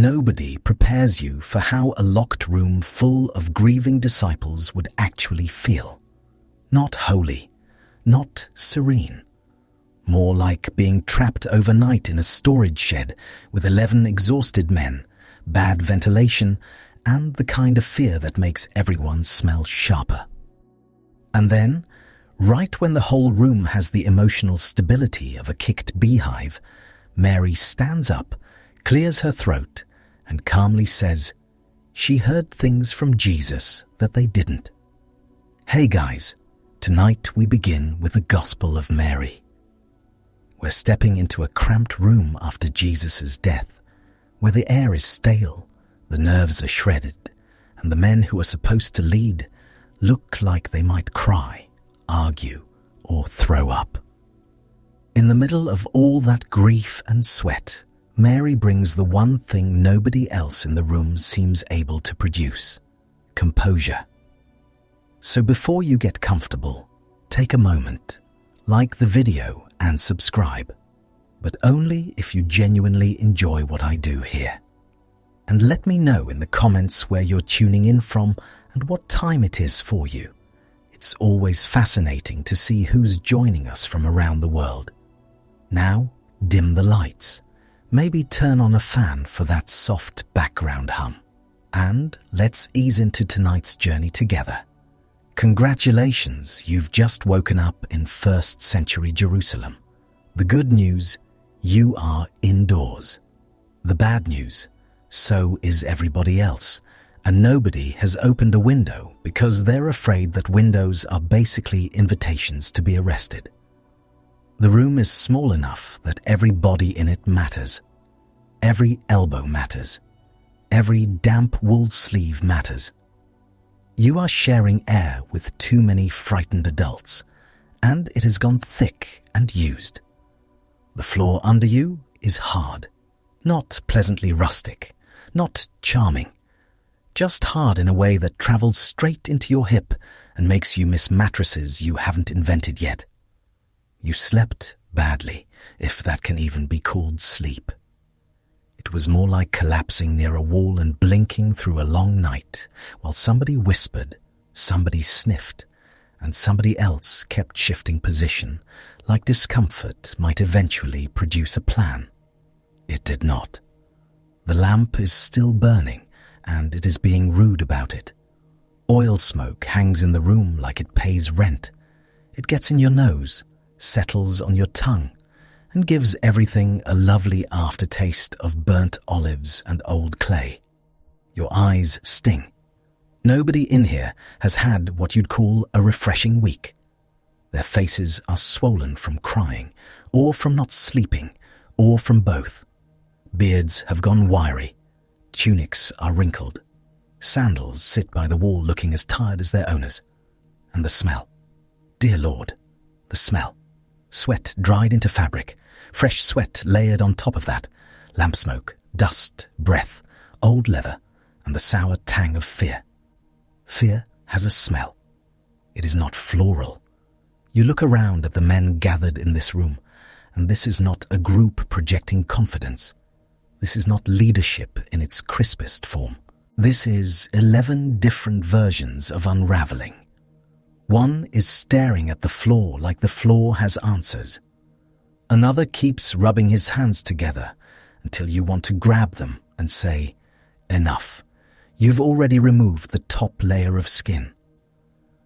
Nobody prepares you for how a locked room full of grieving disciples would actually feel. Not holy, not serene. More like being trapped overnight in a storage shed with 11 exhausted men, bad ventilation, and the kind of fear that makes everyone smell sharper. And then, right when the whole room has the emotional stability of a kicked beehive, Mary stands up, clears her throat, and calmly says she heard things from Jesus that they didn't. Hey guys, tonight we begin with the Gospel of Mary. We're stepping into a cramped room after Jesus' death, where the air is stale, the nerves are shredded, and the men who are supposed to lead look like they might cry, argue, or throw up. In the middle of all that grief and sweat, Mary brings the one thing nobody else in the room seems able to produce: composure. So before you get comfortable, take a moment, like the video and subscribe, but only if you genuinely enjoy what I do here. And let me know in the comments where you're tuning in from and what time it is for you. It's always fascinating to see who's joining us from around the world. Now, dim the lights. Maybe turn on a fan for that soft background hum. And let's ease into tonight's journey together. Congratulations, you've just woken up in 1st century Jerusalem. The good news, you are indoors. The bad news, so is everybody else, and nobody has opened a window because they're afraid that windows are basically invitations to be arrested. The room is small enough that every body in it matters. Every elbow matters. Every damp wool sleeve matters. You are sharing air with too many frightened adults, and it has gone thick and used. The floor under you is hard, not pleasantly rustic, not charming, just hard in a way that travels straight into your hip and makes you miss mattresses you haven't invented yet. You slept badly, if that can even be called sleep. It was more like collapsing near a wall and blinking through a long night while somebody whispered, somebody sniffed, and somebody else kept shifting position, like discomfort might eventually produce a plan. It did not. The lamp is still burning, and it is being rude about it. Oil smoke hangs in the room like it pays rent. It gets in your nose, settles on your tongue, and gives everything a lovely aftertaste of burnt olives and old clay. Your eyes sting. Nobody in here has had what you'd call a refreshing week. Their faces are swollen from crying, or from not sleeping, or from both. Beards have gone wiry. Tunics are wrinkled. Sandals sit by the wall looking as tired as their owners. And the smell. Dear Lord, the smell. Sweat dried into fabric, fresh sweat layered on top of that, lamp smoke, dust, breath, old leather, and the sour tang of fear. Fear has a smell. It is not floral. You look around at the men gathered in this room, and this is not a group projecting confidence. This is not leadership in its crispest form. This is 11 different versions of unraveling. One is staring at the floor like the floor has answers. Another keeps rubbing his hands together until you want to grab them and say, enough. You've already removed the top layer of skin.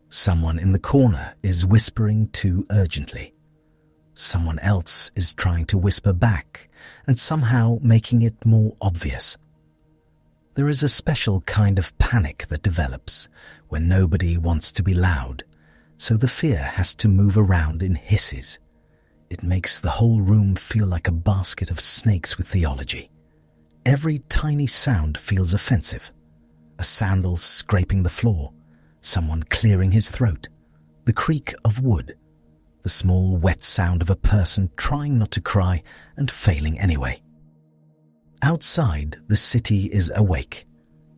Someone in the corner is whispering too urgently. Someone else is trying to whisper back and somehow making it more obvious. There is a special kind of panic that develops when nobody wants to be loud, so the fear has to move around in hisses. It makes the whole room feel like a basket of snakes with theology. Every tiny sound feels offensive. A sandal scraping the floor, someone clearing his throat, the creak of wood, the small wet sound of a person trying not to cry and failing anyway. Outside, the city is awake.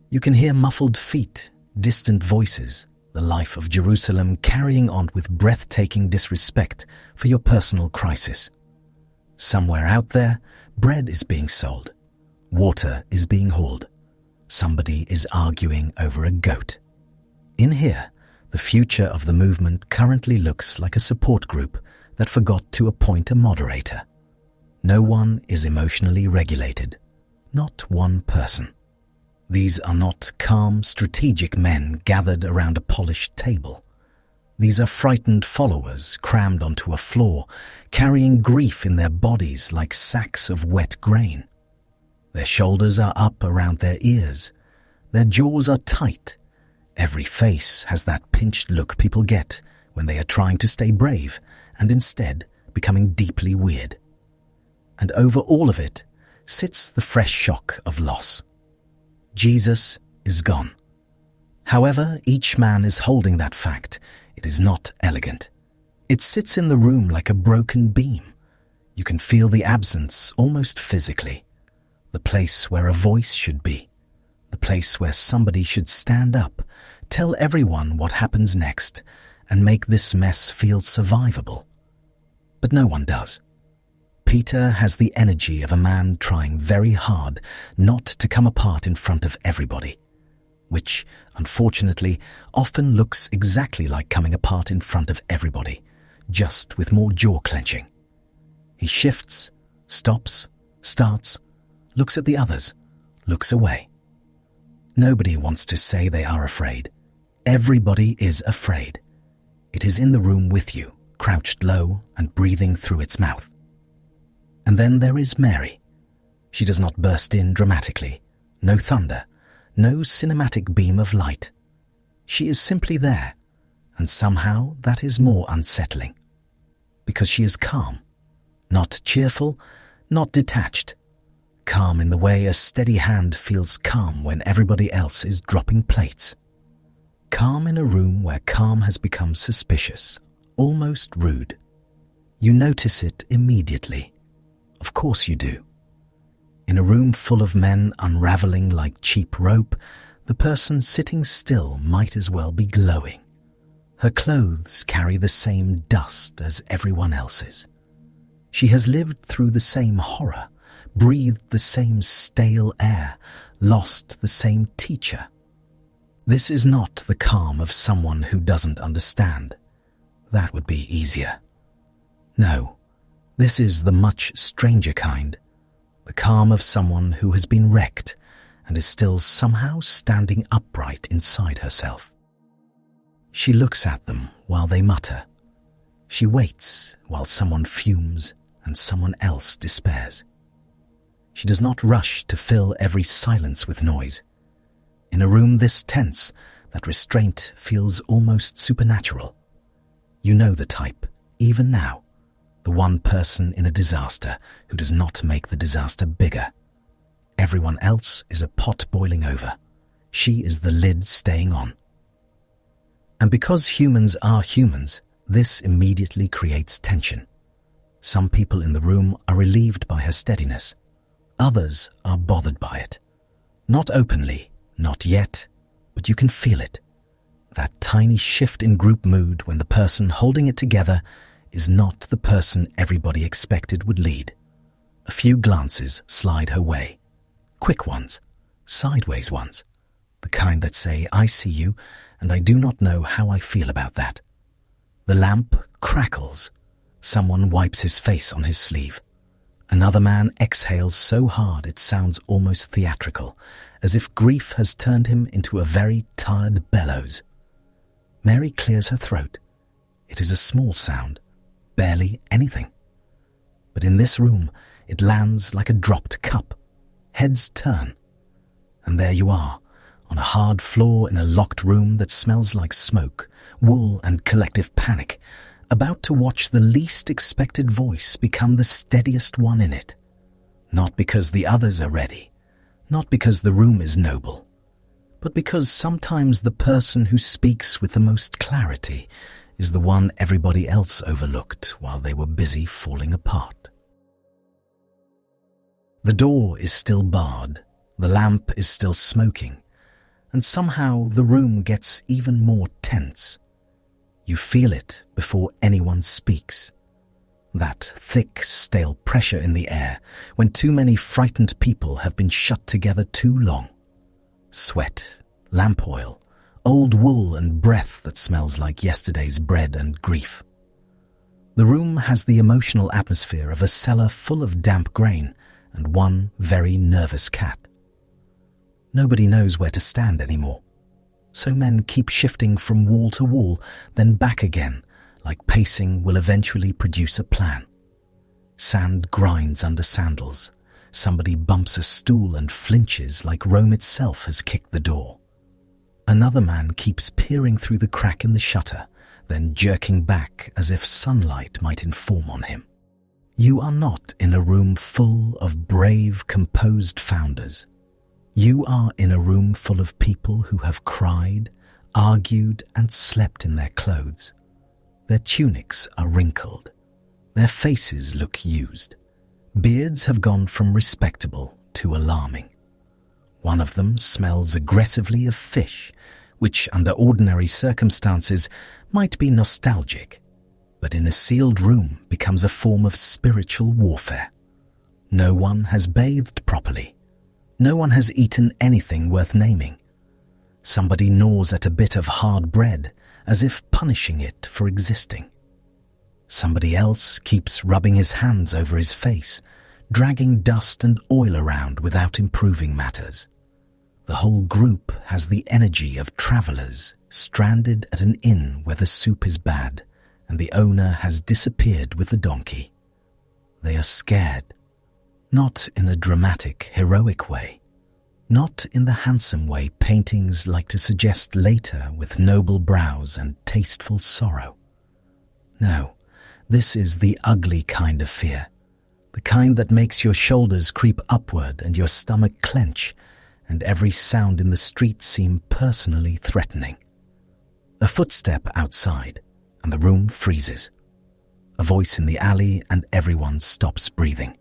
You can hear muffled feet, distant voices, the life of Jerusalem carrying on with breathtaking disrespect for your personal crisis. Somewhere out there, bread is being sold. Water is being hauled. Somebody is arguing over a goat. In here, the future of the movement currently looks like a support group that forgot to appoint a moderator. No one is emotionally regulated. Not one person. These are not calm, strategic men gathered around a polished table. These are frightened followers crammed onto a floor, carrying grief in their bodies like sacks of wet grain. Their shoulders are up around their ears. Their jaws are tight. Every face has that pinched look people get when they are trying to stay brave and instead becoming deeply weird. And over all of it sits the fresh shock of loss. Jesus is gone. However, each man is holding that fact. It is not elegant. It sits in the room like a broken beam. You can feel the absence almost physically. The place where a voice should be. The place where somebody should stand up, tell everyone what happens next, and make this mess feel survivable. But no one does. Peter has the energy of a man trying very hard not to come apart in front of everybody, which, unfortunately, often looks exactly like coming apart in front of everybody, just with more jaw-clenching. He shifts, stops, starts, looks at the others, looks away. Nobody wants to say they are afraid. Everybody is afraid. It is in the room with you, crouched low and breathing through its mouth. And then there is Mary. She does not burst in dramatically, no thunder, no cinematic beam of light. She is simply there, and somehow that is more unsettling. Because she is calm, not cheerful, not detached. Calm in the way a steady hand feels calm when everybody else is dropping plates. Calm in a room where calm has become suspicious, almost rude. You notice it immediately. Of course you do. In a room full of men unraveling like cheap rope, the person sitting still might as well be glowing. Her clothes carry the same dust as everyone else's. She has lived through the same horror, breathed the same stale air, lost the same teacher. This is not the calm of someone who doesn't understand. That would be easier. No. This is the much stranger kind, the calm of someone who has been wrecked and is still somehow standing upright inside herself. She looks at them while they mutter. She waits while someone fumes and someone else despairs. She does not rush to fill every silence with noise. In a room this tense, that restraint feels almost supernatural. You know the type, even now. The one person in a disaster who does not make the disaster bigger. Everyone else is a pot boiling over. She is the lid staying on. And because humans are humans, this immediately creates tension. Some people in the room are relieved by her steadiness. Others are bothered by it. Not openly, not yet, but you can feel it. That tiny shift in group mood when the person holding it together is not the person everybody expected would lead. A few glances slide her way. Quick ones, sideways ones. The kind that say, I see you, and I do not know how I feel about that. The lamp crackles. Someone wipes his face on his sleeve. Another man exhales so hard it sounds almost theatrical, as if grief has turned him into a very tired bellows. Mary clears her throat. It is a small sound. Barely anything. But in this room, it lands like a dropped cup. Heads turn. And there you are, on a hard floor in a locked room that smells like smoke, wool and collective panic, about to watch the least expected voice become the steadiest one in it. Not because the others are ready, not because the room is noble, but because sometimes the person who speaks with the most clarity is the one everybody else overlooked while they were busy falling apart. The door is still barred, the lamp is still smoking, and somehow the room gets even more tense. You feel it before anyone speaks. That thick, stale pressure in the air when too many frightened people have been shut together too long. Sweat, lamp oil, old wool and breath that smells like yesterday's bread and grief. The room has the emotional atmosphere of a cellar full of damp grain and one very nervous cat. Nobody knows where to stand anymore, so men keep shifting from wall to wall, then back again, like pacing will eventually produce a plan. Sand grinds under sandals. Somebody bumps a stool and flinches like Rome itself has kicked the door. Another man keeps peering through the crack in the shutter, then jerking back as if sunlight might inform on him. You are not in a room full of brave, composed founders. You are in a room full of people who have cried, argued, and slept in their clothes. Their tunics are wrinkled. Their faces look used. Beards have gone from respectable to alarming. One of them smells aggressively of fish, which under ordinary circumstances might be nostalgic, but in a sealed room becomes a form of spiritual warfare. No one has bathed properly. No one has eaten anything worth naming. Somebody gnaws at a bit of hard bread as if punishing it for existing. Somebody else keeps rubbing his hands over his face, dragging dust and oil around without improving matters. The whole group has the energy of travelers stranded at an inn where the soup is bad and the owner has disappeared with the donkey. They are scared, not in a dramatic, heroic way, not in the handsome way paintings like to suggest later with noble brows and tasteful sorrow. No, this is the ugly kind of fear, the kind that makes your shoulders creep upward and your stomach clench, and every sound in the street seem personally threatening. A footstep outside, and the room freezes. A voice in the alley, and everyone stops breathing.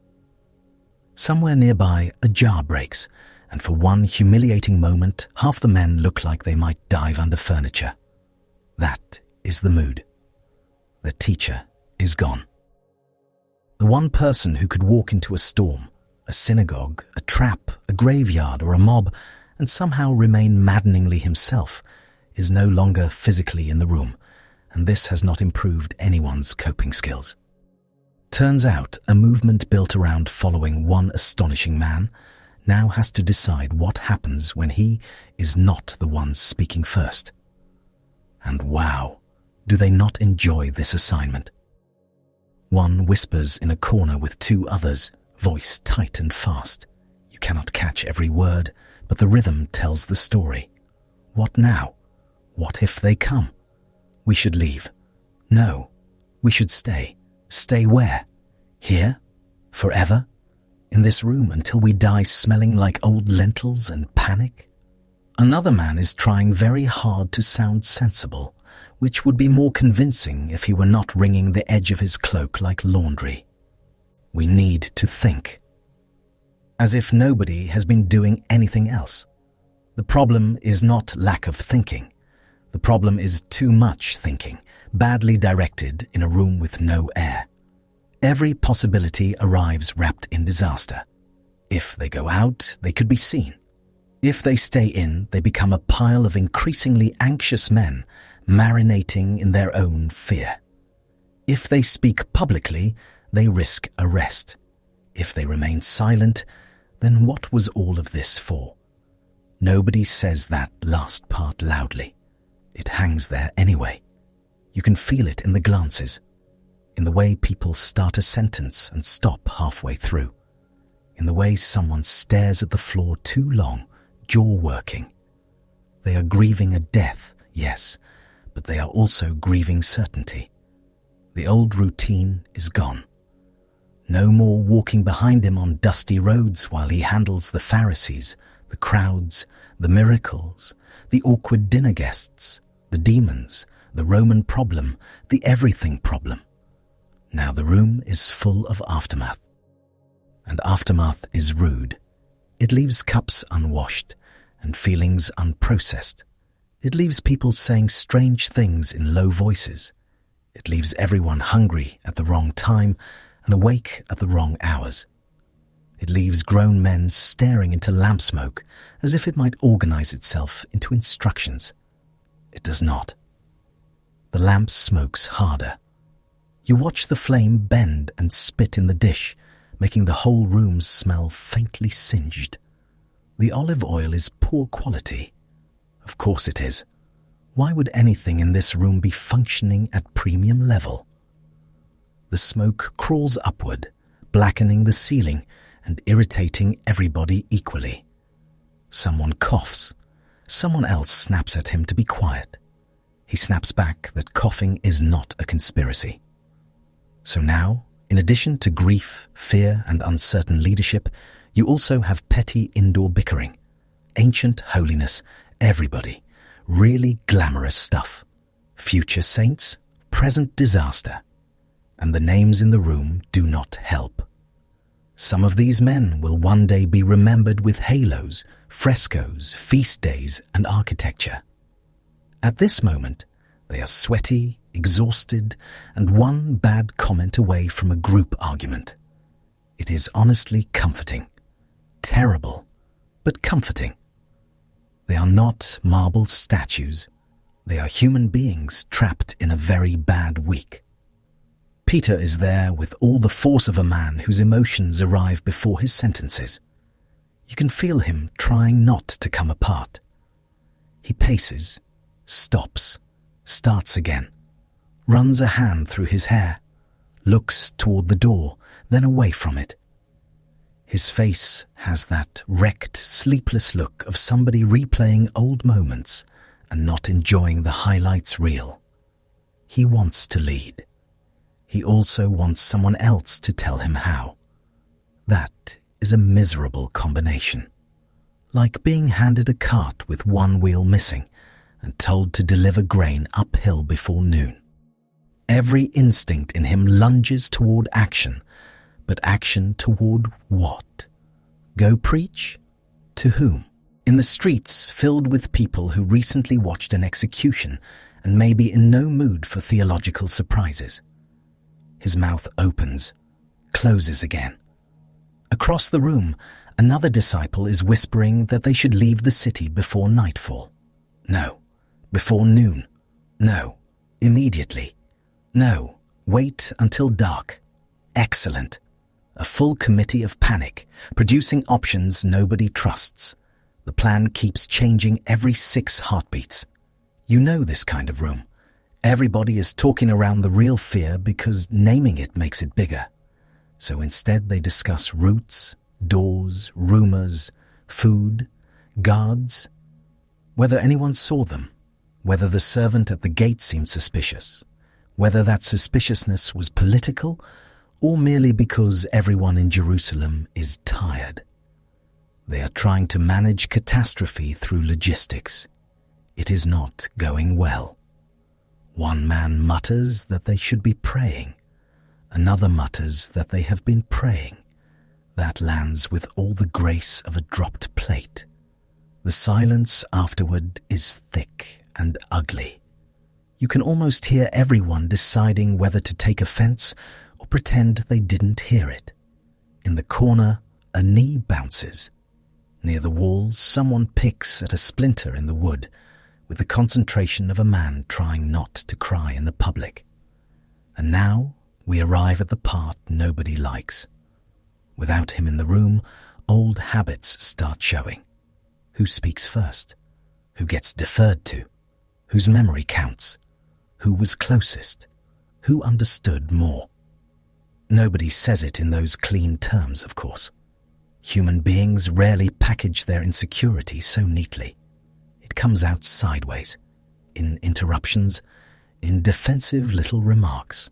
Somewhere nearby, a jar breaks, and for one humiliating moment, half the men look like they might dive under furniture. That is the mood. The teacher is gone. The one person who could walk into a storm, a synagogue, a trap, a graveyard, or a mob, and somehow remain maddeningly himself, is no longer physically in the room, and this has not improved anyone's coping skills. Turns out a movement built around following one astonishing man now has to decide what happens when he is not the one speaking first. And wow, do they not enjoy this assignment? One whispers in a corner with two others, voice tight and fast. You cannot catch every word, but the rhythm tells the story. What now? What if they come? We should leave. No, we should stay. Stay where? Here? Forever? In this room until we die smelling like old lentils and panic? Another man is trying very hard to sound sensible, which would be more convincing if he were not wringing the edge of his cloak like laundry. We need to think. As if nobody has been doing anything else. The problem is not lack of thinking. The problem is too much thinking, badly directed in a room with no air. Every possibility arrives wrapped in disaster. If they go out, they could be seen. If they stay in, they become a pile of increasingly anxious men marinating in their own fear. If they speak publicly, they risk arrest. If they remain silent, then what was all of this for? Nobody says that last part loudly. It hangs there anyway. You can feel it in the glances, in the way people start a sentence and stop halfway through, in the way someone stares at the floor too long, jaw working. They are grieving a death, yes, but they are also grieving certainty. The old routine is gone. No more walking behind him on dusty roads while he handles the Pharisees, the crowds, the miracles, the awkward dinner guests, the demons, the Roman problem, the everything problem. Now the room is full of aftermath. And aftermath is rude. It leaves cups unwashed and feelings unprocessed. It leaves people saying strange things in low voices. It leaves everyone hungry at the wrong time and awake at the wrong hours. It leaves grown men staring into lamp smoke as if it might organize itself into instructions. It does not. The lamp smokes harder. You watch the flame bend and spit in the dish, making the whole room smell faintly singed. The olive oil is poor quality. Of course it is. Why would anything in this room be functioning at premium level? The smoke crawls upward, blackening the ceiling and irritating everybody equally. Someone coughs. Someone else snaps at him to be quiet. He snaps back that coughing is not a conspiracy. So now, in addition to grief, fear, and uncertain leadership, you also have petty indoor bickering, ancient holiness, everybody, really glamorous stuff, future saints, present disaster, and the names in the room do not help. Some of these men will one day be remembered with halos, frescoes, feast days, and architecture. At this moment, they are sweaty, exhausted, and one bad comment away from a group argument. It is honestly comforting. Terrible, but comforting. They are not marble statues. They are human beings trapped in a very bad week. Peter is there with all the force of a man whose emotions arrive before his sentences. You can feel him trying not to come apart. He paces, stops, starts again, runs a hand through his hair, looks toward the door, then away from it. His face has that wrecked, sleepless look of somebody replaying old moments and not enjoying the highlights reel. He wants to lead. He also wants someone else to tell him how. That is a miserable combination. Like being handed a cart with one wheel missing and told to deliver grain uphill before noon. Every instinct in him lunges toward action, but action toward what? Go preach? To whom? In the streets filled with people who recently watched an execution and may be in no mood for theological surprises. His mouth opens, closes again. Across the room, another disciple is whispering that they should leave the city before nightfall. No. Before noon. No. Immediately. No. Wait until dark. Excellent. A full committee of panic, producing options nobody trusts. The plan keeps changing every 6 heartbeats. You know this kind of room. Everybody is talking around the real fear because naming it makes it bigger. So instead they discuss routes, doors, rumors, food, guards, whether anyone saw them, whether the servant at the gate seemed suspicious, whether that suspiciousness was political or merely because everyone in Jerusalem is tired. They are trying to manage catastrophe through logistics. It is not going well. One man mutters that they should be praying. Another mutters that they have been praying. That lands with all the grace of a dropped plate. The silence afterward is thick and ugly. You can almost hear everyone deciding whether to take offense or pretend they didn't hear it. In the corner, a knee bounces. Near the wall, someone picks at a splinter in the wood, with the concentration of a man trying not to cry in the public. And now we arrive at the part nobody likes. Without him in the room, old habits start showing. Who speaks first? Who gets deferred to? Whose memory counts? Who was closest? Who understood more? Nobody says it in those clean terms, of course. Human beings rarely package their insecurity so neatly. It comes out sideways, in interruptions, in defensive little remarks,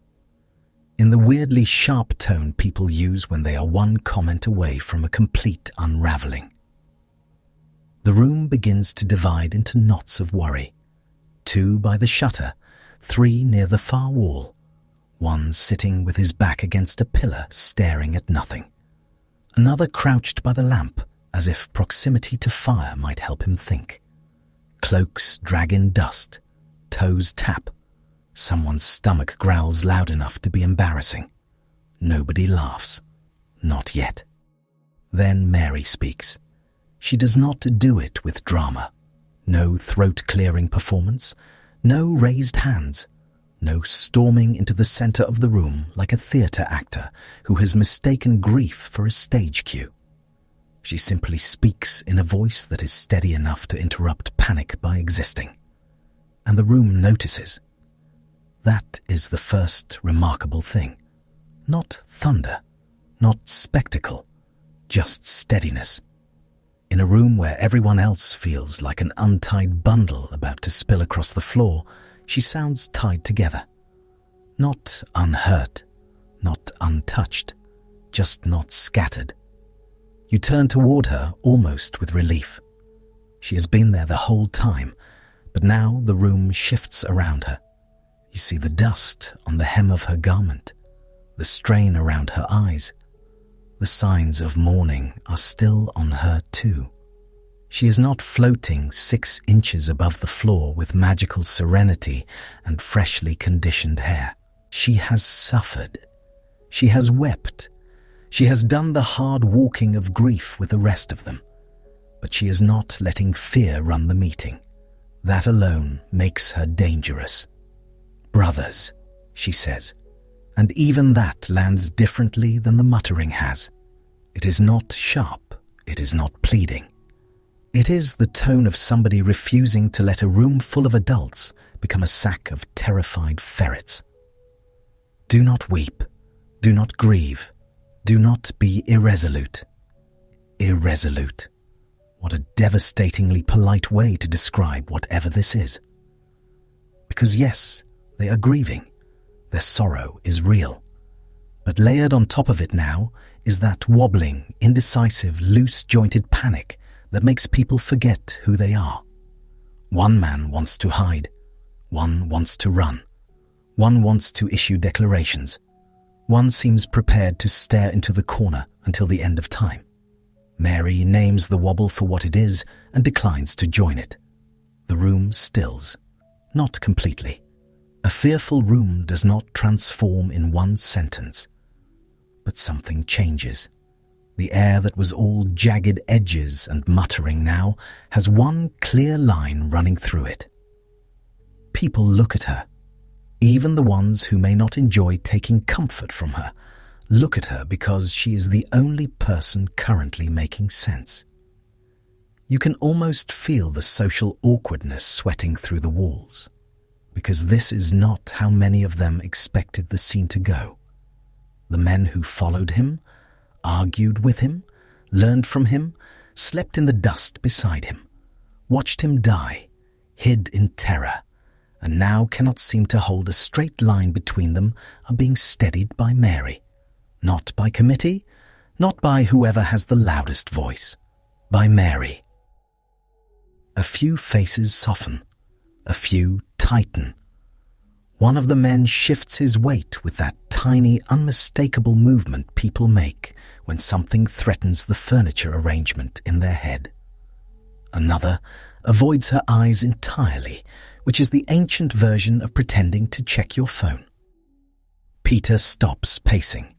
in the weirdly sharp tone people use when they are one comment away from a complete unraveling. The room begins to divide into knots of worry. 2 by the shutter, 3 near the far wall, 1 sitting with his back against a pillar staring at nothing. Another crouched by the lamp, as if proximity to fire might help him think. Cloaks drag in dust, toes tap, Someone's stomach growls loud enough to be embarrassing. Nobody laughs. Not yet. Then Mary speaks. She does not do it with drama. No throat-clearing performance. No raised hands. No storming into the center of the room like a theater actor who has mistaken grief for a stage cue. She simply speaks in a voice that is steady enough to interrupt panic by existing. And the room notices. That is the first remarkable thing. Not thunder, not spectacle, just steadiness. In a room where everyone else feels like an untied bundle about to spill across the floor, she sounds tied together. Not unhurt, not untouched, just not scattered. You turn toward her almost with relief. She has been there the whole time, but now the room shifts around her. You see the dust on the hem of her garment, the strain around her eyes. The signs of mourning are still on her too. She is not floating 6 inches above the floor with magical serenity and freshly conditioned hair. She has suffered. She has wept. She has done the hard walking of grief with the rest of them. But she is not letting fear run the meeting. That alone makes her dangerous. "Brothers," she says, and even that lands differently than the muttering has. It is not sharp, it is not pleading. It is the tone of somebody refusing to let a room full of adults become a sack of terrified ferrets. Do not weep, do not grieve, do not be irresolute. Irresolute. What a devastatingly polite way to describe whatever this is. Because yes, they are grieving. Their sorrow is real. But layered on top of it now is that wobbling, indecisive, loose-jointed panic that makes people forget who they are. One man wants to hide. One wants to run. One wants to issue declarations. One seems prepared to stare into the corner until the end of time. Mary names the wobble for what it is and declines to join it. The room stills. Not completely. A fearful room does not transform in one sentence. But something changes. The air that was all jagged edges and muttering now has one clear line running through it. People look at her. Even the ones who may not enjoy taking comfort from her look at her because she is the only person currently making sense. You can almost feel the social awkwardness sweating through the walls, because this is not how many of them expected the scene to go. The men who followed him, argued with him, learned from him, slept in the dust beside him, watched him die, hid in terror, and now cannot seem to hold a straight line between them, are being steadied by Mary. Not by committee, not by whoever has the loudest voice, by Mary. A few faces soften, a few tighten. One of the men shifts his weight with that tiny, unmistakable movement people make when something threatens the furniture arrangement in their head. Another avoids her eyes entirely, which is the ancient version of pretending to check your phone. Peter stops pacing.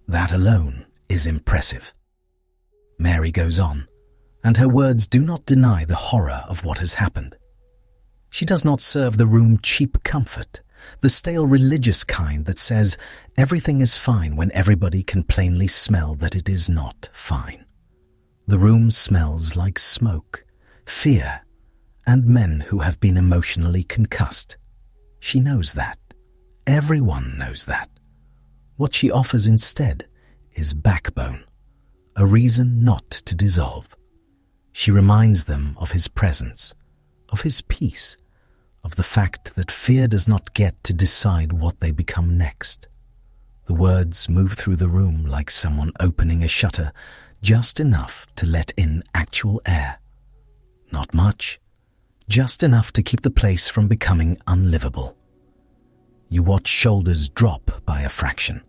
That alone is impressive. Mary goes on, and her words do not deny the horror of what has happened. She does not serve the room cheap comfort, the stale religious kind that says everything is fine when everybody can plainly smell that it is not fine. The room smells like smoke, fear, and men who have been emotionally concussed. She knows that. Everyone knows that. What she offers instead is backbone, a reason not to dissolve. She reminds them of his presence, of his peace, of the fact that fear does not get to decide what they become next. The words move through the room like someone opening a shutter, just enough to let in actual air. Not much, just enough to keep the place from becoming unlivable. You watch shoulders drop by a fraction.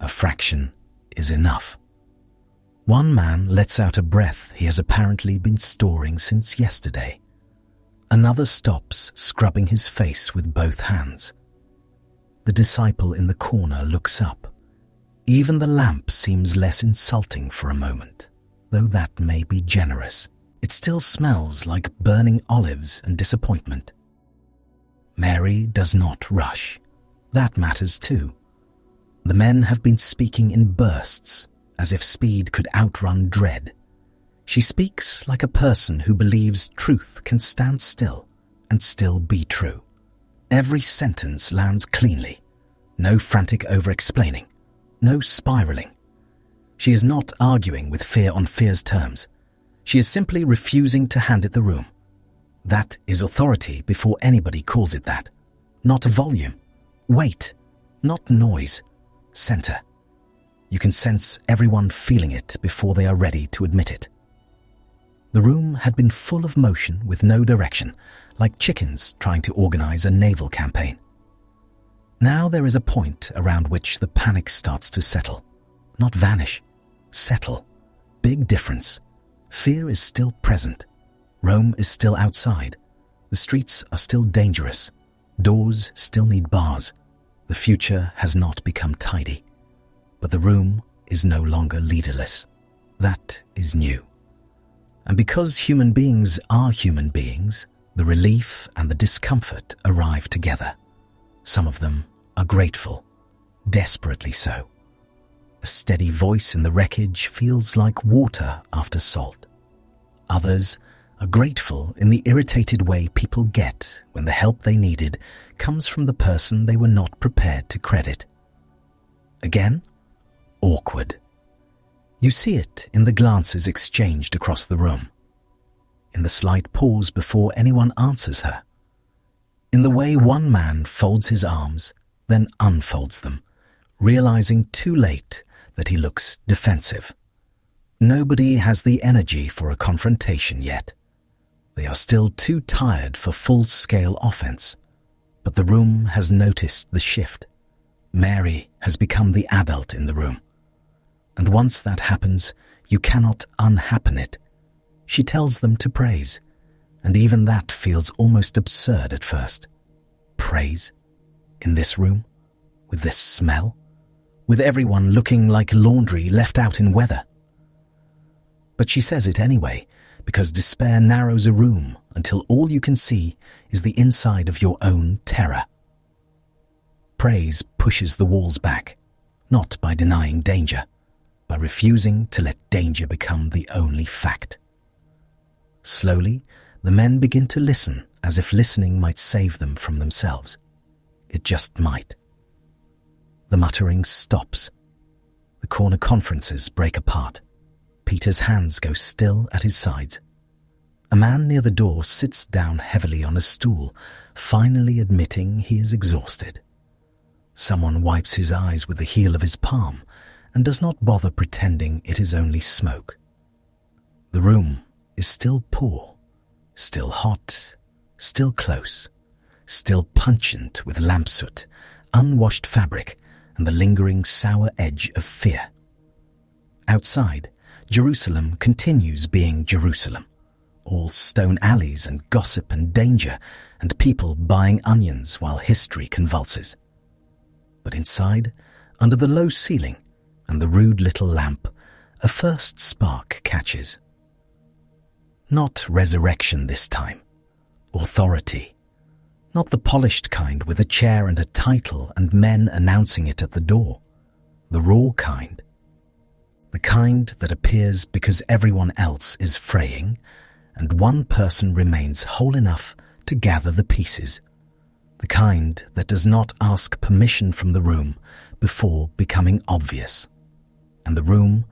A fraction is enough. One man lets out a breath he has apparently been storing since yesterday. Another stops, scrubbing his face with both hands. The disciple in the corner looks up. Even the lamp seems less insulting for a moment, though that may be generous. It still smells like burning olives and disappointment. Mary does not rush. That matters too. The men have been speaking in bursts, as if speed could outrun dread. She speaks like a person who believes truth can stand still and still be true. Every sentence lands cleanly. No frantic over-explaining. No spiraling. She is not arguing with fear on fear's terms. She is simply refusing to hand it the room. That is authority before anybody calls it that. Not volume. Weight. Not noise. Center. You can sense everyone feeling it before they are ready to admit it. The room had been full of motion with no direction, like chickens trying to organize a naval campaign. Now there is a point around which the panic starts to settle. Not vanish. Settle. Big difference. Fear is still present. Rome is still outside. The streets are still dangerous. Doors still need bars. The future has not become tidy. But the room is no longer leaderless. That is new. And because human beings are human beings, the relief and the discomfort arrive together. Some of them are grateful, desperately so. A steady voice in the wreckage feels like water after salt. Others are grateful in the irritated way people get when the help they needed comes from the person they were not prepared to credit. Again, awkward. You see it in the glances exchanged across the room, in the slight pause before anyone answers her, in the way one man folds his arms, then unfolds them, realizing too late that he looks defensive. Nobody has the energy for a confrontation yet. They are still too tired for full-scale offense, but the room has noticed the shift. Mary has become the adult in the room. And once that happens, you cannot unhappen it. She tells them to praise, and even that feels almost absurd at first. Praise? In this room? With this smell? With everyone looking like laundry left out in weather? But she says it anyway, because despair narrows a room until all you can see is the inside of your own terror. Praise pushes the walls back, not by denying danger, by refusing to let danger become the only fact. Slowly, the men begin to listen as if listening might save them from themselves. It just might. The muttering stops. The corner conferences break apart. Peter's hands go still at his sides. A man near the door sits down heavily on a stool, finally admitting he is exhausted. Someone wipes his eyes with the heel of his palm and does not bother pretending it is only smoke. The room is still poor, still hot, still close, still pungent with lamp soot, unwashed fabric, and the lingering sour edge of fear. Outside, Jerusalem continues being Jerusalem, all stone alleys and gossip and danger and people buying onions while history convulses. But inside, under the low ceiling and the rude little lamp, a first spark catches. Not resurrection this time. Authority. Not the polished kind with a chair and a title and men announcing it at the door. The raw kind. The kind that appears because everyone else is fraying and one person remains whole enough to gather the pieces. The kind that does not ask permission from the room before becoming obvious. And the room,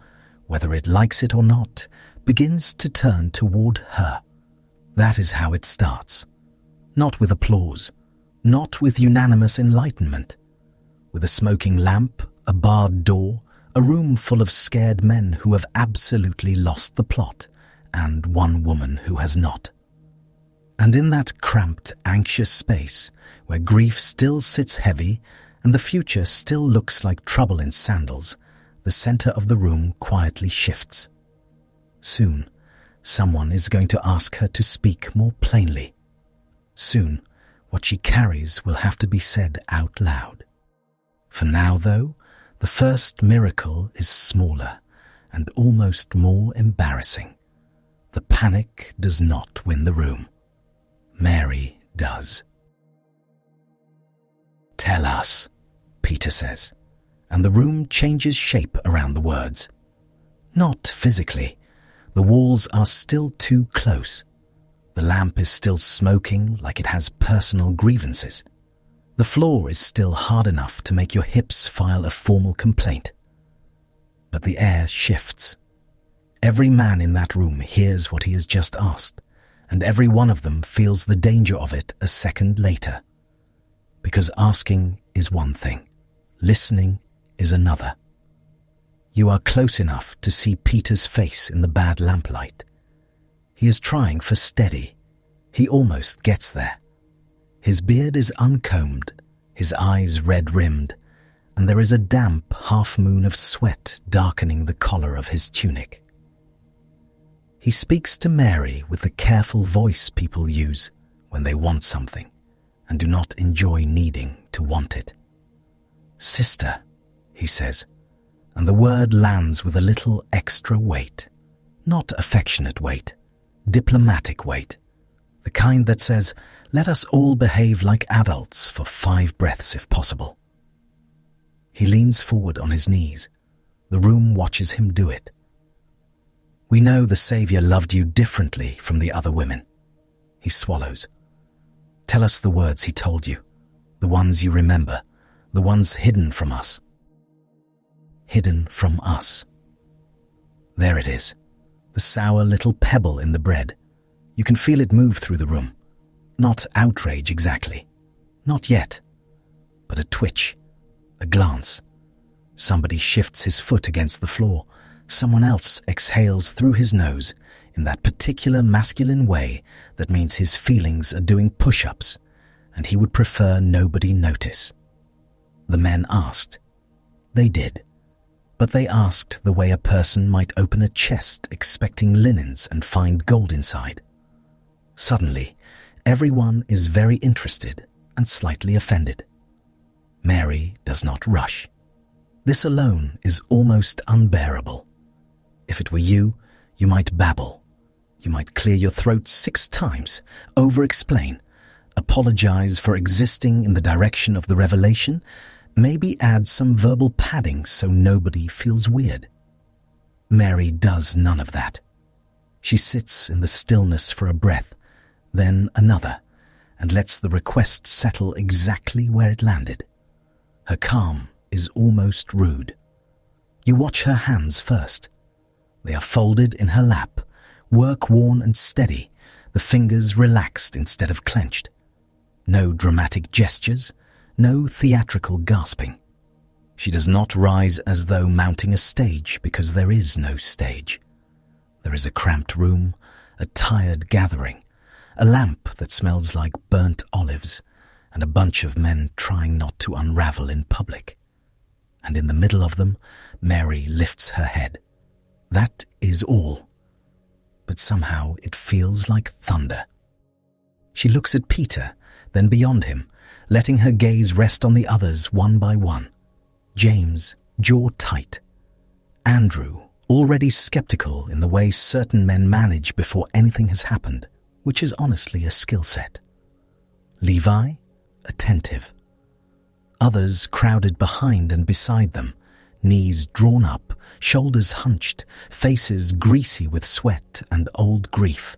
whether it likes it or not, begins to turn toward her. That is how it starts. Not with applause, not with unanimous enlightenment. With a smoking lamp, a barred door, a room full of scared men who have absolutely lost the plot, and one woman who has not. And in that cramped, anxious space, where grief still sits heavy and the future still looks like trouble in sandals, the center of the room quietly shifts. Soon, someone is going to ask her to speak more plainly. Soon, what she carries will have to be said out loud. For now, though, the first miracle is smaller and almost more embarrassing. The panic does not win the room. Mary does. "Tell us," Peter says, and the room changes shape around the words. Not physically. The walls are still too close. The lamp is still smoking like it has personal grievances. The floor is still hard enough to make your hips file a formal complaint. But the air shifts. Every man in that room hears what he has just asked, and every one of them feels the danger of it a second later. Because asking is one thing, listening is another. You are close enough to see Peter's face in the bad lamplight. He is trying for steady. He almost gets there. His beard is uncombed, his eyes red-rimmed, and there is a damp half-moon of sweat darkening the collar of his tunic. He speaks to Mary with the careful voice people use when they want something and do not enjoy needing to want it. "Sister," he says, and the word lands with a little extra weight. Not affectionate weight, diplomatic weight. The kind that says, let us all behave like adults for 5 breaths if possible. He leans forward on his knees. The room watches him do it. "We know the Saviour loved you differently from the other women." He swallows. "Tell us the words he told you, the ones you remember, the ones hidden from us." Hidden from us. There it is, the sour little pebble in the bread. You can feel it move through the room. Not outrage exactly. Not yet. But a twitch, a glance. Somebody shifts his foot against the floor. Someone else exhales through his nose in that particular masculine way that means his feelings are doing push-ups, and he would prefer nobody notice. The men asked. They did. But they asked the way a person might open a chest expecting linens and find gold inside. Suddenly, everyone is very interested and slightly offended. Mary does not rush. This alone is almost unbearable. If it were you, you might babble. You might clear your throat 6 times, over-explain, apologize for existing in the direction of the revelation, maybe add some verbal padding so nobody feels weird. Mary does none of that. She sits in the stillness for a breath, then another, and lets the request settle exactly where it landed. Her calm is almost rude. You watch her hands first. They are folded in her lap, work-worn and steady, the fingers relaxed instead of clenched. No dramatic gestures, no theatrical gasping. She does not rise as though mounting a stage because there is no stage. There is a cramped room, a tired gathering, a lamp that smells like burnt olives, and a bunch of men trying not to unravel in public. And in the middle of them, Mary lifts her head. That is all. But somehow it feels like thunder. She looks at Peter, then beyond him, letting her gaze rest on the others one by one. James, jaw tight. Andrew, already skeptical in the way certain men manage before anything has happened, which is honestly a skill set. Levi, attentive. Others crowded behind and beside them, knees drawn up, shoulders hunched, faces greasy with sweat and old grief.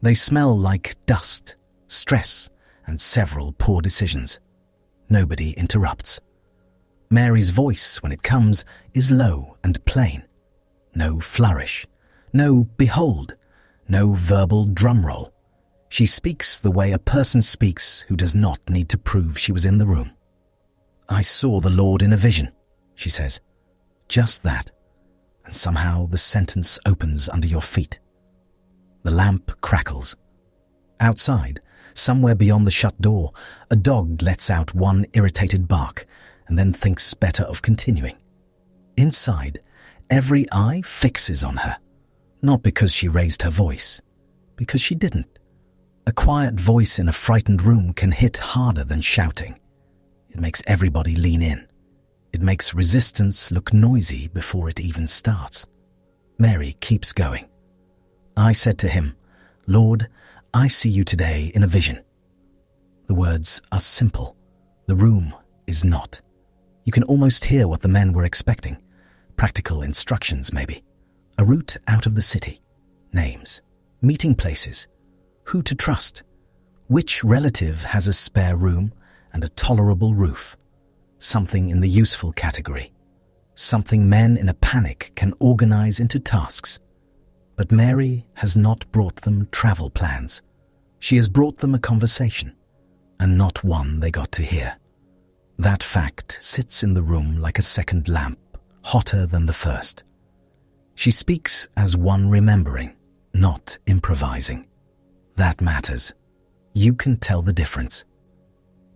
They smell like dust, stress, and several poor decisions. Nobody interrupts. Mary's voice, when it comes, is low and plain. No flourish, no behold, no verbal drumroll. She speaks the way a person speaks who does not need to prove she was in the room. "I saw the Lord in a vision," she says. Just that. And somehow the sentence opens under your feet. The lamp crackles. Outside, somewhere beyond the shut door, a dog lets out one irritated bark and then thinks better of continuing. Inside, every eye fixes on her. Not because she raised her voice, because she didn't. A quiet voice in a frightened room can hit harder than shouting. It makes everybody lean in. It makes resistance look noisy before it even starts. Mary keeps going. I said to him, "Lord, I see you today in a vision." The words are simple. The room is not. You can almost hear what the men were expecting. Practical instructions, maybe. A route out of the city. Names. Meeting places. Who to trust. Which relative has a spare room and a tolerable roof. Something in the useful category. Something men in a panic can organize into tasks. But Mary has not brought them travel plans. She has brought them a conversation, and not one they got to hear. That fact sits in the room like a second lamp, hotter than the first. She speaks as one remembering, not improvising. That matters. You can tell the difference.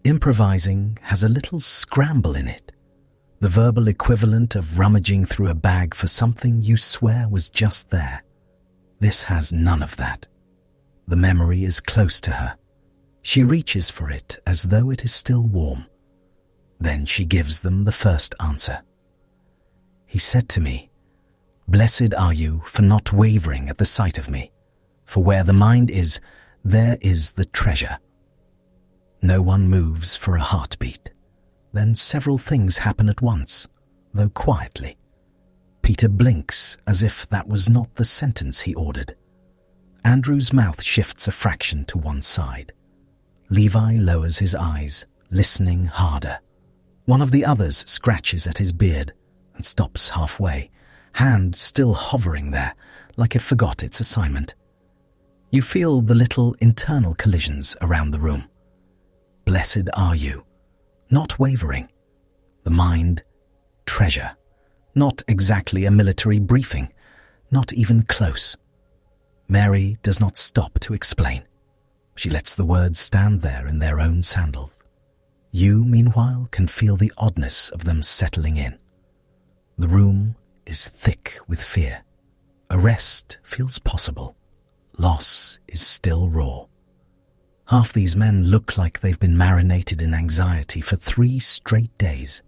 Improvising has a little scramble in it. The verbal equivalent of rummaging through a bag for something you swear was just there. This has none of that. The memory is close to her. She reaches for it as though it is still warm. Then she gives them the first answer. He said to me, "Blessed are you for not wavering at the sight of me, for where the mind is, there is the treasure." No one moves for a heartbeat. Then several things happen at once, though quietly. Peter blinks as if that was not the sentence he ordered. Andrew's mouth shifts a fraction to one side. Levi lowers his eyes, listening harder. One of the others scratches at his beard and stops halfway, hand still hovering there, like it forgot its assignment. You feel the little internal collisions around the room. Blessed are you. Not wavering. The mind, treasure. Not exactly a military briefing, not even close. Mary does not stop to explain. She lets the words stand there in their own sandals. You, meanwhile, can feel the oddness of them settling in. The room is thick with fear. Arrest feels possible. Loss is still raw. Half these men look like they've been marinated in anxiety for 3 straight days.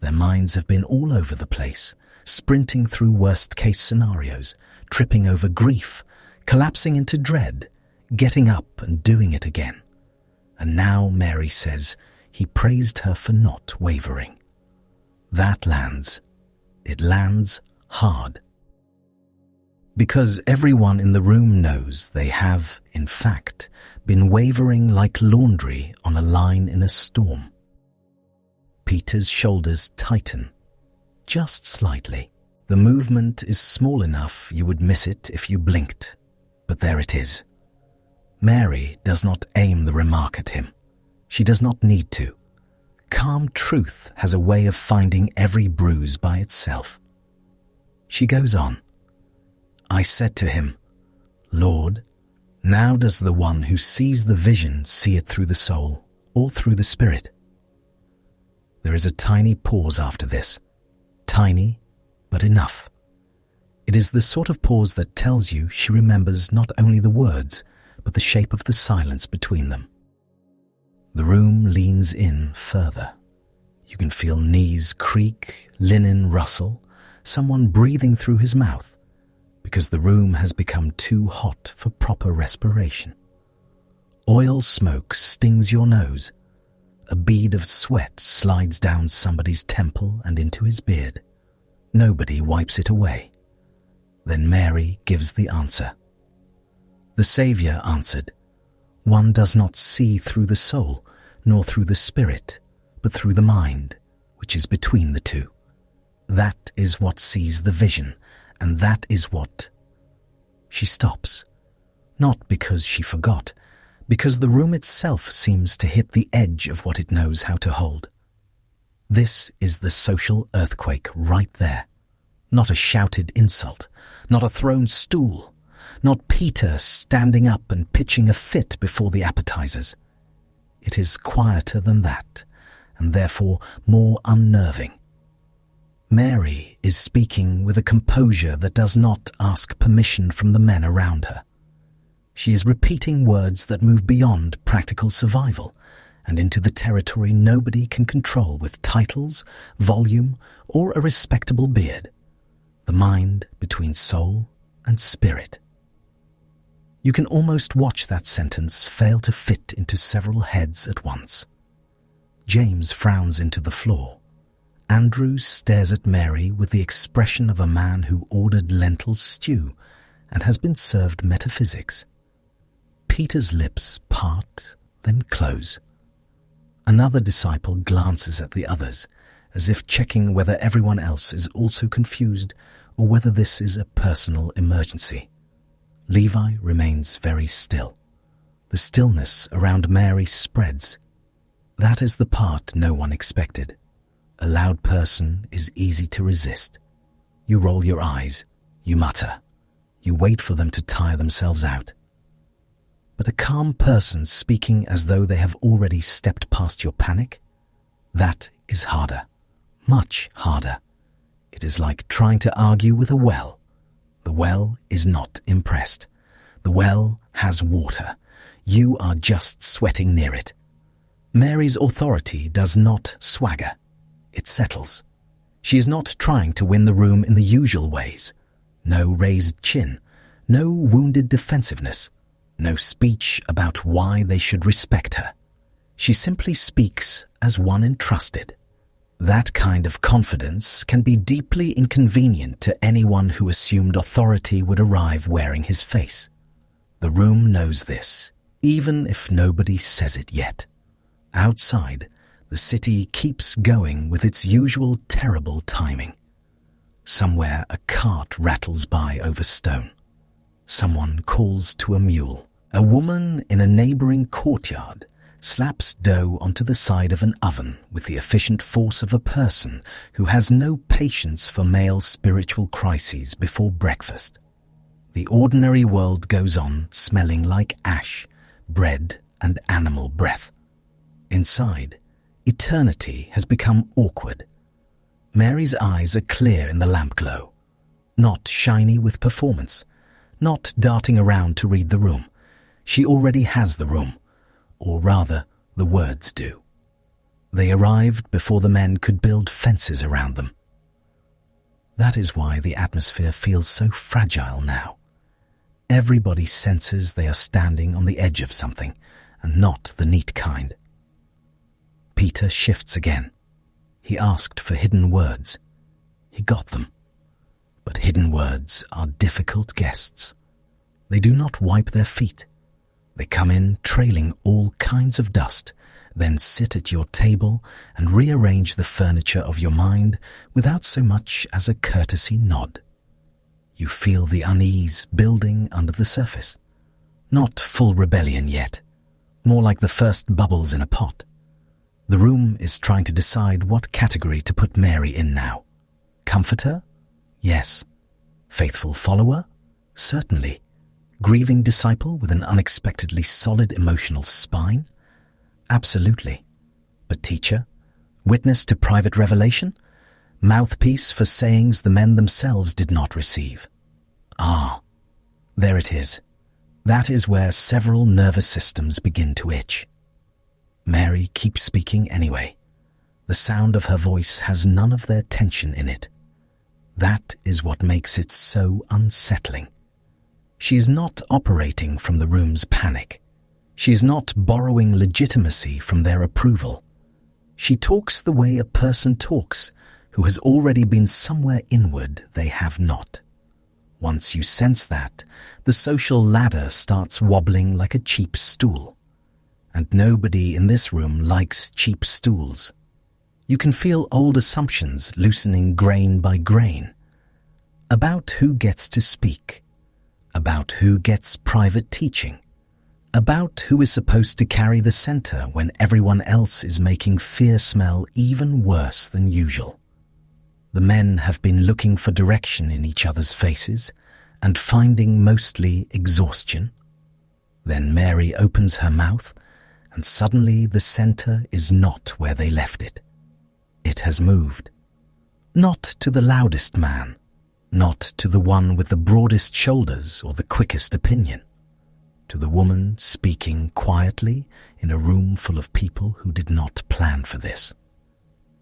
Their minds have been all over the place, sprinting through worst-case scenarios, tripping over grief, collapsing into dread, getting up and doing it again. And now Mary says he praised her for not wavering. That lands. It lands hard. Because everyone in the room knows they have, in fact, been wavering like laundry on a line in a storm. Peter's shoulders tighten, just slightly. The movement is small enough you would miss it if you blinked, but there it is. Mary does not aim the remark at him. She does not need to. Calm truth has a way of finding every bruise by itself. She goes on. I said to him, "Lord, now does the one who sees the vision see it through the soul or through the spirit?" There is a tiny pause after this. Tiny, but enough. It is the sort of pause that tells you she remembers not only the words, but the shape of the silence between them. The room leans in further. You can feel knees creak, linen rustle, someone breathing through his mouth, because the room has become too hot for proper respiration. Oil smoke stings your nose. A bead of sweat slides down somebody's temple and into his beard. Nobody wipes it away. Then Mary gives the answer. The Saviour answered, "One does not see through the soul, nor through the spirit, but through the mind, which is between the two. That is what sees the vision, and that is what..." She stops, not because she forgot, because the room itself seems to hit the edge of what it knows how to hold. This is the social earthquake right there. Not a shouted insult, not a thrown stool, not Peter standing up and pitching a fit before the appetizers. It is quieter than that, and therefore more unnerving. Mary is speaking with a composure that does not ask permission from the men around her. She is repeating words that move beyond practical survival and into the territory nobody can control with titles, volume, or a respectable beard. The mind between soul and spirit. You can almost watch that sentence fail to fit into several heads at once. James frowns into the floor. Andrew stares at Mary with the expression of a man who ordered lentil stew and has been served metaphysics. Peter's lips part, then close. Another disciple glances at the others, as if checking whether everyone else is also confused or whether this is a personal emergency. Levi remains very still. The stillness around Mary spreads. That is the part no one expected. A loud person is easy to resist. You roll your eyes, you mutter, you wait for them to tire themselves out. But a calm person speaking as though they have already stepped past your panic? That is harder, much harder. It is like trying to argue with a well. The well is not impressed. The well has water. You are just sweating near it. Mary's authority does not swagger. It settles. She is not trying to win the room in the usual ways. No raised chin, no wounded defensiveness, no speech about why they should respect her. She simply speaks as one entrusted. That kind of confidence can be deeply inconvenient to anyone who assumed authority would arrive wearing his face. The room knows this, even if nobody says it yet. Outside, the city keeps going with its usual terrible timing. Somewhere a cart rattles by over stone. Someone calls to a mule. A woman in a neighboring courtyard slaps dough onto the side of an oven with the efficient force of a person who has no patience for male spiritual crises before breakfast. The ordinary world goes on smelling like ash, bread, and animal breath. Inside, eternity has become awkward. Mary's eyes are clear in the lamp glow, not shiny with performance, not darting around to read the room. She already has the room. Or rather, the words do. They arrived before the men could build fences around them. That is why the atmosphere feels so fragile now. Everybody senses they are standing on the edge of something, and not the neat kind. Peter shifts again. He asked for hidden words. He got them. But hidden words are difficult guests. They do not wipe their feet. They come in trailing all kinds of dust, then sit at your table and rearrange the furniture of your mind without so much as a courtesy nod. You feel the unease building under the surface. Not full rebellion yet, more like the first bubbles in a pot. The room is trying to decide what category to put Mary in now. Comforter? Yes. Faithful follower? Certainly. Grieving disciple with an unexpectedly solid emotional spine? Absolutely. But teacher? Witness to private revelation? Mouthpiece for sayings the men themselves did not receive? Ah, there it is. That is where several nervous systems begin to itch. Mary keeps speaking anyway. The sound of her voice has none of their tension in it. That is what makes it so unsettling. She is not operating from the room's panic. She is not borrowing legitimacy from their approval. She talks the way a person talks who has already been somewhere inward they have not. Once you sense that, the social ladder starts wobbling like a cheap stool. And nobody in this room likes cheap stools. You can feel old assumptions loosening grain by grain. About who gets to speak. About who gets private teaching. About who is supposed to carry the center when everyone else is making fear smell even worse than usual. The men have been looking for direction in each other's faces and finding mostly exhaustion. Then Mary opens her mouth and suddenly the center is not where they left it. It has moved. Not to the loudest man, not to the one with the broadest shoulders or the quickest opinion. to the woman speaking quietly in a room full of people who did not plan for this.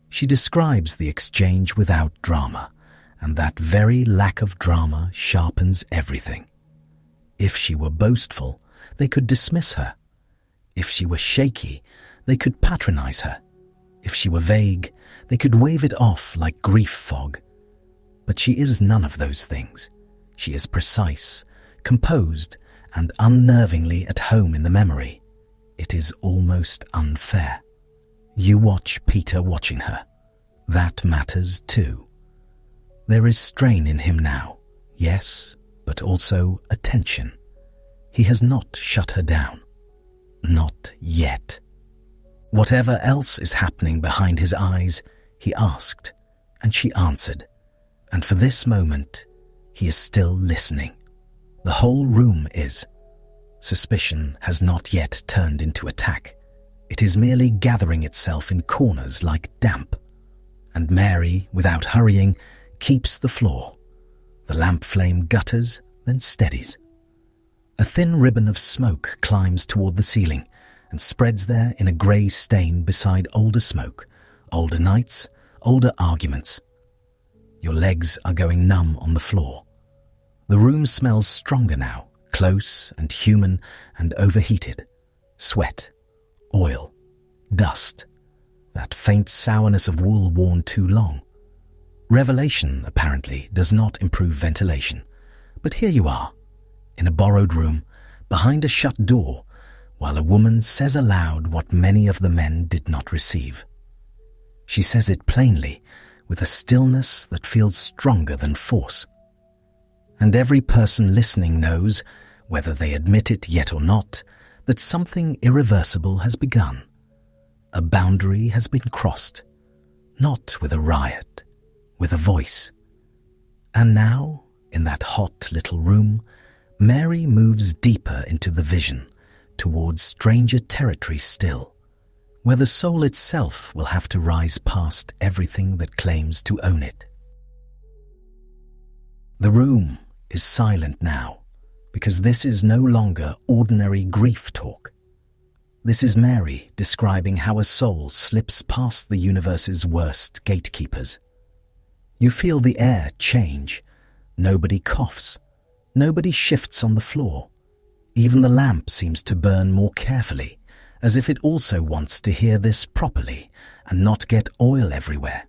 She describes the exchange without drama, and that very lack of drama sharpens everything. If she were boastful, they could dismiss her. If she were shaky, they could patronize her. If she were vague, they could wave it off like grief fog. But she is none of those things. She is precise, composed, and unnervingly at home in the memory. It is almost unfair. You watch Peter watching her. That matters too. There is strain in him now, yes, but also attention. He has not shut her down. Not yet. Whatever else is happening behind his eyes, he asked, and she answered. And for this moment, he is still listening. The whole room is. Suspicion has not yet turned into attack. It is merely gathering itself in corners like damp. And Mary, without hurrying, keeps the floor. The lamp flame gutters, then steadies. A thin ribbon of smoke climbs toward the ceiling and spreads there in a grey stain beside older smoke, older nights, older arguments. Your legs are going numb on the floor. The room smells stronger now, close and human and overheated. Sweat, oil, dust, that faint sourness of wool worn too long. Revelation, apparently, does not improve ventilation. But here you are, in a borrowed room, behind a shut door, while a woman says aloud what many of the men did not receive. She says it plainly, with a stillness that feels stronger than force. And every person listening knows, whether they admit it yet or not, that something irreversible has begun. A boundary has been crossed, not with a riot, with a voice. And now, in that hot little room, Mary moves deeper into the vision, towards stranger territory still, where the soul itself will have to rise past everything that claims to own it. The room is silent now, because this is no longer ordinary grief talk. This is Mary describing how a soul slips past the universe's worst gatekeepers. You feel the air change. Nobody coughs. Nobody shifts on the floor. Even the lamp seems to burn more carefully, as if it also wants to hear this properly and not get oil everywhere.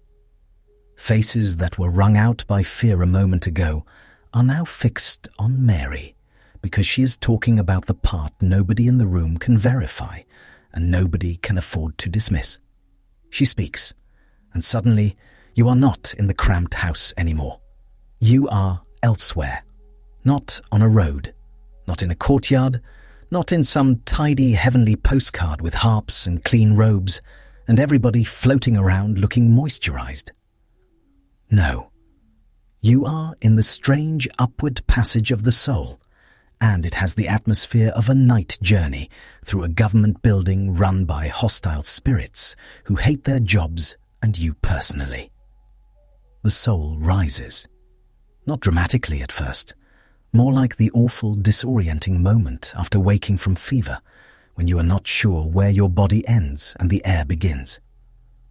Faces that were wrung out by fear a moment ago are now fixed on Mary, because she is talking about the part nobody in the room can verify and nobody can afford to dismiss. She speaks, and suddenly you are not in the cramped house anymore. You are elsewhere, not on a road, not in a courtyard, not in some tidy heavenly postcard with harps and clean robes and everybody floating around looking moisturized. No, you are in the strange upward passage of the soul, and it has the atmosphere of a night journey through a government building run by hostile spirits who hate their jobs and you personally. The soul rises, not dramatically at first, more like the awful disorienting moment after waking from fever, when you are not sure where your body ends and the air begins.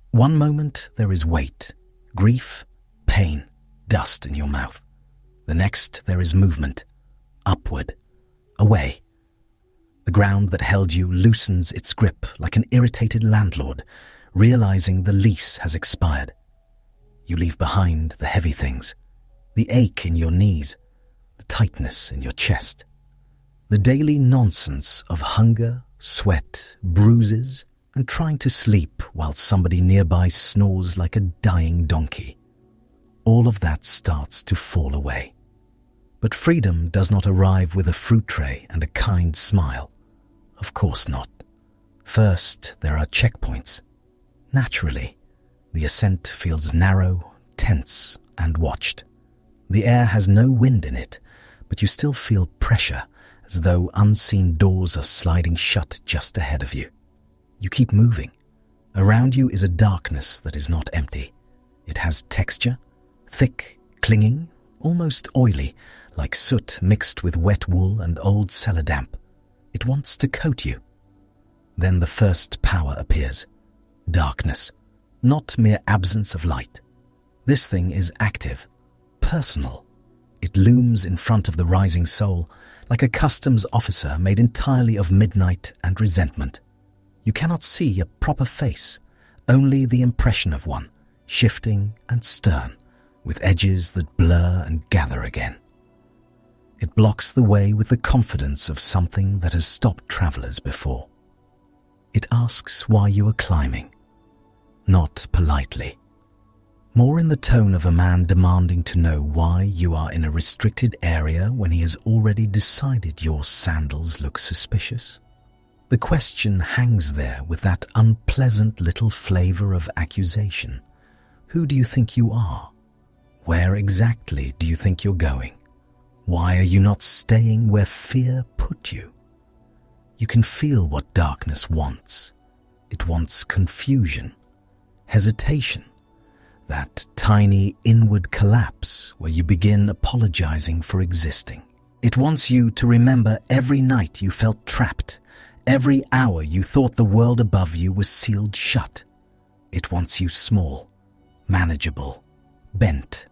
One moment there is weight, grief, pain, dust in your mouth. The next there is movement, upward, away. The ground that held you loosens its grip like an irritated landlord, realizing the lease has expired. You leave behind the heavy things, the ache in your knees, the tightness in your chest, the daily nonsense of hunger, sweat, bruises, and trying to sleep while somebody nearby snores like a dying donkey. All of that starts to fall away. But freedom does not arrive with a fruit tray and a kind smile. Of course not. First, there are checkpoints. Naturally, the ascent feels narrow, tense, and watched. The air has no wind in it, but you still feel pressure, as though unseen doors are sliding shut just ahead of you. You keep moving. Around you is a darkness that is not empty. It has texture, thick, clinging, almost oily, like soot mixed with wet wool and old cellar damp. It wants to coat you. Then the first power appears. Darkness, not mere absence of light. This thing is active, personal. It looms in front of the rising soul like a customs officer made entirely of midnight and resentment. You cannot see a proper face, only the impression of one, shifting and stern, with edges that blur and gather again. It blocks the way with the confidence of something that has stopped travelers before. It asks why you are climbing, not politely, more in the tone of a man demanding to know why you are in a restricted area when he has already decided your sandals look suspicious. The question hangs there with that unpleasant little flavor of accusation. Who do you think you are? Where exactly do you think you're going? Why are you not staying where fear put you? You can feel what darkness wants. It wants confusion, hesitation, that tiny inward collapse where you begin apologizing for existing. It wants you to remember every night you felt trapped, every hour you thought the world above you was sealed shut. It wants you small, manageable, bent.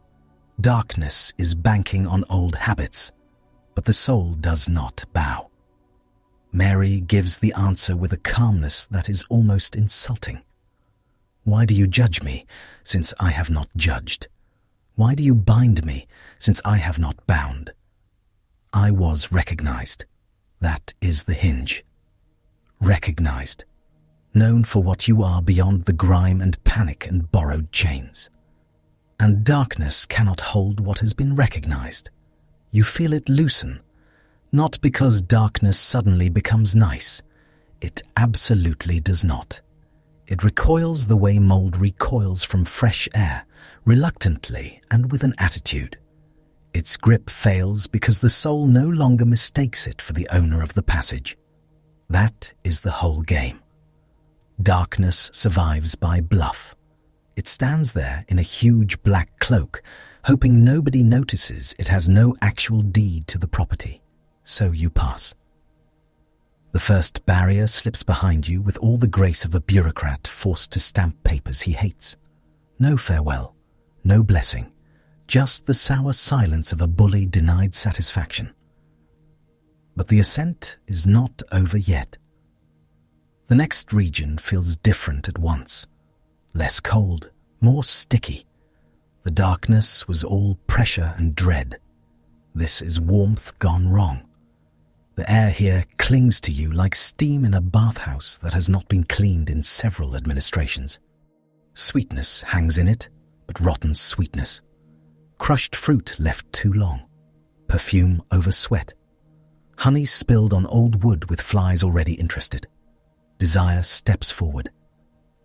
Darkness is banking on old habits, but the soul does not bow. Mary gives the answer with a calmness that is almost insulting. Why do you judge me, since I have not judged? Why do you bind me, since I have not bound? I was recognized. That is the hinge. Recognized. Known for what you are beyond the grime and panic and borrowed chains. And darkness cannot hold what has been recognized. You feel it loosen, not because darkness suddenly becomes nice. It absolutely does not. It recoils the way mold recoils from fresh air, reluctantly and with an attitude. Its grip fails because the soul no longer mistakes it for the owner of the passage. That is the whole game. Darkness survives by bluff. It stands there in a huge black cloak, hoping nobody notices it has no actual deed to the property. So you pass. The first barrier slips behind you with all the grace of a bureaucrat forced to stamp papers he hates. No farewell, no blessing, just the sour silence of a bully denied satisfaction. But the ascent is not over yet. The next region feels different at once. Less cold, more sticky. The darkness was all pressure and dread. This is warmth gone wrong. The air here clings to you like steam in a bathhouse that has not been cleaned in several administrations. Sweetness hangs in it, but rotten sweetness. Crushed fruit left too long. Perfume over sweat. Honey spilled on old wood with flies already interested. Desire steps forward.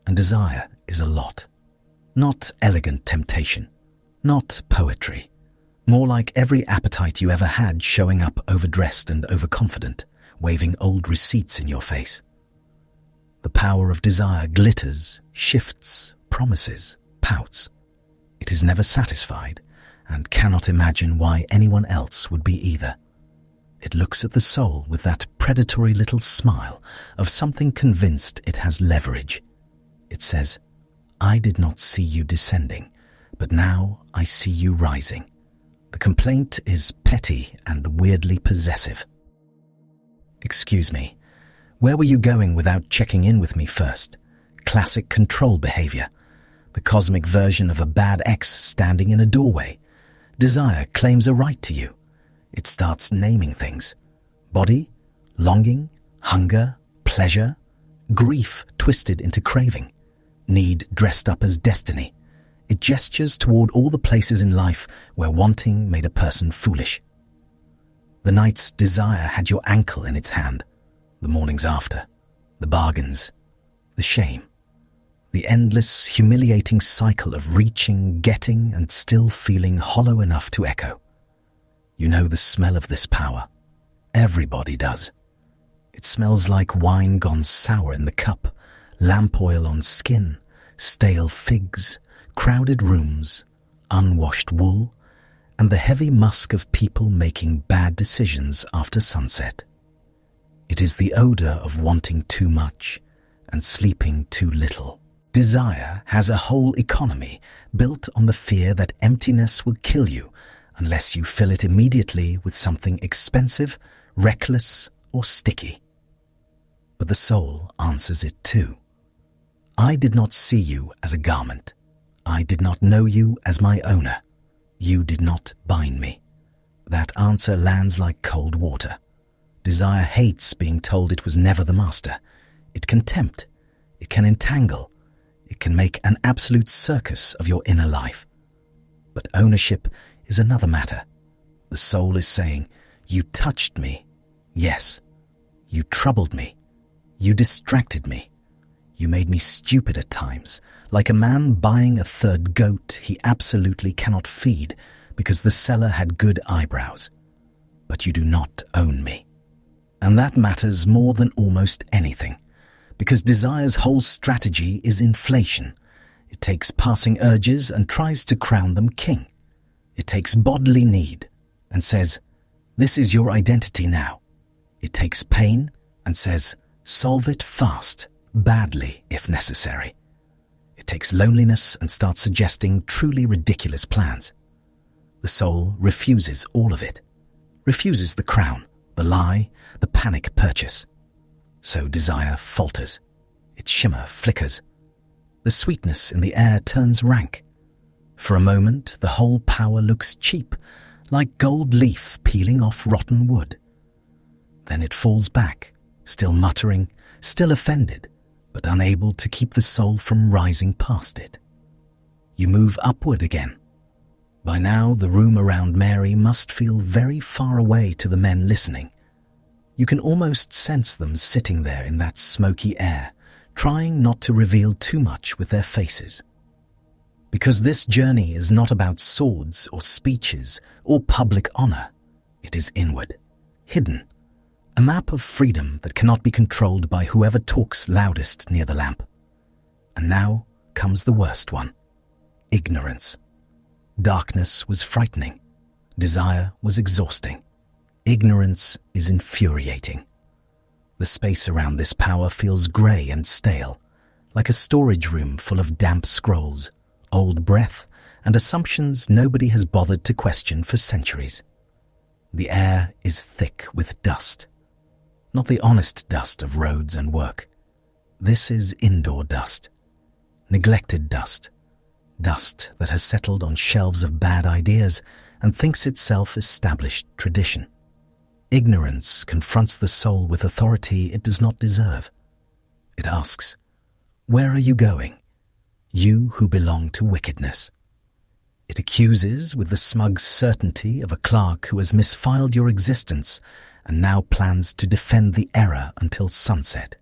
And desire is a lot. Not elegant temptation. Not poetry. More like every appetite you ever had showing up overdressed and overconfident, waving old receipts in your face. The power of desire glitters, shifts, promises, pouts. It is never satisfied and cannot imagine why anyone else would be either. It looks at the soul with that predatory little smile of something convinced it has leverage. It says, I did not see you descending, but now I see you rising. The complaint is petty and weirdly possessive. Excuse me, where were you going without checking in with me first? Classic control behavior. The cosmic version of a bad ex standing in a doorway. Desire claims a right to you. It starts naming things. Body, longing, hunger, pleasure, grief twisted into craving, need dressed up as destiny. It gestures toward all the places in life where wanting made a person foolish. The night's desire had your ankle in its hand, the morning's after, the bargains, the shame, the endless, humiliating cycle of reaching, getting, and still feeling hollow enough to echo. You know the smell of this power. Everybody does. It smells like wine gone sour in the cup, lamp oil on skin, stale figs, crowded rooms, unwashed wool, and the heavy musk of people making bad decisions after sunset. It is the odor of wanting too much and sleeping too little. Desire has a whole economy built on the fear that emptiness will kill you unless you fill it immediately with something expensive, reckless, or sticky. But the soul answers it too. I did not see you as a garment. I did not know you as my owner. You did not bind me. That answer lands like cold water. Desire hates being told it was never the master. It can tempt. It can entangle. It can make an absolute circus of your inner life. But ownership is another matter. The soul is saying, you touched me. Yes. You troubled me. You distracted me. You made me stupid at times, like a man buying a third goat he absolutely cannot feed because the seller had good eyebrows. But you do not own me. And that matters more than almost anything, because desire's whole strategy is inflation. It takes passing urges and tries to crown them king. It takes bodily need and says, this is your identity now. It takes pain and says, solve it fast, badly if necessary. It takes loneliness and starts suggesting truly ridiculous plans. The soul refuses all of it, refuses the crown, the lie, the panic purchase. So desire falters. Its shimmer flickers. The sweetness in the air turns rank. For a moment, the whole power looks cheap, like gold leaf peeling off rotten wood. Then it falls back, still muttering, still offended, but unable to keep the soul from rising past it. You move upward again. By now, the room around Mary must feel very far away to the men listening. You can almost sense them sitting there in that smoky air, trying not to reveal too much with their faces. Because this journey is not about swords or speeches or public honor. It is inward, hidden, a map of freedom that cannot be controlled by whoever talks loudest near the lamp. And now comes the worst one, ignorance. Darkness was frightening. Desire was exhausting. Ignorance is infuriating. The space around this power feels grey and stale, like a storage room full of damp scrolls, old breath, and assumptions nobody has bothered to question for centuries. The air is thick with dust. Not the honest dust of roads and work. This is indoor dust. Neglected dust. Dust that has settled on shelves of bad ideas and thinks itself established tradition. Ignorance confronts the soul with authority it does not deserve. It asks, where are you going? You who belong to wickedness. It accuses with the smug certainty of a clerk who has misfiled your existence and now plans to defend the error until sunset.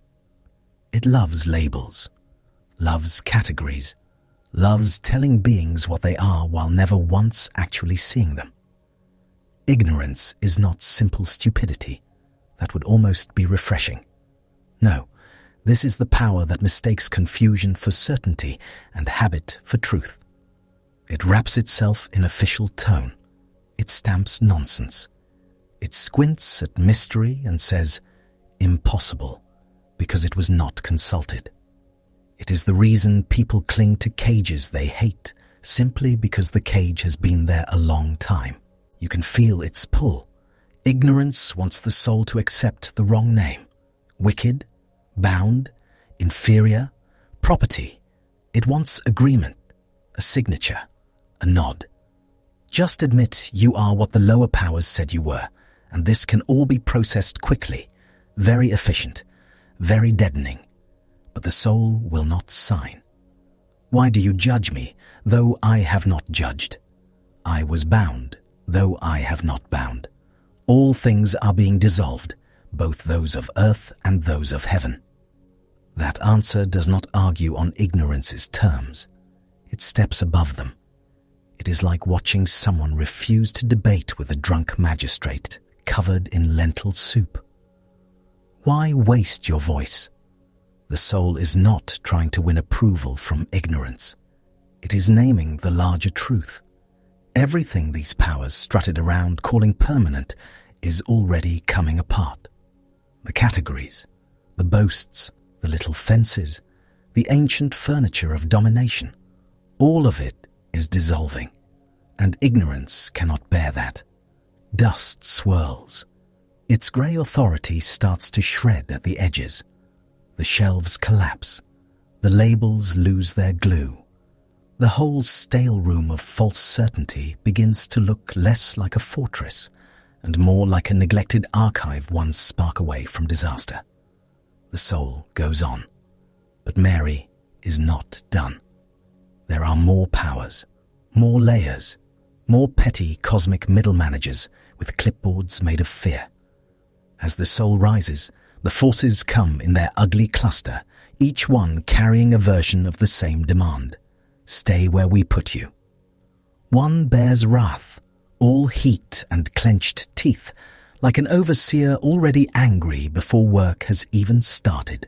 It loves labels, loves categories, loves telling beings what they are while never once actually seeing them. Ignorance is not simple stupidity. That would almost be refreshing. No, this is the power that mistakes confusion for certainty and habit for truth. It wraps itself in official tone. It stamps nonsense. It squints at mystery and says, impossible, because it was not consulted. It is the reason people cling to cages they hate, simply because the cage has been there a long time. You can feel its pull. Ignorance wants the soul to accept the wrong name. Wicked, bound, inferior, property. It wants agreement, a signature, a nod. Just admit you are what the lower powers said you were, and this can all be processed quickly, very efficient, very deadening. But the soul will not sign. Why do you judge me, though I have not judged? I was bound, though I have not bound. All things are being dissolved, both those of earth and those of heaven. That answer does not argue on ignorance's terms. It steps above them. It is like watching someone refuse to debate with a drunk magistrate covered in lentil soup. Why waste your voice? The soul is not trying to win approval from ignorance. It is naming the larger truth. Everything these powers strutted around calling permanent is already coming apart. the categories, the boasts, the little fences, the ancient furniture of domination, all of it is dissolving, and ignorance cannot bear that. Dust swirls. Its grey authority starts to shred at the edges. The shelves collapse. The labels lose their glue. The whole stale room of false certainty begins to look less like a fortress and more like a neglected archive one spark away from disaster. The soul goes on, but Mary is not done. There are more powers, more layers, more petty cosmic middle managers with clipboards made of fear. As the soul rises, the forces come in their ugly cluster, each one carrying a version of the same demand. Stay where we put you. One bears wrath, all heat and clenched teeth, like an overseer already angry before work has even started.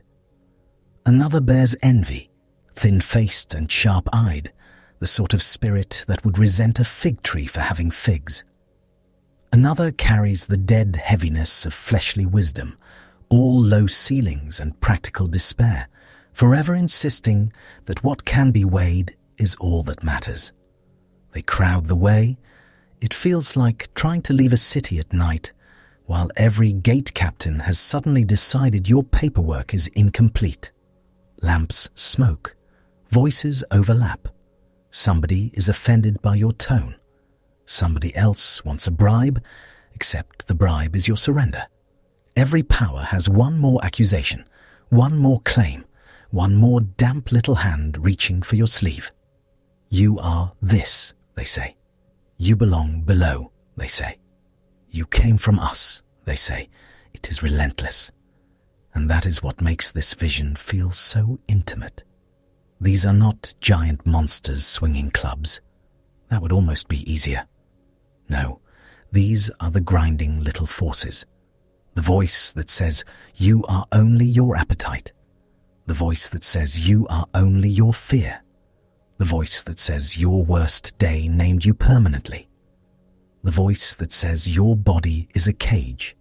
Another bears envy, thin-faced and sharp-eyed, the sort of spirit that would resent a fig tree for having figs. Another carries the dead heaviness of fleshly wisdom, all low ceilings and practical despair, forever insisting that what can be weighed is all that matters. They crowd the way. It feels like trying to leave a city at night, while every gate captain has suddenly decided your paperwork is incomplete. Lamps smoke. Voices overlap. Somebody is offended by your tone. Somebody else wants a bribe, except the bribe is your surrender. Every power has one more accusation, one more claim, one more damp little hand reaching for your sleeve. You are this, they say. You belong below, they say. You came from us, they say. It is relentless. And that is what makes this vision feel so intimate. These are not giant monsters swinging clubs. That would almost be easier. No, these are the grinding little forces. The voice that says, you are only your appetite. The voice that says, you are only your fear. The voice that says, your worst day named you permanently. The voice that says, your body is a cage.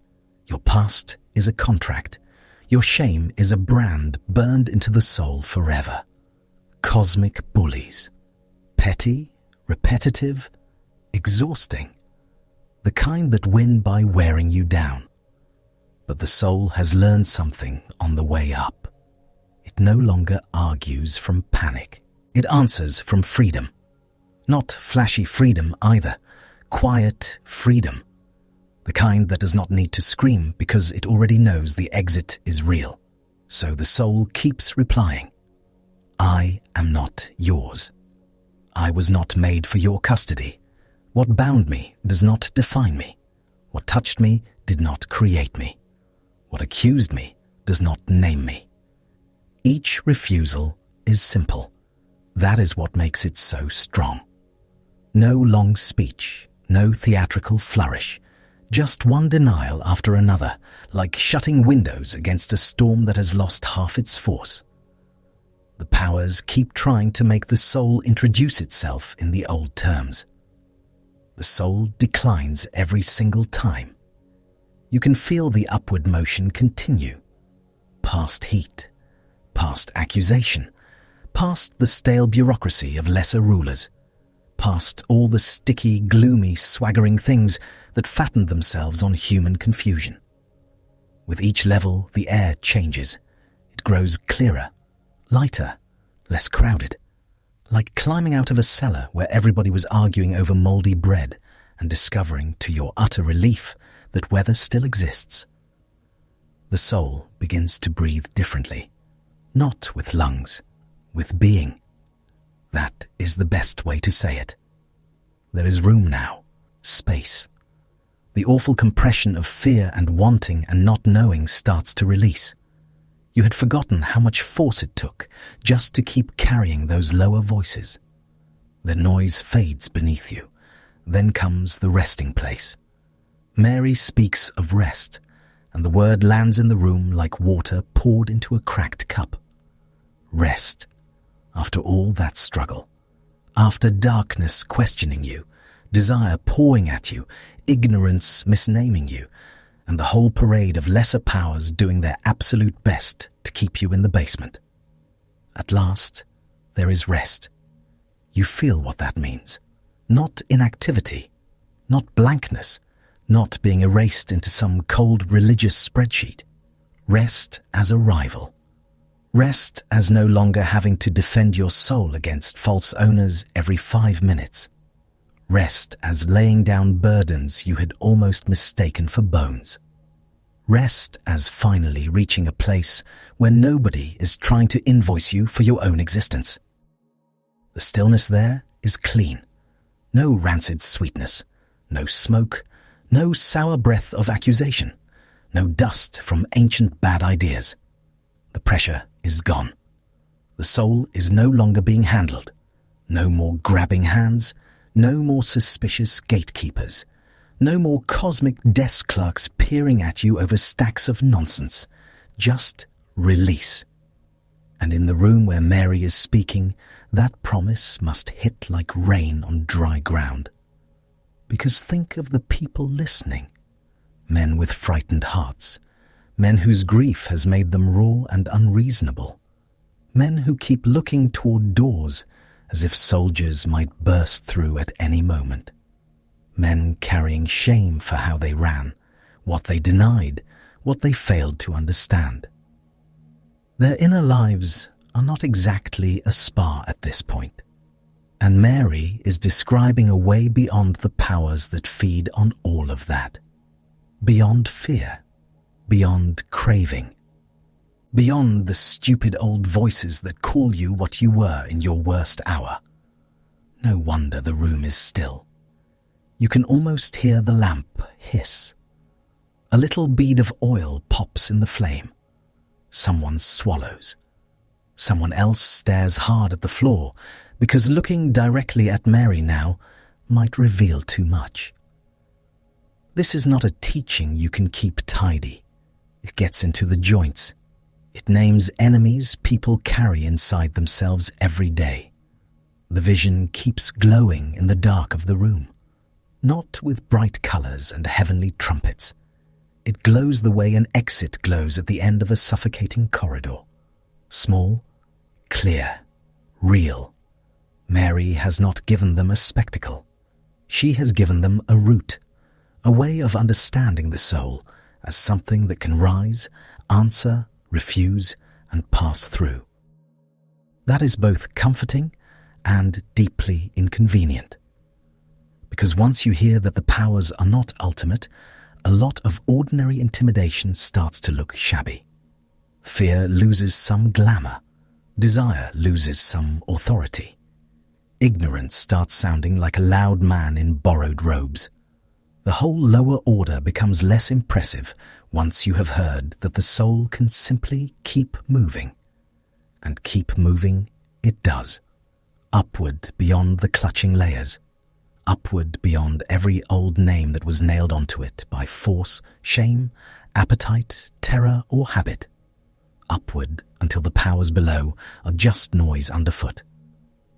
Your past is a contract. Your shame is a brand burned into the soul forever. Cosmic bullies. Petty, repetitive, exhausting. The kind that win by wearing you down. But the soul has learned something on the way up. It no longer argues from panic. It answers from freedom. Not flashy freedom either. Quiet freedom. The kind that does not need to scream because it already knows the exit is real. So the soul keeps replying. I am not yours. I was not made for your custody. What bound me does not define me. What touched me did not create me. What accused me does not name me. Each refusal is simple. That is what makes it so strong. No long speech, no theatrical flourish, just one denial after another, like shutting windows against a storm that has lost half its force. The powers keep trying to make the soul introduce itself in the old terms. The soul declines every single time. You can feel the upward motion continue. Past heat, past accusation, past the stale bureaucracy of lesser rulers, past all the sticky, gloomy, swaggering things that fattened themselves on human confusion. With each level, the air changes. It grows clearer, lighter, less crowded, like climbing out of a cellar where everybody was arguing over mouldy bread and discovering, to your utter relief, that weather still exists. The soul begins to breathe differently, not with lungs, with being. That is the best way to say it. There is room now, space. The awful compression of fear and wanting and not knowing starts to release. You had forgotten how much force it took just to keep carrying those lower voices. The noise fades beneath you. Then comes the resting place. Mary speaks of rest, and the word lands in the room like water poured into a cracked cup. Rest. After all that struggle, after darkness questioning you, desire pawing at you, ignorance misnaming you, and the whole parade of lesser powers doing their absolute best to keep you in the basement. At last, there is rest. You feel what that means. Not inactivity, not blankness, not being erased into some cold religious spreadsheet. Rest as a rival. Rest as no longer having to defend your soul against false owners every 5 minutes. Rest as laying down burdens you had almost mistaken for bones. Rest as finally reaching a place where nobody is trying to invoice you for your own existence. The stillness there is clean. No rancid sweetness, no smoke, no sour breath of accusation, no dust from ancient bad ideas. The pressure is gone. The soul is no longer being handled. No more grabbing hands, no more suspicious gatekeepers, no more cosmic desk clerks peering at you over stacks of nonsense. Just release. And in the room where Mary is speaking, that promise must hit like rain on dry ground. Because think of the people listening. Men with frightened hearts. Men whose grief has made them raw and unreasonable. Men who keep looking toward doors as if soldiers might burst through at any moment. Men carrying shame for how they ran, what they denied, what they failed to understand. Their inner lives are not exactly a spa at this point, and Mary is describing a way beyond the powers that feed on all of that. Beyond fear, beyond craving, beyond the stupid old voices that call you what you were in your worst hour. No wonder the room is still. You can almost hear the lamp hiss. A little bead of oil pops in the flame. Someone swallows. Someone else stares hard at the floor because looking directly at Mary now might reveal too much. This is not a teaching you can keep tidy. It gets into the joints. It names enemies people carry inside themselves every day. The vision keeps glowing in the dark of the room, not with bright colors and heavenly trumpets. It glows the way an exit glows at the end of a suffocating corridor. Small, clear, real. Mary has not given them a spectacle. She has given them a route, a way of understanding the soul as something that can rise, answer, refuse, and pass through. That is both comforting and deeply inconvenient. Because once you hear that the powers are not ultimate, a lot of ordinary intimidation starts to look shabby. Fear loses some glamour. Desire loses some authority. Ignorance starts sounding like a loud man in borrowed robes. The whole lower order becomes less impressive once you have heard that the soul can simply keep moving. And keep moving it does. Upward beyond the clutching layers. Upward beyond every old name that was nailed onto it by force, shame, appetite, terror, or habit. Upward until the powers below are just noise underfoot.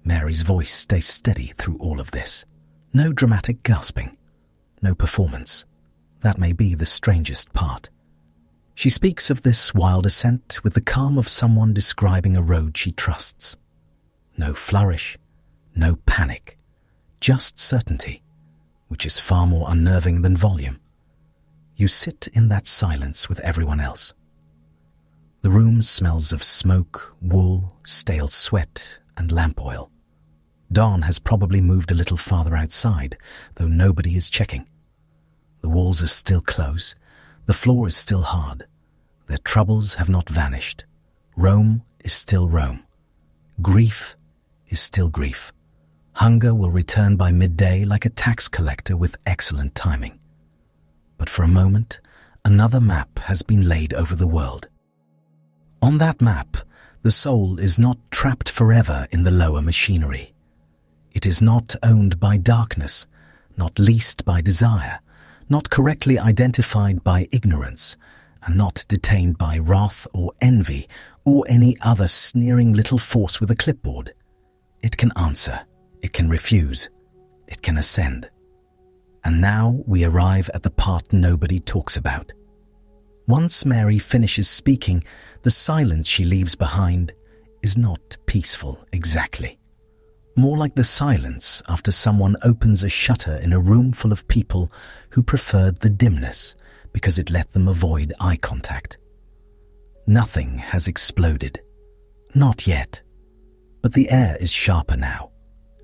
Mary's voice stays steady through all of this. No dramatic gasping. No performance. That may be the strangest part. She speaks of this wild ascent with the calm of someone describing a road she trusts. No flourish, no panic, just certainty, which is far more unnerving than volume. You sit in that silence with everyone else. The room smells of smoke, wool, stale sweat, and lamp oil. Dawn has probably moved a little farther outside, though nobody is checking. The walls are still close. The floor is still hard. Their troubles have not vanished. Rome is still Rome. Grief is still grief. Hunger will return by midday like a tax collector with excellent timing. But for a moment, another map has been laid over the world. On that map, the soul is not trapped forever in the lower machinery. It is not owned by darkness, not leased by desire, not correctly identified by ignorance, and not detained by wrath or envy or any other sneering little force with a clipboard. It can answer, it can refuse, it can ascend. And now we arrive at the part nobody talks about. Once Mary finishes speaking, the silence she leaves behind is not peaceful exactly. More like the silence after someone opens a shutter in a room full of people who preferred the dimness because it let them avoid eye contact. Nothing has exploded. Not yet. But the air is sharper now,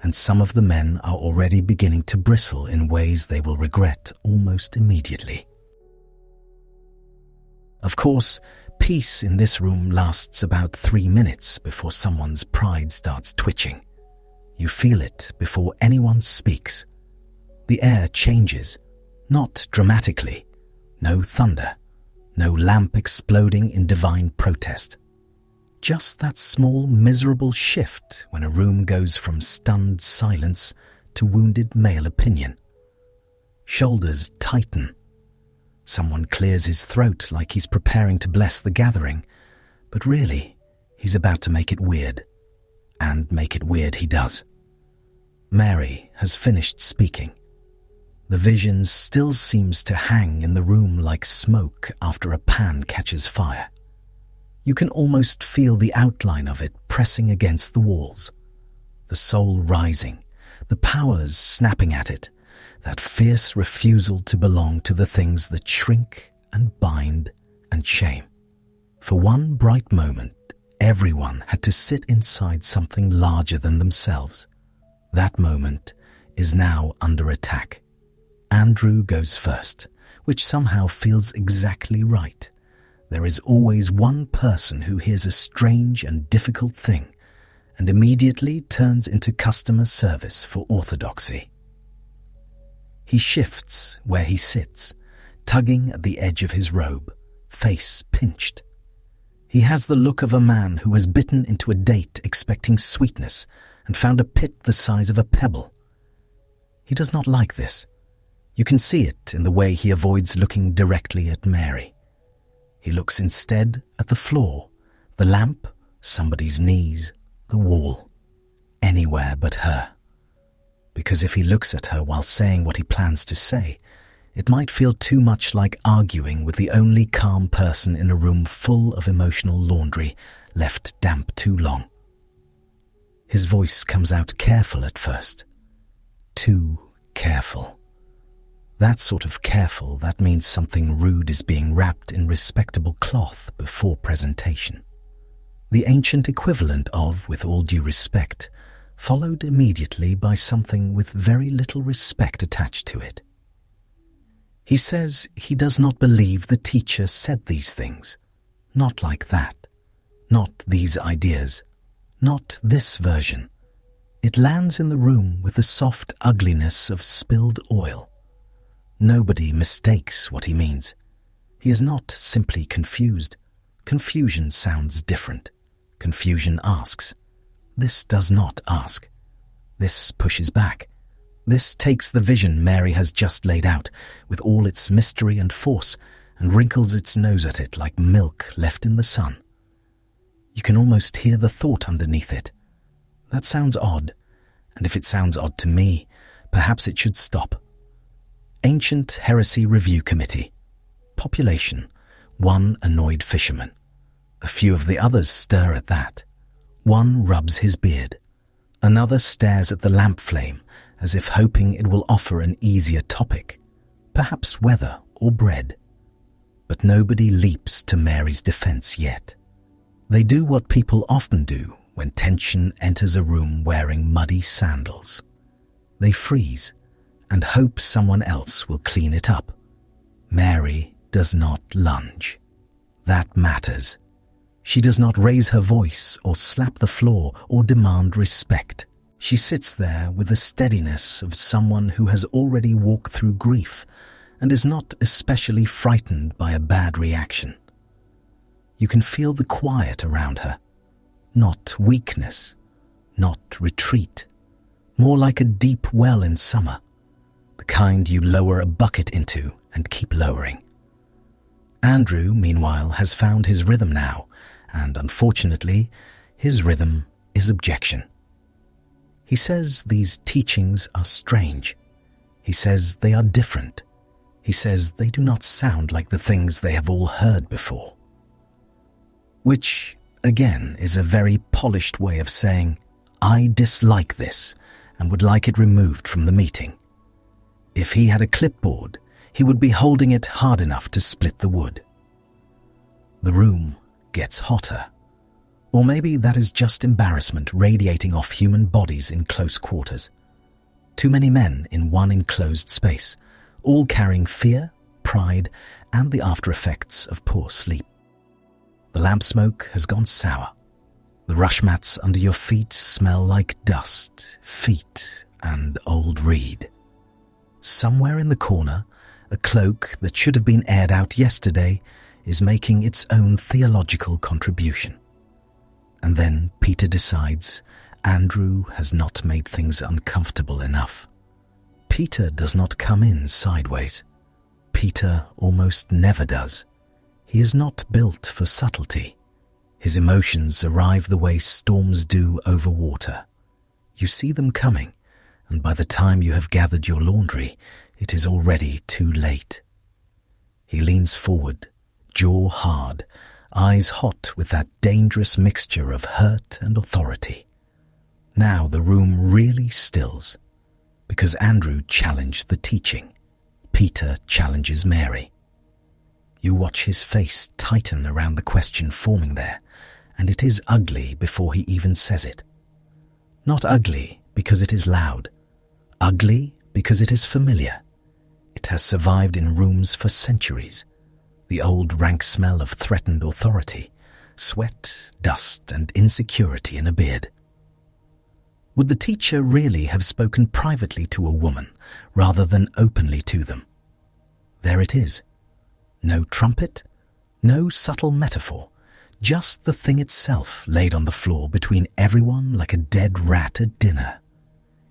and some of the men are already beginning to bristle in ways they will regret almost immediately. Of course, peace in this room lasts about 3 minutes before someone's pride starts twitching. You feel it before anyone speaks. The air changes, not dramatically. No thunder, no lamp exploding in divine protest. Just that small, miserable shift when a room goes from stunned silence to wounded male opinion. Shoulders tighten. Someone clears his throat like he's preparing to bless the gathering, but really, he's about to make it weird. And make it weird he does. Mary has finished speaking. The vision still seems to hang in the room like smoke after a pan catches fire. You can almost feel the outline of it pressing against the walls. The soul rising, the powers snapping at it, that fierce refusal to belong to the things that shrink and bind and shame. For one bright moment, everyone had to sit inside something larger than themselves. That moment is now under attack. Andrew goes first, which somehow feels exactly right. There is always one person who hears a strange and difficult thing and immediately turns into customer service for orthodoxy. He shifts where he sits, tugging at the edge of his robe, face pinched. He has the look of a man who has bitten into a date expecting sweetness and found a pit the size of a pebble. He does not like this. You can see it in the way he avoids looking directly at Mary. He looks instead at the floor, the lamp, somebody's knees, the wall, anywhere but her. Because if he looks at her while saying what he plans to say, it might feel too much like arguing with the only calm person in a room full of emotional laundry left damp too long. His voice comes out careful at first. Too careful. That sort of careful that means something rude is being wrapped in respectable cloth before presentation. The ancient equivalent of, with all due respect, followed immediately by something with very little respect attached to it. He says he does not believe the teacher said these things. Not like that. Not these ideas. Not this version. It lands in the room with the soft ugliness of spilled oil. Nobody mistakes what he means. He is not simply confused. Confusion sounds different. Confusion asks. This does not ask. This pushes back. This takes the vision Mary has just laid out, with all its mystery and force, and wrinkles its nose at it like milk left in the sun. You can almost hear the thought underneath it. That sounds odd, and if it sounds odd to me, perhaps it should stop. Ancient Heresy Review Committee. Population, 1 annoyed fisherman. A few of the others stir at that. One rubs his beard. Another stares at the lamp flame as if hoping it will offer an easier topic, perhaps weather or bread. But nobody leaps to Mary's defense yet. They do what people often do when tension enters a room wearing muddy sandals. They freeze and hope someone else will clean it up. Mary does not lunge. That matters. She does not raise her voice or slap the floor or demand respect. She sits there with the steadiness of someone who has already walked through grief and is not especially frightened by a bad reaction. You can feel the quiet around her. Not weakness, not retreat. More like a deep well in summer. The kind you lower a bucket into and keep lowering. Andrew, meanwhile, has found his rhythm now, and unfortunately, his rhythm is objection. He says these teachings are strange. He says they are different. He says they do not sound like the things they have all heard before. Which, again, is a very polished way of saying, I dislike this and would like it removed from the meeting. If he had a clipboard, he would be holding it hard enough to split the wood. The room gets hotter. Or maybe that is just embarrassment radiating off human bodies in close quarters. Too many men in one enclosed space, all carrying fear, pride, and the after effects of poor sleep. The lamp smoke has gone sour. The rush mats under your feet smell like dust, feet, and old reed. Somewhere in the corner, a cloak that should have been aired out yesterday is making its own theological contribution. And then Peter decides Andrew has not made things uncomfortable enough. Peter does not come in sideways. Peter almost never does. He is not built for subtlety. His emotions arrive the way storms do over water. You see them coming, and by the time you have gathered your laundry, it is already too late. He leans forward, jaw hard, eyes hot with that dangerous mixture of hurt and authority. Now the room really stills, because Andrew challenged the teaching. Peter challenges Mary. You watch his face tighten around the question forming there, and it is ugly before he even says it. Not ugly because it is loud. Ugly because it is familiar. It has survived in rooms for centuries. The old rank smell of threatened authority, sweat, dust, and insecurity in a beard. Would the teacher really have spoken privately to a woman rather than openly to them? There it is. No trumpet, no subtle metaphor, just the thing itself laid on the floor between everyone like a dead rat at dinner.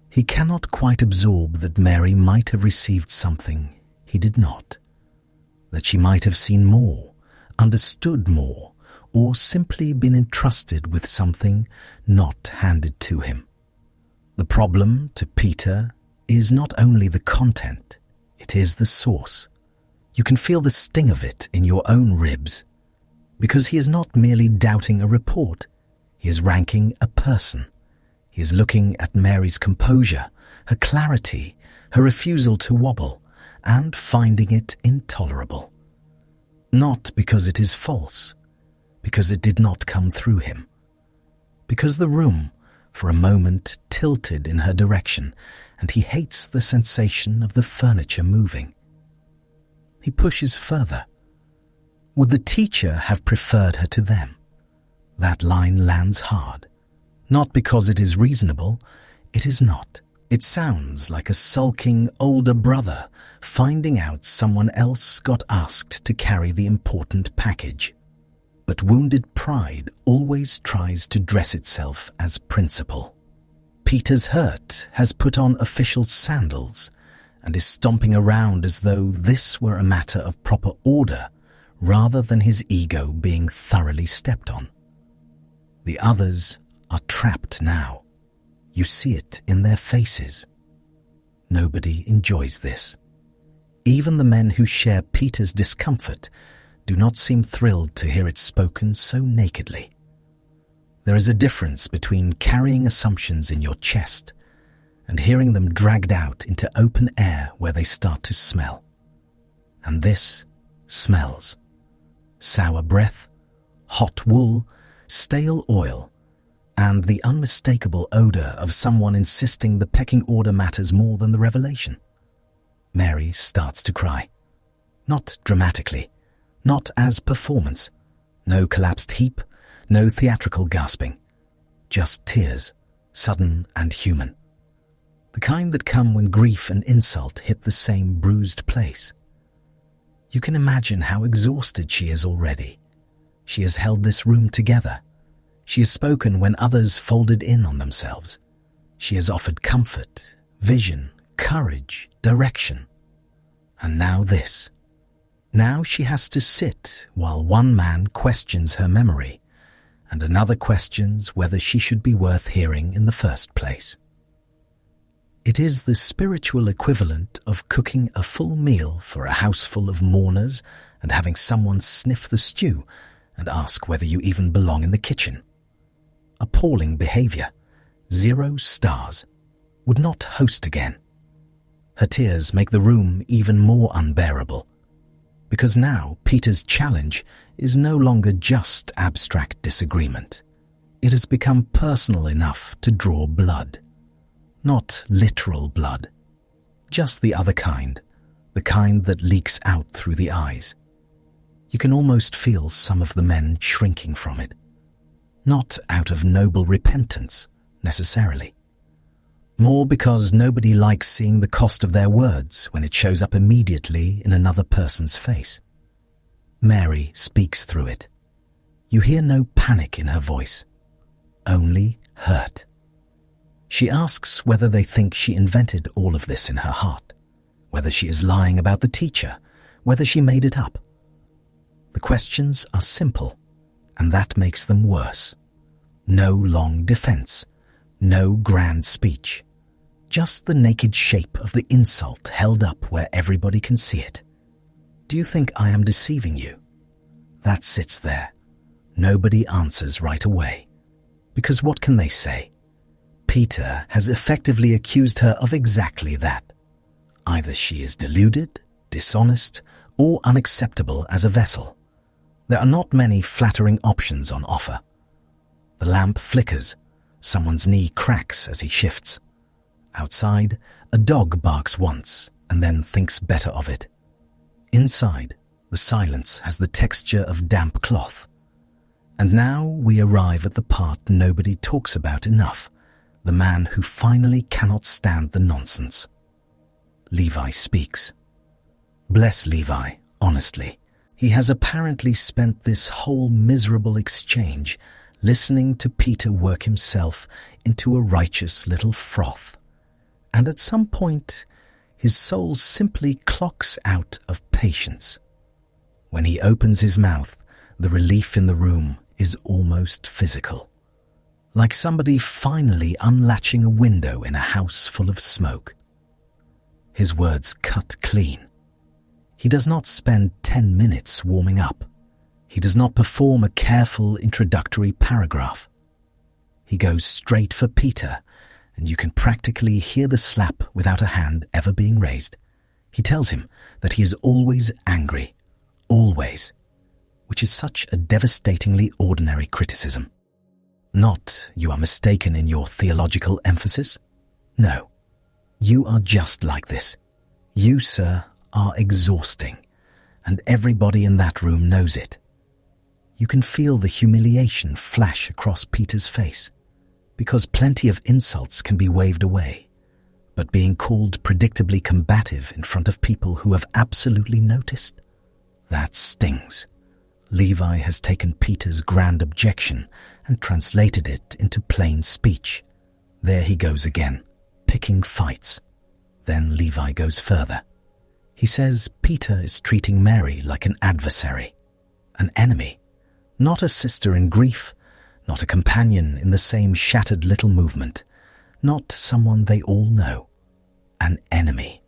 He cannot quite absorb that Mary might have received something he did not, that she might have seen more, understood more, or simply been entrusted with something not handed to him. The problem to Peter is not only the content, it is the source. You can feel the sting of it in your own ribs, because he is not merely doubting a report, he is ranking a person. He is looking at Mary's composure, her clarity, her refusal to wobble, and finding it intolerable. Not because it is false, because it did not come through him. Because the room, for a moment, tilted in her direction, and he hates the sensation of the furniture moving. He pushes further. Would the teacher have preferred her to them? That line lands hard. Not because it is reasonable, it is not. It sounds like a sulking older brother finding out someone else got asked to carry the important package. But wounded pride always tries to dress itself as principle. Peter's hurt has put on official sandals and is stomping around as though this were a matter of proper order rather than his ego being thoroughly stepped on. The others are trapped now. You see it in their faces. Nobody enjoys this. Even the men who share Peter's discomfort do not seem thrilled to hear it spoken so nakedly. There is a difference between carrying assumptions in your chest and hearing them dragged out into open air where they start to smell. And this smells. Sour breath, hot wool, stale oil, and the unmistakable odor of someone insisting the pecking order matters more than the revelation. Mary starts to cry. Not dramatically, not as performance. No collapsed heap, no theatrical gasping. Just tears, sudden and human. The kind that come when grief and insult hit the same bruised place. You can imagine how exhausted she is already. She has held this room together. She has spoken when others folded in on themselves. She has offered comfort, vision, courage, direction. And now this. Now she has to sit while one man questions her memory and another questions whether she should be worth hearing in the first place. It is the spiritual equivalent of cooking a full meal for a house full of mourners and having someone sniff the stew and ask whether you even belong in the kitchen. Appalling behavior. 0 stars. Would not host again. Her tears make the room even more unbearable, because now Peter's challenge is no longer just abstract disagreement. It has become personal enough to draw blood. Not literal blood, just the other kind, the kind that leaks out through the eyes. You can almost feel some of the men shrinking from it. Not out of noble repentance, necessarily. More because nobody likes seeing the cost of their words when it shows up immediately in another person's face. Mary speaks through it. You hear no panic in her voice, only hurt. She asks whether they think she invented all of this in her heart, whether she is lying about the teacher, whether she made it up. The questions are simple, and that makes them worse. No long defense, no grand speech, just the naked shape of the insult held up where everybody can see it. Do you think I am deceiving you? That sits there. Nobody answers right away, because what can they say? Peter has effectively accused her of exactly that. Either she is deluded, dishonest, or unacceptable as a vessel. There are not many flattering options on offer. The lamp flickers. Someone's knee cracks as he shifts. Outside, a dog barks once and then thinks better of it. Inside, the silence has the texture of damp cloth. And now we arrive at the part nobody talks about enough. The man who finally cannot stand the nonsense. Levi speaks. Bless Levi, honestly. He has apparently spent this whole miserable exchange listening to Peter work himself into a righteous little froth. And at some point, his soul simply clocks out of patience. When he opens his mouth, the relief in the room is almost physical. Like somebody finally unlatching a window in a house full of smoke. His words cut clean. He does not spend 10 minutes warming up. He does not perform a careful introductory paragraph. He goes straight for Peter, and you can practically hear the slap without a hand ever being raised. He tells him that he is always angry, always, which is such a devastatingly ordinary criticism. Not, you are mistaken in your theological emphasis. No, you are just like this. You, sir, are exhausting, and everybody in that room knows it. You can feel the humiliation flash across Peter's face, because plenty of insults can be waved away, but being called predictably combative in front of people who have absolutely noticed, that stings. Levi has taken Peter's grand objection and translated it into plain speech. There he goes again, picking fights. Then Levi goes further. He says Peter is treating Mary like an adversary, an enemy, not a sister in grief, not a companion in the same shattered little movement, not someone they all know, an enemy.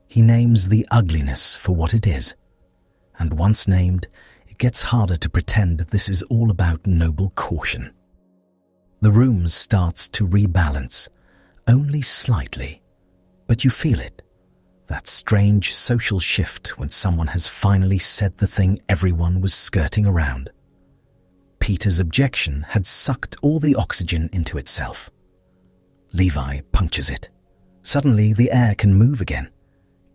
He names the ugliness for what it is, and once named, it gets harder to pretend this is all about noble caution. The room starts to rebalance, only slightly, but you feel it. That strange social shift when someone has finally said the thing everyone was skirting around. Peter's objection had sucked all the oxygen into itself. Levi punctures it. Suddenly the air can move again.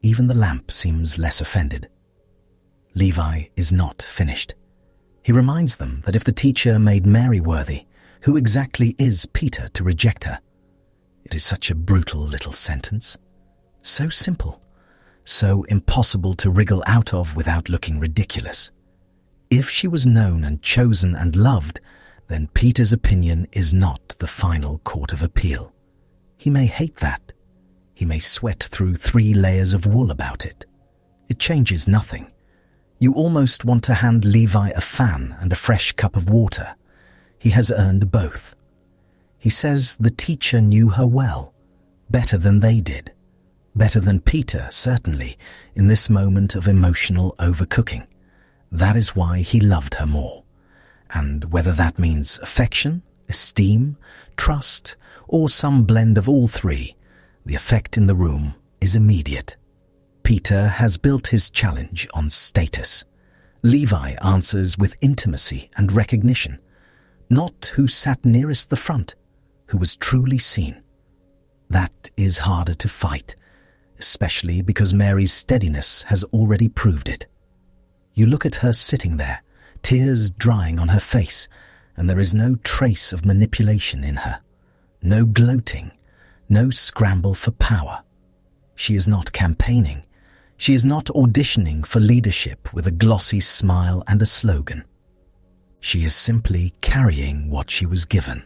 Even the lamp seems less offended. Levi is not finished. He reminds them that if the teacher made Mary worthy, who exactly is Peter to reject her? It is such a brutal little sentence. So simple. So impossible to wriggle out of without looking ridiculous. If she was known and chosen and loved, then Peter's opinion is not the final court of appeal. He may hate that. He may sweat through 3 layers of wool about it. It changes nothing. You almost want to hand Levi a fan and a fresh cup of water. He has earned both. He says the teacher knew her well, better than they did. Better than Peter, certainly, in this moment of emotional overcooking. That is why he loved her more. And whether that means affection, esteem, trust, or some blend of all three, the effect in the room is immediate. Peter has built his challenge on status. Levi answers with intimacy and recognition, not who sat nearest the front, who was truly seen. That is harder to fight, especially because Mary's steadiness has already proved it. You look at her sitting there, tears drying on her face, and there is no trace of manipulation in her. No gloating, no scramble for power. She is not campaigning. She is not auditioning for leadership with a glossy smile and a slogan. She is simply carrying what she was given.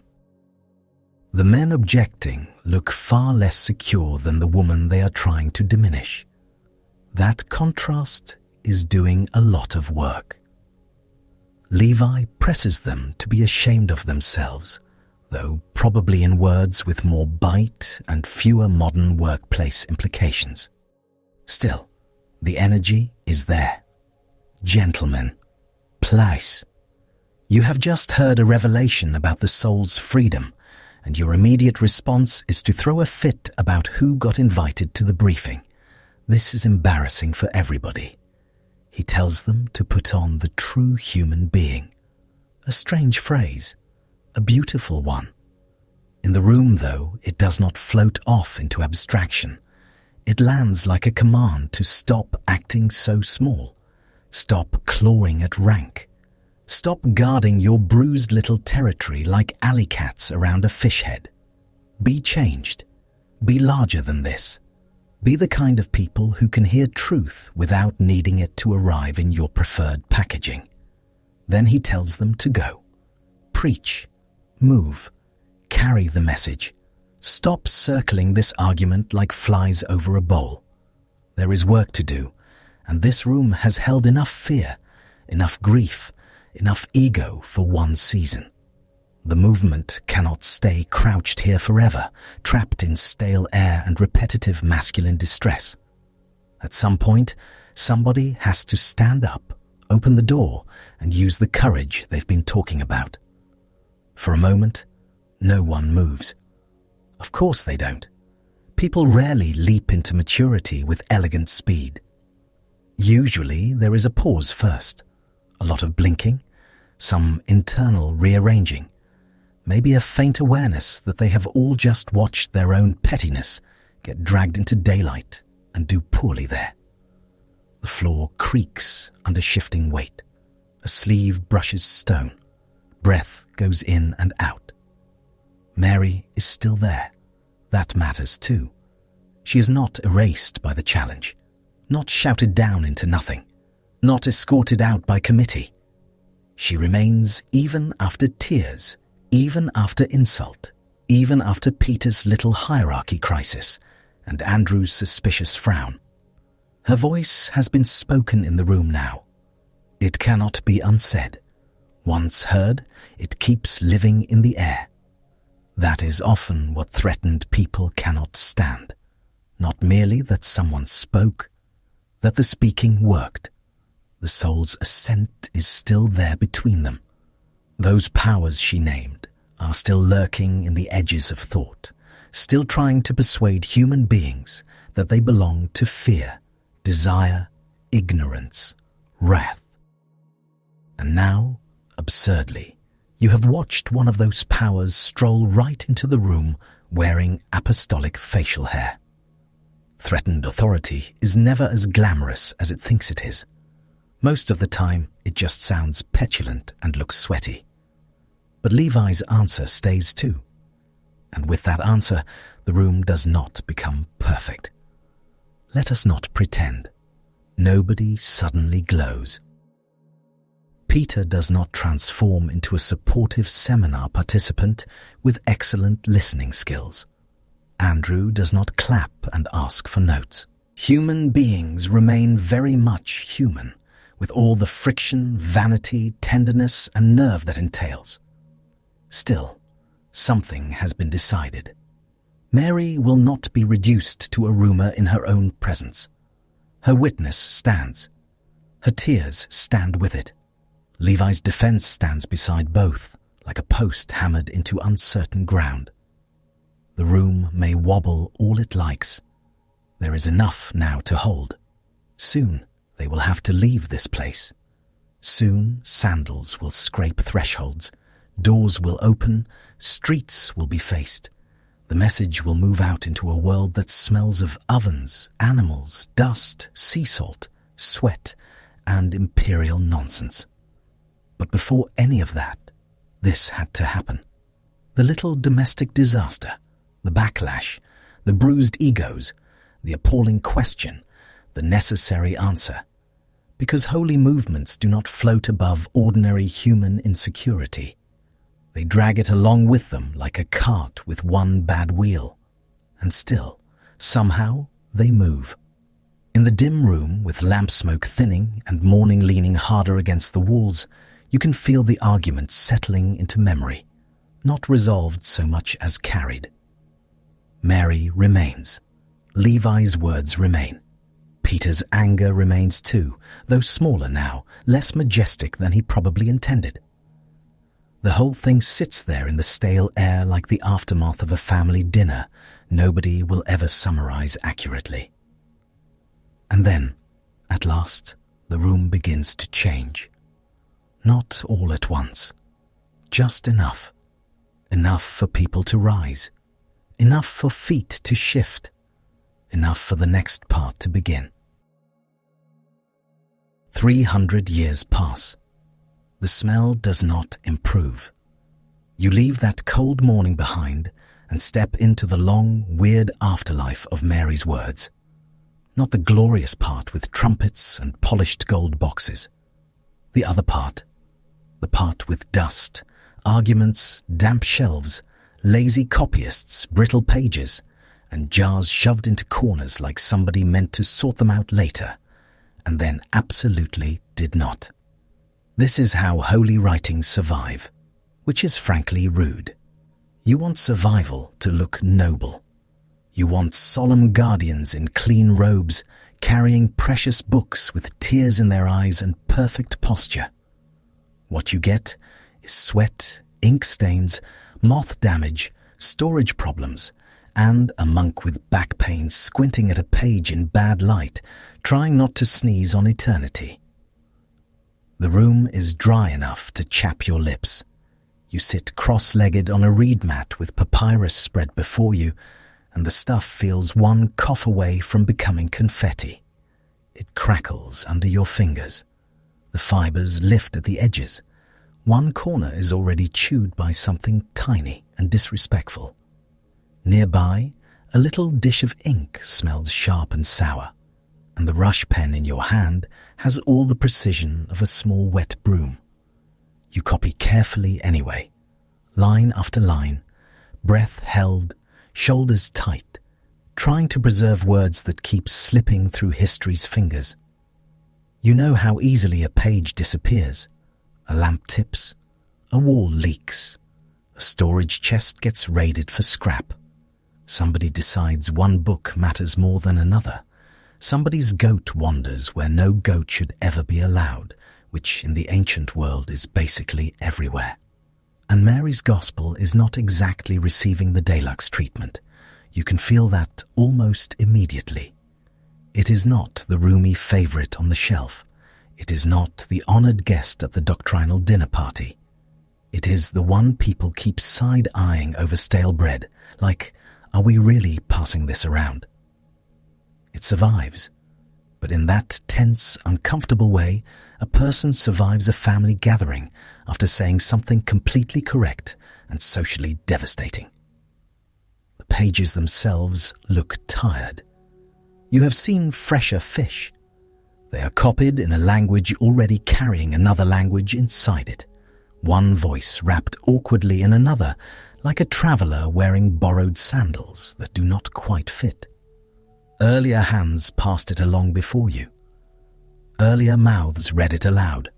The men objecting look far less secure than the woman they are trying to diminish. That contrast is doing a lot of work. Levi presses them to be ashamed of themselves, though probably in words with more bite and fewer modern workplace implications. Still, the energy is there. Gentlemen, place. You have just heard a revelation about the soul's freedom, and your immediate response is to throw a fit about who got invited to the briefing. This is embarrassing for everybody. He tells them to put on the true human being. A strange phrase, a beautiful one. In the room, though, it does not float off into abstraction. It lands like a command to stop acting so small. Stop clawing at rank. Stop guarding your bruised little territory like alley cats around a fish head. Be changed. Be larger than this. Be the kind of people who can hear truth without needing it to arrive in your preferred packaging. Then he tells them to go. Preach. Move. Carry the message. Stop circling this argument like flies over a bowl. There is work to do, and this room has held enough fear, enough grief, enough ego for one season. The movement cannot stay crouched here forever, trapped in stale air and repetitive masculine distress. At some point, somebody has to stand up, open the door, and use the courage they've been talking about. For a moment, no one moves. Of course they don't. People rarely leap into maturity with elegant speed. Usually there is a pause first, a lot of blinking, some internal rearranging, maybe a faint awareness that they have all just watched their own pettiness get dragged into daylight and do poorly there. The floor creaks under shifting weight. A sleeve brushes stone. Breath goes in and out. Mary is still there. That matters too. She is not erased by the challenge, not shouted down into nothing, not escorted out by committee. She remains even after tears, even after insult, even after Peter's little hierarchy crisis and Andrew's suspicious frown. Her voice has been spoken in the room now. It cannot be unsaid. Once heard, it keeps living in the air. That is often what threatened people cannot stand. Not merely that someone spoke, that the speaking worked. The soul's ascent is still there between them. Those powers she named are still lurking in the edges of thought, still trying to persuade human beings that they belong to fear, desire, ignorance, wrath. And now, absurdly, you have watched one of those powers stroll right into the room wearing apostolic facial hair. Threatened authority is never as glamorous as it thinks it is. Most of the time, it just sounds petulant and looks sweaty. But Levi's answer stays too. And with that answer, the room does not become perfect. Let us not pretend. Nobody suddenly glows. Peter does not transform into a supportive seminar participant with excellent listening skills. Andrew does not clap and ask for notes. Human beings remain very much human, with all the friction, vanity, tenderness, and nerve that entails. Still, something has been decided. Mary will not be reduced to a rumour in her own presence. Her witness stands. Her tears stand with it. Levi's defence stands beside both, like a post hammered into uncertain ground. The room may wobble all it likes. There is enough now to hold. Soon they will have to leave this place. Soon sandals will scrape thresholds, doors will open, streets will be faced. The message will move out into a world that smells of ovens, animals, dust, sea salt, sweat, and imperial nonsense. But before any of that, this had to happen. The little domestic disaster, the backlash, the bruised egos, the appalling question, the necessary answer. Because holy movements do not float above ordinary human insecurity. They drag it along with them like a cart with one bad wheel. And still, somehow, they move. In the dim room, with lamp smoke thinning and morning leaning harder against the walls, you can feel the arguments settling into memory, not resolved so much as carried. Mary remains. Levi's words remain. Peter's anger remains too, though smaller now, less majestic than he probably intended. The whole thing sits there in the stale air like the aftermath of a family dinner nobody will ever summarize accurately. And then, at last, the room begins to change. Not all at once. Just enough. Enough for people to rise. Enough for feet to shift. Enough for the next part to begin. 300 years pass. The smell does not improve. You leave that cold morning behind and step into the long, weird afterlife of Mary's words. Not the glorious part with trumpets and polished gold boxes. The other part. The part with dust, arguments, damp shelves, lazy copyists, brittle pages, and jars shoved into corners like somebody meant to sort them out later, and then absolutely did not. This is how holy writings survive, which is frankly rude. You want survival to look noble. You want solemn guardians in clean robes, carrying precious books with tears in their eyes and perfect posture. What you get is sweat, ink stains, moth damage, storage problems, and a monk with back pain squinting at a page in bad light, trying not to sneeze on eternity. The room is dry enough to chap your lips. You sit cross-legged on a reed mat with papyrus spread before you, and the stuff feels one cough away from becoming confetti. It crackles under your fingers. The fibers lift at the edges. One corner is already chewed by something tiny and disrespectful. Nearby, a little dish of ink smells sharp and sour, and the rush pen in your hand has all the precision of a small wet broom. You copy carefully anyway, line after line, breath held, shoulders tight, trying to preserve words that keep slipping through history's fingers. You know how easily a page disappears. A lamp tips, a wall leaks, a storage chest gets raided for scrap. Somebody decides one book matters more than another. Somebody's goat wanders where no goat should ever be allowed, which in the ancient world is basically everywhere. And Mary's Gospel is not exactly receiving the deluxe treatment. You can feel that almost immediately. It is not the roomy favorite on the shelf. It is not the honored guest at the doctrinal dinner party. It is the one people keep side-eyeing over stale bread, like, are we really passing this around? It survives, but in that tense, uncomfortable way, a person survives a family gathering after saying something completely correct and socially devastating. The pages themselves look tired. You have seen fresher fish. They are copied in a language already carrying another language inside it. One voice wrapped awkwardly in another, like a traveller wearing borrowed sandals that do not quite fit. Earlier hands passed it along before you. Earlier mouths read it aloud.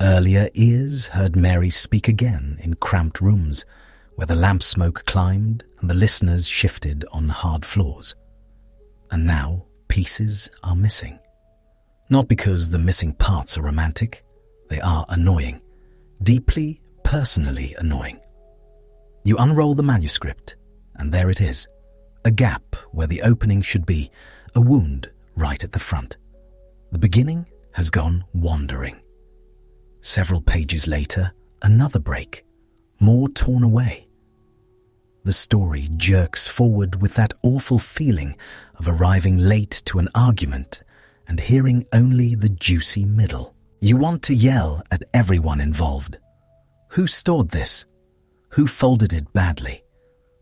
Earlier ears heard Mary speak again in cramped rooms, where the lamp smoke climbed and the listeners shifted on hard floors. And now pieces are missing. Not because the missing parts are romantic, they are annoying, deeply, personally annoying. You unroll the manuscript, and there it is, a gap where the opening should be, a wound right at the front. The beginning has gone wandering. Several pages later, another break, more torn away. The story jerks forward with that awful feeling of arriving late to an argument and hearing only the juicy middle. You want to yell at everyone involved. Who stored this? Who folded it badly?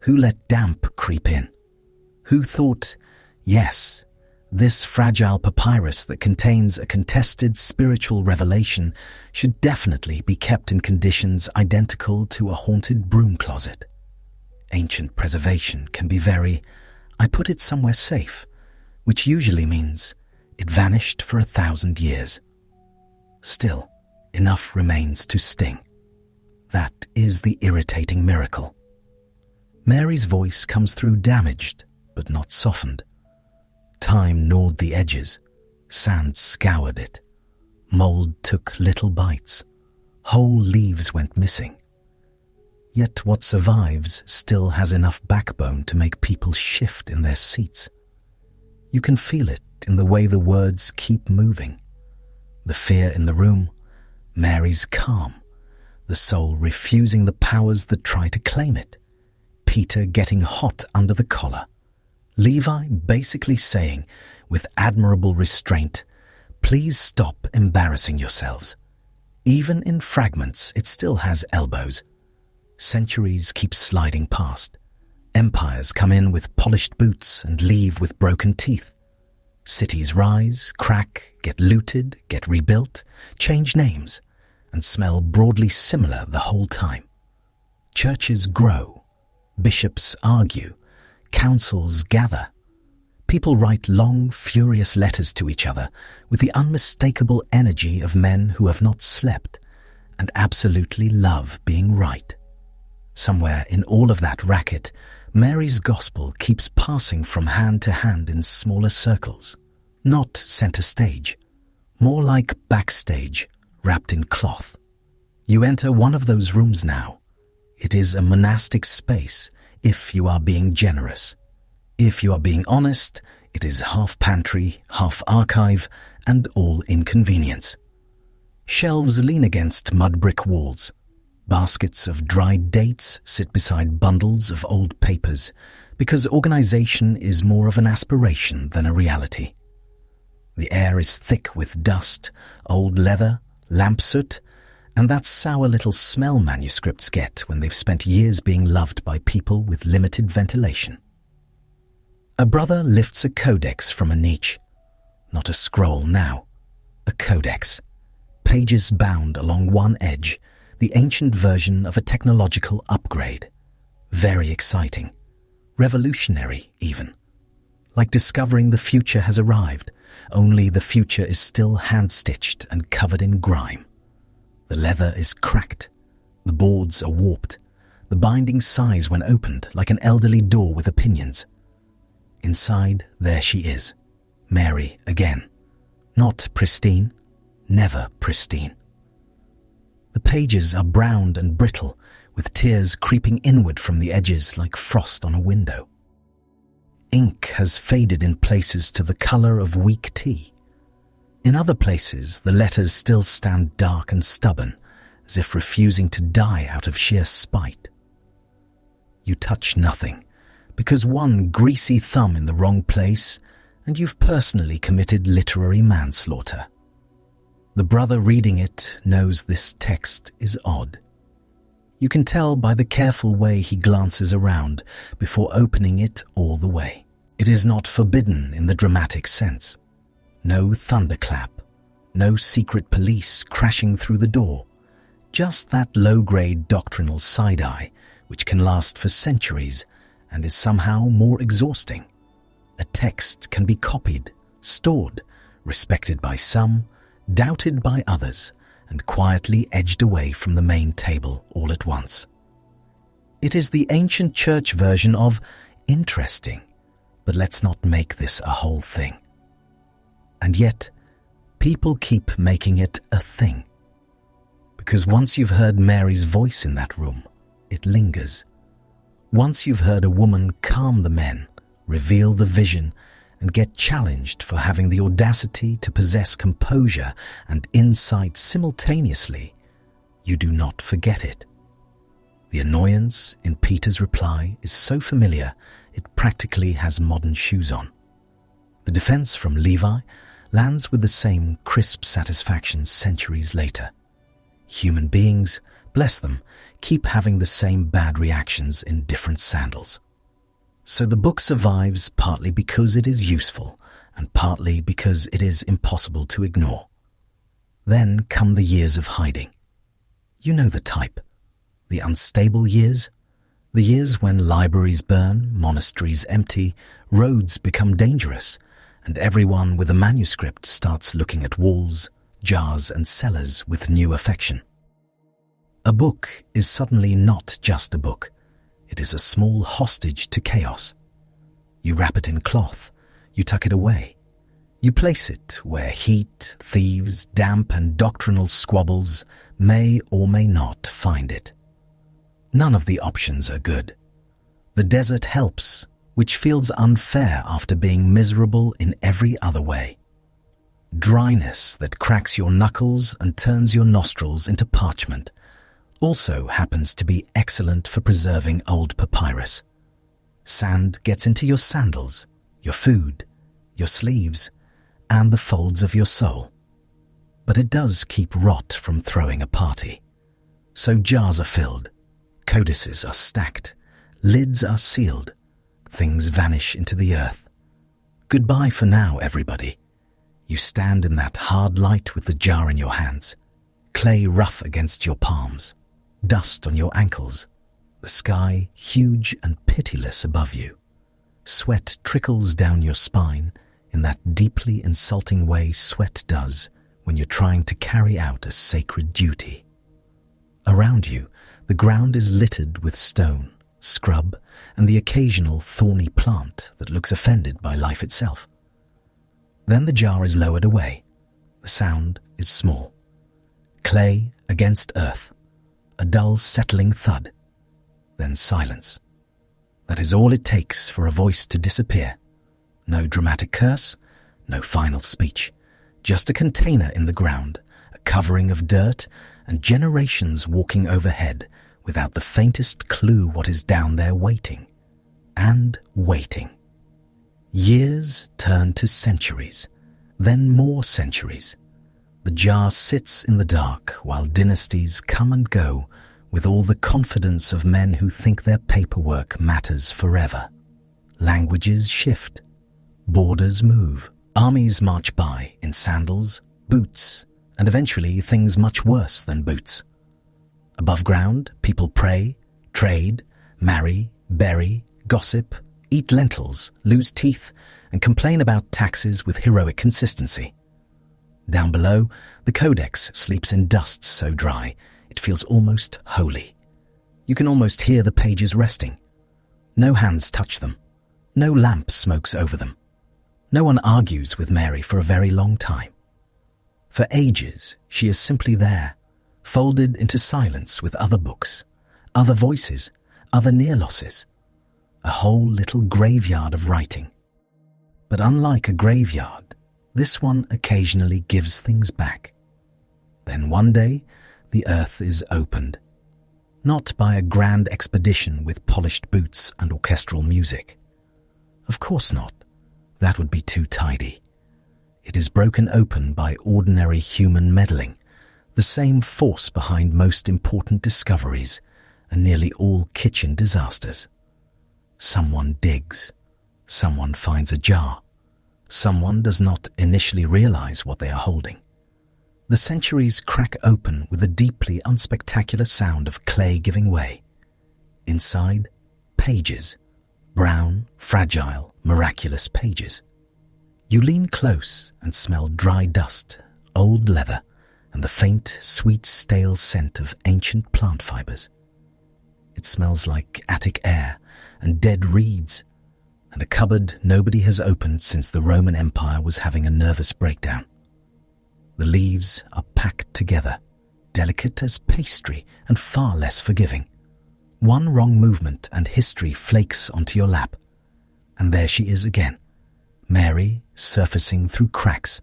Who let damp creep in? Who thought, yes, this fragile papyrus that contains a contested spiritual revelation should definitely be kept in conditions identical to a haunted broom closet? Ancient preservation can be very, I put it somewhere safe, which usually means it vanished for 1,000 years. Still, enough remains to sting. That is the irritating miracle. Mary's voice comes through damaged, but not softened. Time gnawed the edges, sand scoured it, mold took little bites, whole leaves went missing. Yet what survives still has enough backbone to make people shift in their seats. You can feel it in the way the words keep moving. The fear in the room, Mary's calm, the soul refusing the powers that try to claim it, Peter getting hot under the collar, Levi basically saying, with admirable restraint, please stop embarrassing yourselves. Even in fragments, it still has elbows. Centuries keep sliding past. Empires come in with polished boots and leave with broken teeth. Cities rise, crack, get looted, get rebuilt, change names, and smell broadly similar the whole time. Churches grow, bishops argue, councils gather. People write long, furious letters to each other with the unmistakable energy of men who have not slept and absolutely love being right. Somewhere in all of that racket, Mary's gospel keeps passing from hand to hand in smaller circles, not center stage, more like backstage, wrapped in cloth. You enter one of those rooms now. It is a monastic space, if you are being generous. If you are being honest, it is half pantry, half archive, and all inconvenience. Shelves lean against mud brick walls. Baskets of dried dates sit beside bundles of old papers, because organization is more of an aspiration than a reality. The air is thick with dust, old leather, lamp soot, and that sour little smell manuscripts get when they've spent years being loved by people with limited ventilation. A brother lifts a codex from a niche. Not a scroll now, a codex. Pages bound along one edge, the ancient version of a technological upgrade. Very exciting. Revolutionary, even. Like discovering the future has arrived, only the future is still hand-stitched and covered in grime. The leather is cracked. The boards are warped. The binding sighs when opened like an elderly door with opinions. Inside, there she is, Mary again. Not pristine, never pristine. The pages are browned and brittle, with tears creeping inward from the edges like frost on a window. Ink has faded in places to the color of weak tea. In other places, the letters still stand dark and stubborn, as if refusing to die out of sheer spite. You touch nothing, because one greasy thumb in the wrong place, and you've personally committed literary manslaughter. The brother reading it knows this text is odd. You can tell by the careful way he glances around before opening it all the way. It is not forbidden in the dramatic sense. No thunderclap, no secret police crashing through the door, just that low-grade doctrinal side-eye which can last for centuries and is somehow more exhausting. A text can be copied, stored, respected by some, doubted by others, and quietly edged away from the main table all at once. It is the ancient church version of interesting, but let's not make this a whole thing. And yet, people keep making it a thing. Because once you've heard Mary's voice in that room, it lingers. Once you've heard a woman calm the men, reveal the vision, and get challenged for having the audacity to possess composure and insight simultaneously, you do not forget it. The annoyance in Peter's reply is so familiar it practically has modern shoes on. The defense from Levi lands with the same crisp satisfaction centuries later. Human beings, bless them, keep having the same bad reactions in different sandals. So the book survives partly because it is useful and partly because it is impossible to ignore. Then come the years of hiding. You know the type. The unstable years. The years when libraries burn, monasteries empty, roads become dangerous, and everyone with a manuscript starts looking at walls, jars and cellars with new affection. A book is suddenly not just a book. It is a small hostage to chaos. You wrap it in cloth. You tuck it away. You place it where heat, thieves, damp and doctrinal squabbles may or may not find it. None of the options are good. The desert helps, which feels unfair after being miserable in every other way. Dryness that cracks your knuckles and turns your nostrils into parchment also happens to be excellent for preserving old papyrus. Sand gets into your sandals, your food, your sleeves, and the folds of your soul. But it does keep rot from throwing a party. So jars are filled, codices are stacked, lids are sealed, things vanish into the earth. Goodbye for now, everybody. You stand in that hard light with the jar in your hands, clay rough against your palms, dust on your ankles, the sky huge and pitiless above you. Sweat trickles down your spine in that deeply insulting way sweat does when you're trying to carry out a sacred duty. Around you, the ground is littered with stone, scrub, and the occasional thorny plant that looks offended by life itself. Then the jar is lowered away. The sound is small. Clay against earth. A dull settling thud. Then silence. That is all it takes for a voice to disappear. No dramatic curse, no final speech. Just a container in the ground, a covering of dirt, and generations walking overhead without the faintest clue what is down there waiting. And waiting. Years turn to centuries, then more centuries. The jar sits in the dark while dynasties come and go with all the confidence of men who think their paperwork matters forever. Languages shift. Borders move. Armies march by in sandals, boots, and eventually things much worse than boots. Above ground, people pray, trade, marry, bury, gossip, eat lentils, lose teeth, and complain about taxes with heroic consistency. Down below, the codex sleeps in dust so dry, it feels almost holy. You can almost hear the pages resting. No hands touch them. No lamp smokes over them. No one argues with Mary for a very long time. For ages, she is simply there, folded into silence with other books, other voices, other near losses. A whole little graveyard of writing. But unlike a graveyard, this one occasionally gives things back. Then one day, the earth is opened. Not by a grand expedition with polished boots and orchestral music. Of course not. That would be too tidy. It is broken open by ordinary human meddling, the same force behind most important discoveries and nearly all kitchen disasters. Someone digs. Someone finds a jar. Someone does not initially realize what they are holding. The centuries crack open with a deeply unspectacular sound of clay giving way. Inside, pages. Brown, fragile, miraculous pages. You lean close and smell dry dust, old leather, and the faint, sweet, stale scent of ancient plant fibers. It smells like attic air and dead reeds, and a cupboard nobody has opened since the Roman Empire was having a nervous breakdown. The leaves are packed together, delicate as pastry and far less forgiving. One wrong movement and history flakes onto your lap. And there she is again, Mary surfacing through cracks.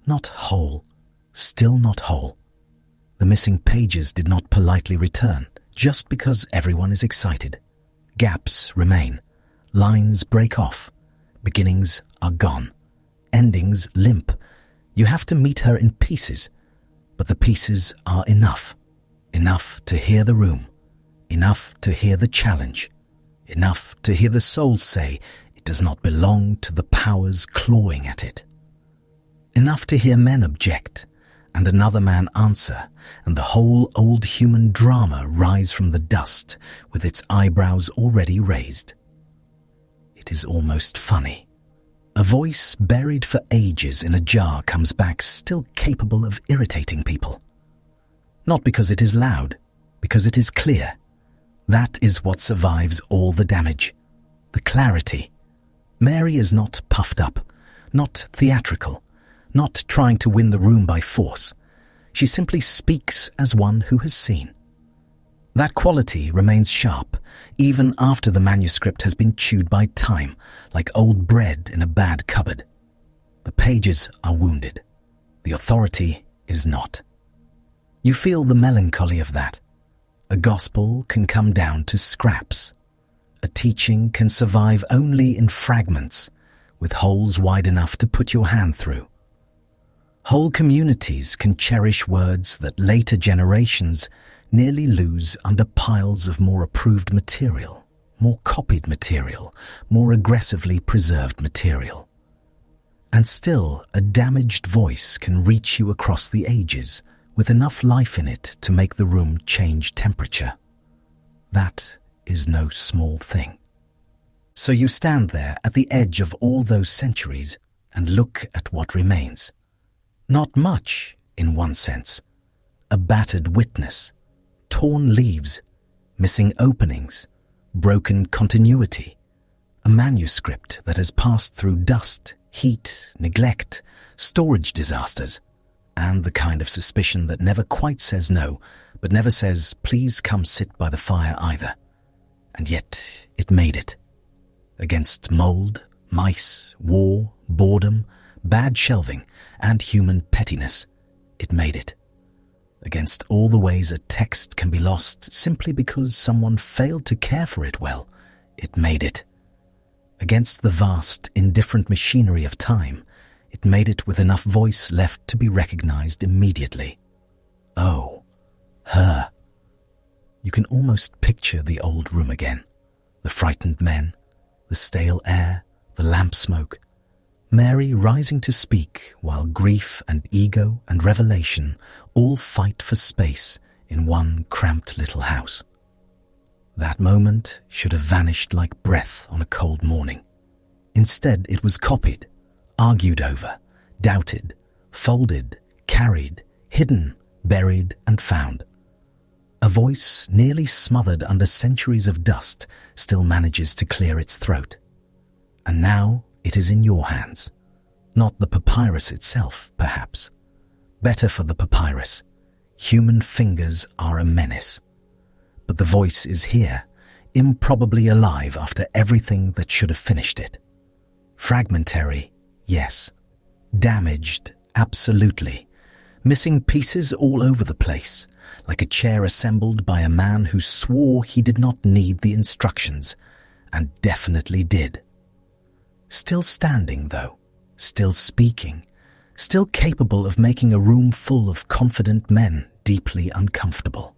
Not whole, still not whole. The missing pages did not politely return, just because everyone is excited. Gaps remain. Lines break off. Beginnings are gone. Endings limp. You have to meet her in pieces, but the pieces are enough. Enough to hear the room. Enough to hear the challenge. Enough to hear the soul say it does not belong to the powers clawing at it. Enough to hear men object, and another man answer, and the whole old human drama rise from the dust with its eyebrows already raised. It is almost funny. A voice buried for ages in a jar comes back still capable of irritating people. Not because it is loud, because it is clear. That is what survives all the damage. The clarity. Mary is not puffed up, not theatrical, not trying to win the room by force. She simply speaks as one who has seen. That quality remains sharp, even after the manuscript has been chewed by time, like old bread in a bad cupboard. The pages are wounded. The authority is not. You feel the melancholy of that. A gospel can come down to scraps. A teaching can survive only in fragments, with holes wide enough to put your hand through. Whole communities can cherish words that later generations nearly lose under piles of more approved material, more copied material, more aggressively preserved material. And still, a damaged voice can reach you across the ages with enough life in it to make the room change temperature. That is no small thing. So you stand there at the edge of all those centuries and look at what remains. Not much, in one sense. A battered witness, torn leaves, missing openings, broken continuity, a manuscript that has passed through dust, heat, neglect, storage disasters, and the kind of suspicion that never quite says no, but never says, please come sit by the fire either. And yet it made it. Against mold, mice, war, boredom, bad shelving, and human pettiness, it made it. Against all the ways a text can be lost simply because someone failed to care for it well, it made it. Against the vast, indifferent machinery of time, it made it with enough voice left to be recognized immediately. Oh, her. You can almost picture the old room again. The frightened men, the stale air, the lamp smoke. Mary rising to speak while grief and ego and revelation all fight for space in one cramped little house. That moment should have vanished like breath on a cold morning. Instead, it was copied, argued over, doubted, folded, carried, hidden, buried, and found. A voice nearly smothered under centuries of dust still manages to clear its throat. And now it is in your hands. Not the papyrus itself, perhaps. Better for the papyrus. Human fingers are a menace. But the voice is here, improbably alive after everything that should have finished it. Fragmentary, yes. Damaged, absolutely. Missing pieces all over the place, like a chair assembled by a man who swore he did not need the instructions, and definitely did. Still standing, though, still speaking, still capable of making a room full of confident men deeply uncomfortable.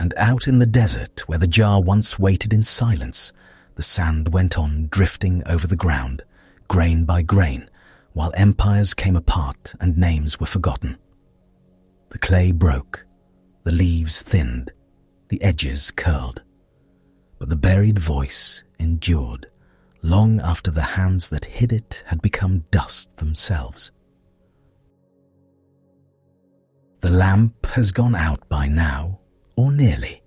And out in the desert, where the jar once waited in silence, the sand went on drifting over the ground, grain by grain, while empires came apart and names were forgotten. The clay broke, the leaves thinned, the edges curled. But the buried voice endured, long after the hands that hid it had become dust themselves. The lamp has gone out by now, or nearly.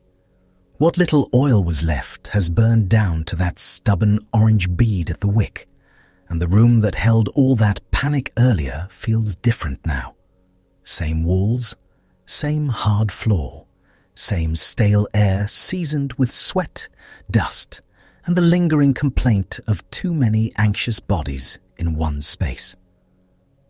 What little oil was left has burned down to that stubborn orange bead at the wick, and the room that held all that panic earlier feels different now. Same walls, same hard floor, same stale air seasoned with sweat, dust, and the lingering complaint of too many anxious bodies in one space.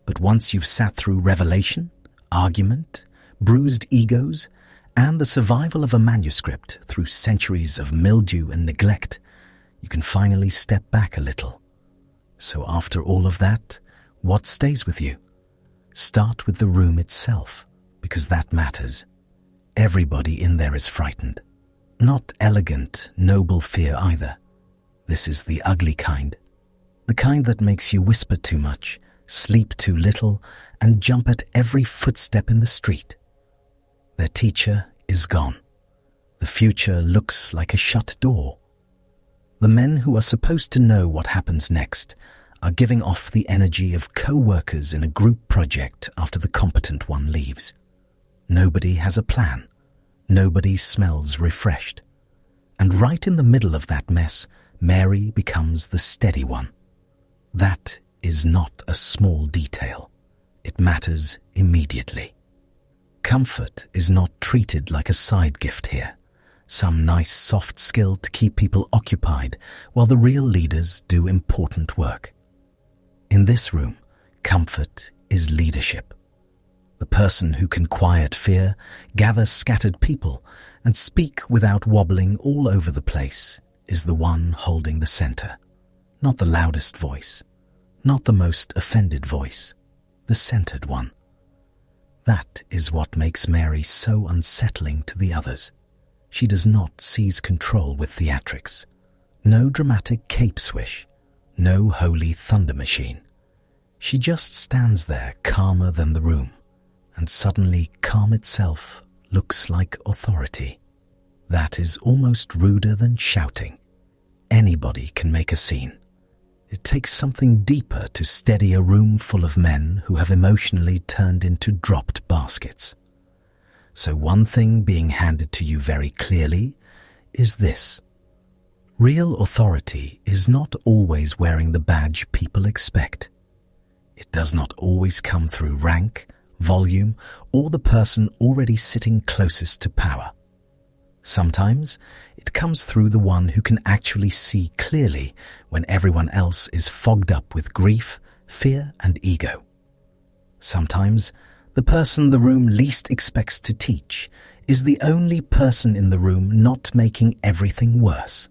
But once you've sat through revelation, argument, bruised egos, and the survival of a manuscript through centuries of mildew and neglect, you can finally step back a little. So after all of that, what stays with you? Start with the room itself, because that matters. Everybody in there is frightened. Not elegant, noble fear either. This is the ugly kind. The kind that makes you whisper too much, sleep too little, and jump at every footstep in the street. Their teacher is gone. The future looks like a shut door. The men who are supposed to know what happens next are giving off the energy of co-workers in a group project after the competent one leaves. Nobody has a plan. Nobody smells refreshed. And right in the middle of that mess, Mary becomes the steady one. That is not a small detail. It matters immediately. Comfort is not treated like a side gift here, some nice soft skill to keep people occupied while the real leaders do important work. In this room, comfort is leadership. The person who can quiet fear, gather scattered people, and speak without wobbling all over the place is the one holding the center. Not the loudest voice, not the most offended voice, the centered one. That is what makes Mary so unsettling to the others. She does not seize control with theatrics. No dramatic cape swish, no holy thunder machine. She just stands there calmer than the room, and suddenly calm itself looks like authority. That is almost ruder than shouting. Anybody can make a scene. It takes something deeper to steady a room full of men who have emotionally turned into dropped baskets. So one thing being handed to you very clearly is this. Real authority is not always wearing the badge people expect. It does not always come through rank, volume, or the person already sitting closest to power. Sometimes it comes through the one who can actually see clearly when everyone else is fogged up with grief, fear, and ego. Sometimes the person the room least expects to teach is the only person in the room not making everything worse.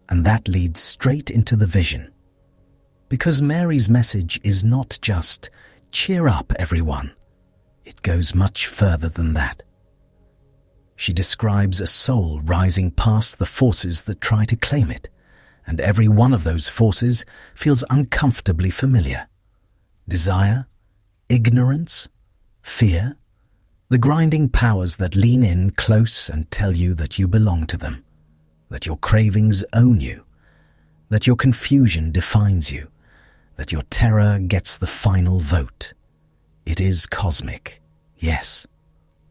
And that leads straight into the vision. Because Mary's message is not just, "Cheer up, everyone." It goes much further than that. She describes a soul rising past the forces that try to claim it, and every one of those forces feels uncomfortably familiar. Desire, ignorance, fear, the grinding powers that lean in close and tell you that you belong to them, that your cravings own you, that your confusion defines you, that your terror gets the final vote. It is cosmic, yes.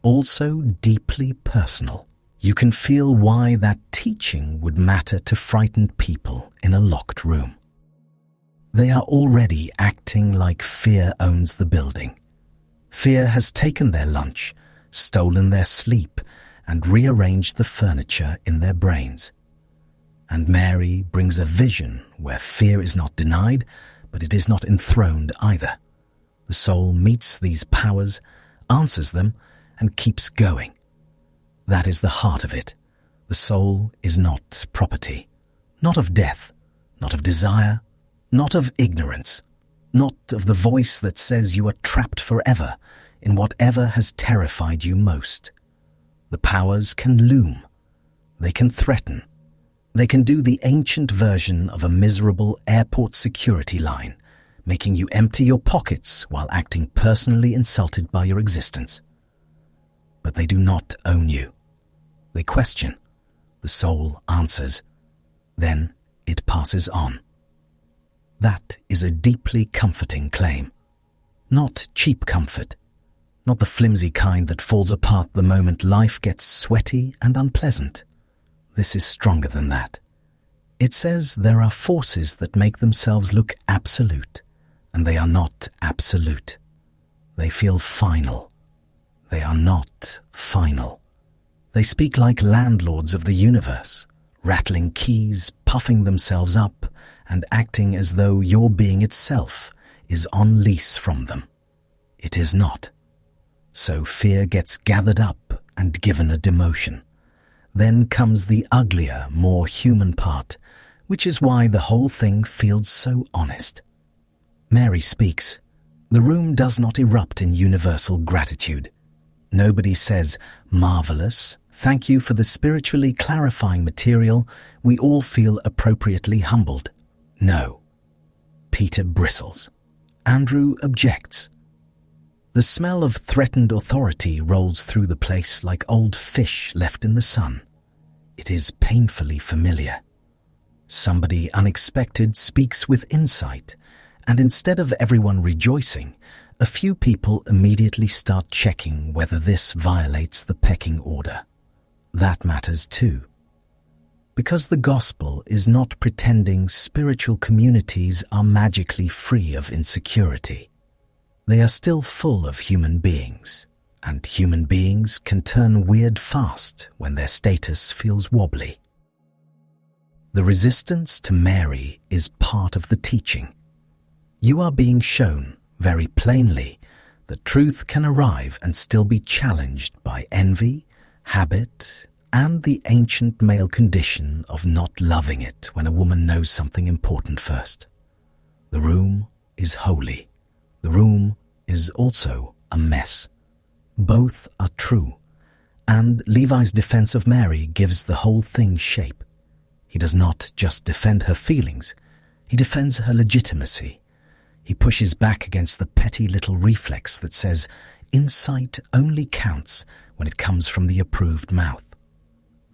Also deeply personal. You can feel why that teaching would matter to frightened people in a locked room. They are already acting like fear owns the building. Fear has taken their lunch, stolen their sleep, and rearranged the furniture in their brains. And Mary brings a vision where fear is not denied, but it is not enthroned either. The soul meets these powers, answers them, and keeps going. That is the heart of it. The soul is not property, not of death, not of desire, not of ignorance, not of the voice that says you are trapped forever in whatever has terrified you most. The powers can loom. They can threaten. They can do the ancient version of a miserable airport security line, making you empty your pockets while acting personally insulted by your existence. But they do not own you. They question. The soul answers. Then it passes on. That is a deeply comforting claim. Not cheap comfort. Not the flimsy kind that falls apart the moment life gets sweaty and unpleasant. this is stronger than that. It says there are forces that make themselves look absolute, and they are not absolute. They feel final. They are not final. They speak like landlords of the universe, rattling keys, puffing themselves up, and acting as though your being itself is on lease from them. It is not. So fear gets gathered up and given a demotion. Then comes the uglier, more human part, which is why the whole thing feels so honest. Mary speaks. The room does not erupt in universal gratitude. Nobody says, "Marvelous, thank you for the spiritually clarifying material. We all feel appropriately humbled." No. Peter bristles. Andrew objects. The smell of threatened authority rolls through the place like old fish left in the sun. It is painfully familiar. Somebody unexpected speaks with insight, and instead of everyone rejoicing, a few people immediately start checking whether this violates the pecking order. That matters too. Because the gospel is not pretending spiritual communities are magically free of insecurity. They are still full of human beings, and human beings can turn weird fast when their status feels wobbly. The resistance to Mary is part of the teaching. You are being shown, very plainly, that truth can arrive and still be challenged by envy, habit, and the ancient male condition of not loving it when a woman knows something important first. The room is holy. The room is also a mess. Both are true, and Levi's defense of Mary gives the whole thing shape. He does not just defend her feelings, he defends her legitimacy. He pushes back against the petty little reflex that says insight only counts when it comes from the approved mouth.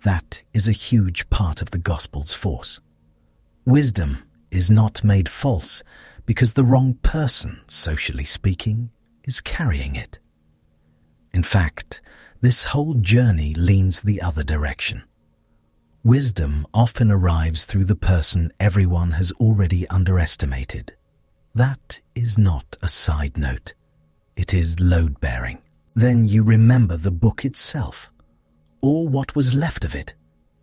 That is a huge part of the gospel's force. Wisdom is not made false because the wrong person, socially speaking, is carrying it. In fact, this whole journey leans the other direction. Wisdom often arrives through the person everyone has already underestimated. That is not a side note. It is load-bearing. Then you remember the book itself, or what was left of it.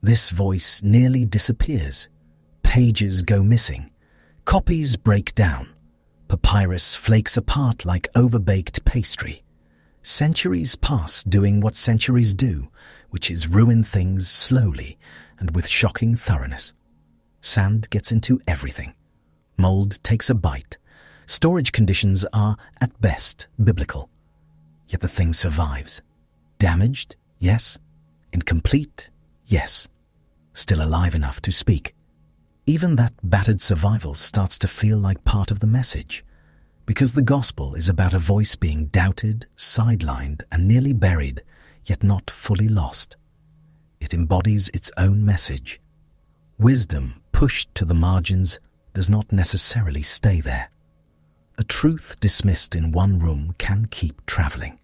This voice nearly disappears. Pages go missing. Copies break down. Papyrus flakes apart like overbaked pastry. Centuries pass doing what centuries do, which is ruin things slowly and with shocking thoroughness. Sand gets into everything. Mold takes a bite. Storage conditions are, at best, biblical. Yet the thing survives. Damaged? Yes. Incomplete? Yes. Still alive enough to speak. Even that battered survival starts to feel like part of the message, because the gospel is about a voice being doubted, sidelined, and nearly buried, yet not fully lost. It embodies its own message. Wisdom, pushed to the margins, does not necessarily stay there. A truth dismissed in one room can keep traveling.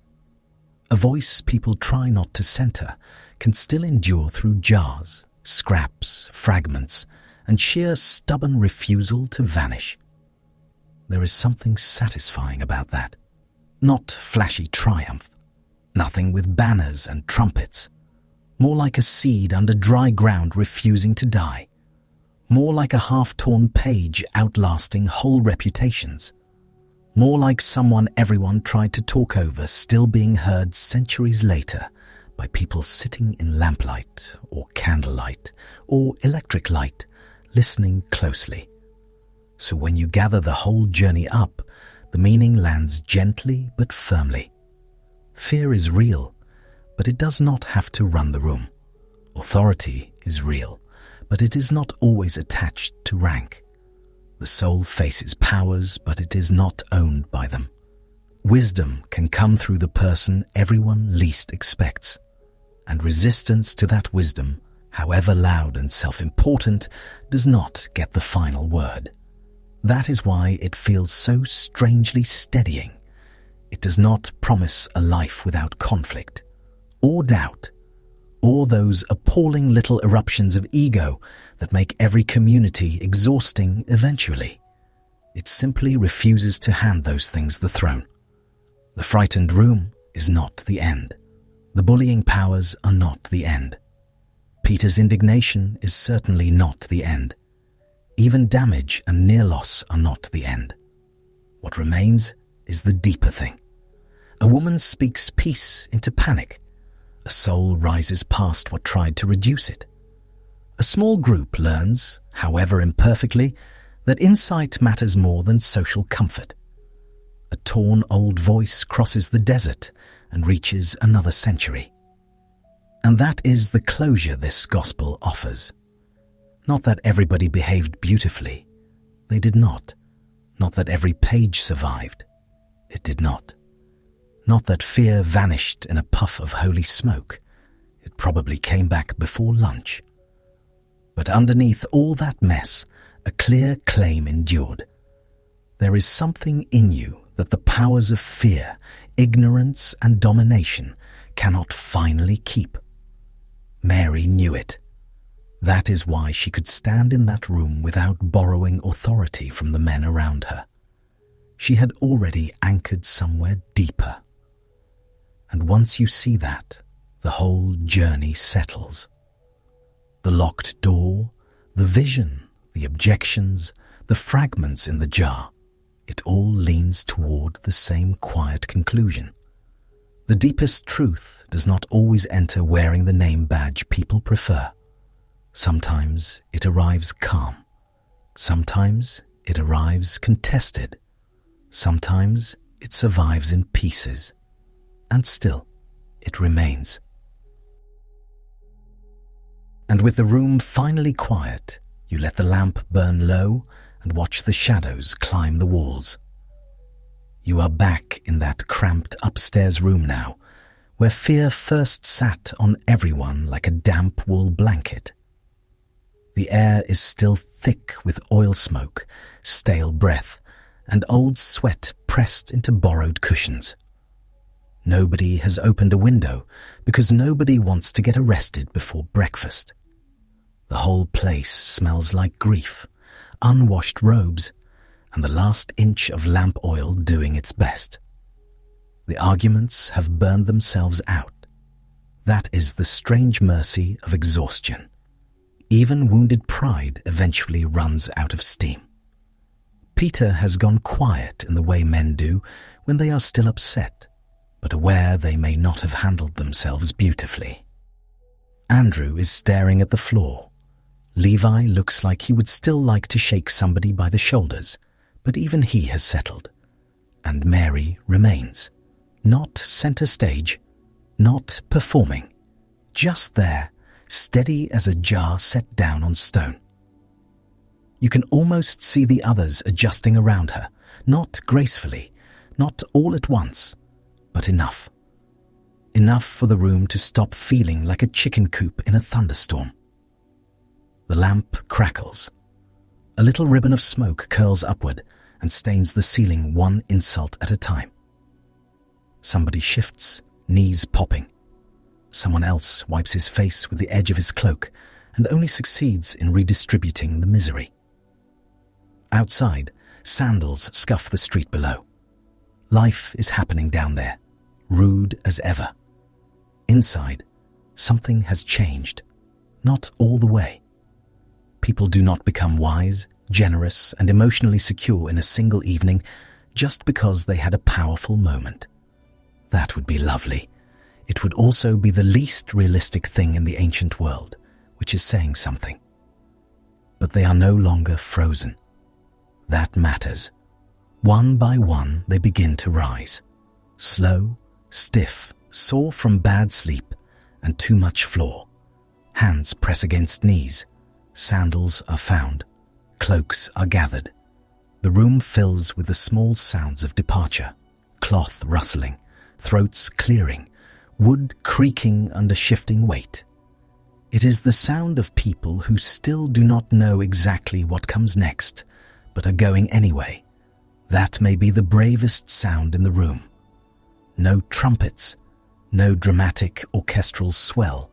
A voice people try not to center can still endure through jars, scraps, fragments, and sheer stubborn refusal to vanish. There is something satisfying about that. Not flashy triumph. Nothing with banners and trumpets. More like a seed under dry ground refusing to die. More like a half-torn page outlasting whole reputations. More like someone everyone tried to talk over still being heard centuries later by people sitting in lamplight or candlelight or electric light, listening closely. So when you gather the whole journey up, the meaning lands gently but firmly. Fear is real, but it does not have to run the room. Authority is real, but it is not always attached to rank. The soul faces powers, but it is not owned by them. Wisdom can come through the person everyone least expects, and resistance to that wisdom, however loud and self-important, does not get the final word. That is why it feels so strangely steadying. It does not promise a life without conflict, or doubt, or those appalling little eruptions of ego that make every community exhausting eventually. It simply refuses to hand those things the throne. The frightened room is not the end. The bullying powers are not the end. Peter's indignation is certainly not the end. Even damage and near loss are not the end. What remains is the deeper thing. A woman speaks peace into panic. A soul rises past what tried to reduce it. A small group learns, however imperfectly, that insight matters more than social comfort. A torn old voice crosses the desert and reaches another century. And that is the closure this gospel offers. Not that everybody behaved beautifully. They did not. Not that every page survived. It did not. Not that fear vanished in a puff of holy smoke. It probably came back before lunch. But underneath all that mess, a clear claim endured. There is something in you that the powers of fear, ignorance, and domination cannot finally keep. Mary knew it. That is why she could stand in that room without borrowing authority from the men around her. She had already anchored somewhere deeper. And once you see that, the whole journey settles. The locked door, the vision, the objections, the fragments in the jar, it all leans toward the same quiet conclusion. The deepest truth does not always enter wearing the name badge people prefer. Sometimes it arrives calm. Sometimes it arrives contested. Sometimes it survives in pieces. And still, it remains. And with the room finally quiet, you let the lamp burn low and watch the shadows climb the walls. You are back in that cramped upstairs room now, where fear first sat on everyone like a damp wool blanket. The air is still thick with oil smoke, stale breath, and old sweat pressed into borrowed cushions. Nobody has opened a window because nobody wants to get arrested before breakfast. The whole place smells like grief, unwashed robes, and the last inch of lamp oil doing its best. The arguments have burned themselves out. That is the strange mercy of exhaustion. Even wounded pride eventually runs out of steam. Peter has gone quiet in the way men do when they are still upset, but aware they may not have handled themselves beautifully. Andrew is staring at the floor. Levi looks like he would still like to shake somebody by the shoulders, but even he has settled. And Mary remains. Not center stage, not performing, just there, steady as a jar set down on stone. You can almost see the others adjusting around her, not gracefully, not all at once, but enough. Enough for the room to stop feeling like a chicken coop in a thunderstorm. The lamp crackles. A little ribbon of smoke curls upward and stains the ceiling one insult at a time. Somebody shifts, knees popping. Someone else wipes his face with the edge of his cloak and only succeeds in redistributing the misery. Outside, sandals scuff the street below. Life is happening down there, rude as ever. Inside, something has changed, not all the way. People do not become wise, generous, and emotionally secure in a single evening just because they had a powerful moment. That would be lovely. It would also be the least realistic thing in the ancient world, which is saying something. But they are no longer frozen. That matters. One by one, they begin to rise. Slow, stiff, sore from bad sleep and too much floor. Hands press against knees. Sandals are found. Cloaks are gathered. The room fills with the small sounds of departure. Cloth rustling, throats clearing, wood creaking under shifting weight. It is the sound of people who still do not know exactly what comes next, but are going anyway. That may be the bravest sound in the room. No trumpets, no dramatic orchestral swell,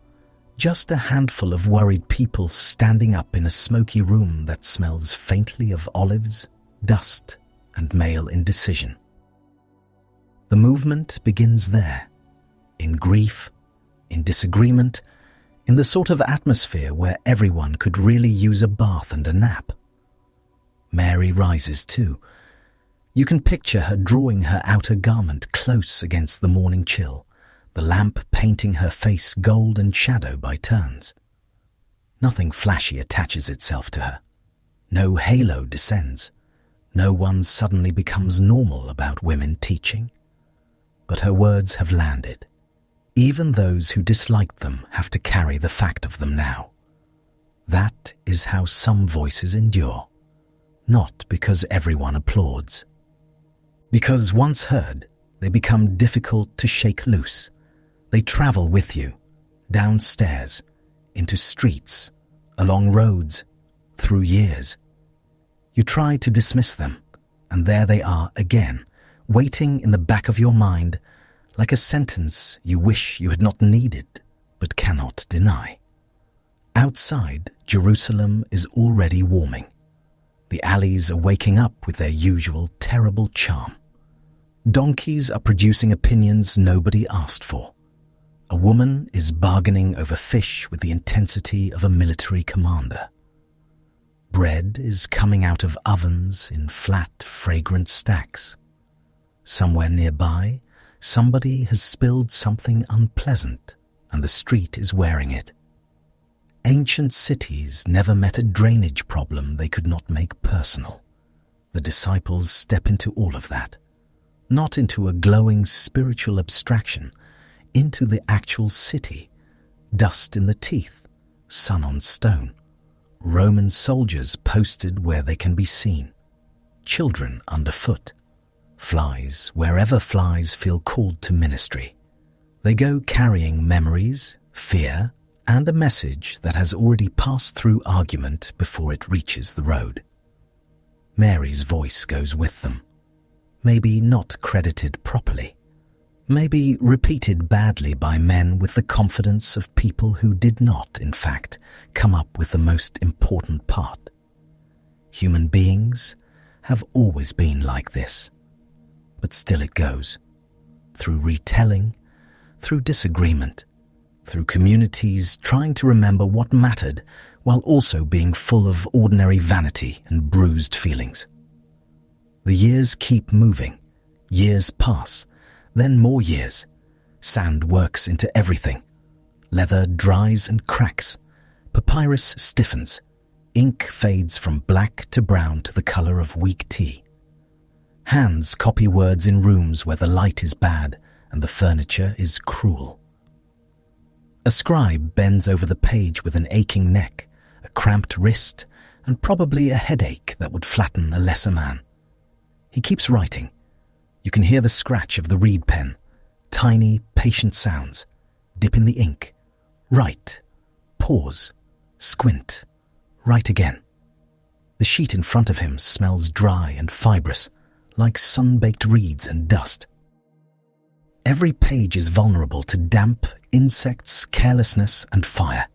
Just a handful of worried people standing up in a smoky room that smells faintly of olives, dust, and male indecision. The movement begins there, in grief, in disagreement, in the sort of atmosphere where everyone could really use a bath and a nap. Mary rises too. You can picture her drawing her outer garment close against the morning chill, the lamp painting her face gold and shadow by turns. Nothing flashy attaches itself to her. No halo descends. No one suddenly becomes normal about women teaching. But her words have landed. Even those who disliked them have to carry the fact of them now. That is how some voices endure, not because everyone applauds. Because once heard, they become difficult to shake loose. They travel with you, downstairs, into streets, along roads, through years. You try to dismiss them, and there they are again, waiting in the back of your mind, like a sentence you wish you had not needed, but cannot deny. Outside, Jerusalem is already warming. The alleys are waking up with their usual terrible charm. Donkeys are producing opinions nobody asked for. A woman is bargaining over fish with the intensity of a military commander. Bread is coming out of ovens in flat, fragrant stacks. Somewhere nearby, somebody has spilled something unpleasant, and the street is wearing it. Ancient cities never met a drainage problem they could not make personal. The disciples step into all of that, not into a glowing spiritual abstraction, into the actual city, dust in the teeth, sun on stone, Roman soldiers posted where they can be seen, children underfoot, flies wherever flies feel called to ministry. They go carrying memories, fear, and a message that has already passed through argument before it reaches the road. Mary's voice goes with them, maybe not credited properly, maybe repeated badly by men with the confidence of people who did not, in fact, come up with the most important part. Human beings have always been like this. But still it goes, through retelling, through disagreement, through communities trying to remember what mattered while also being full of ordinary vanity and bruised feelings. The years keep moving, years pass, then more years. Sand works into everything. Leather dries and cracks. Papyrus stiffens. Ink fades from black to brown to the color of weak tea. Hands copy words in rooms where the light is bad and the furniture is cruel. A scribe bends over the page with an aching neck, a cramped wrist, and probably a headache that would flatten a lesser man. He keeps writing. You can hear the scratch of the reed pen, tiny, patient sounds. Dip in the ink. Write. Pause. Squint. Write again. The sheet in front of him smells dry and fibrous, like sun-baked reeds and dust. Every page is vulnerable to damp, insects, carelessness, and fire.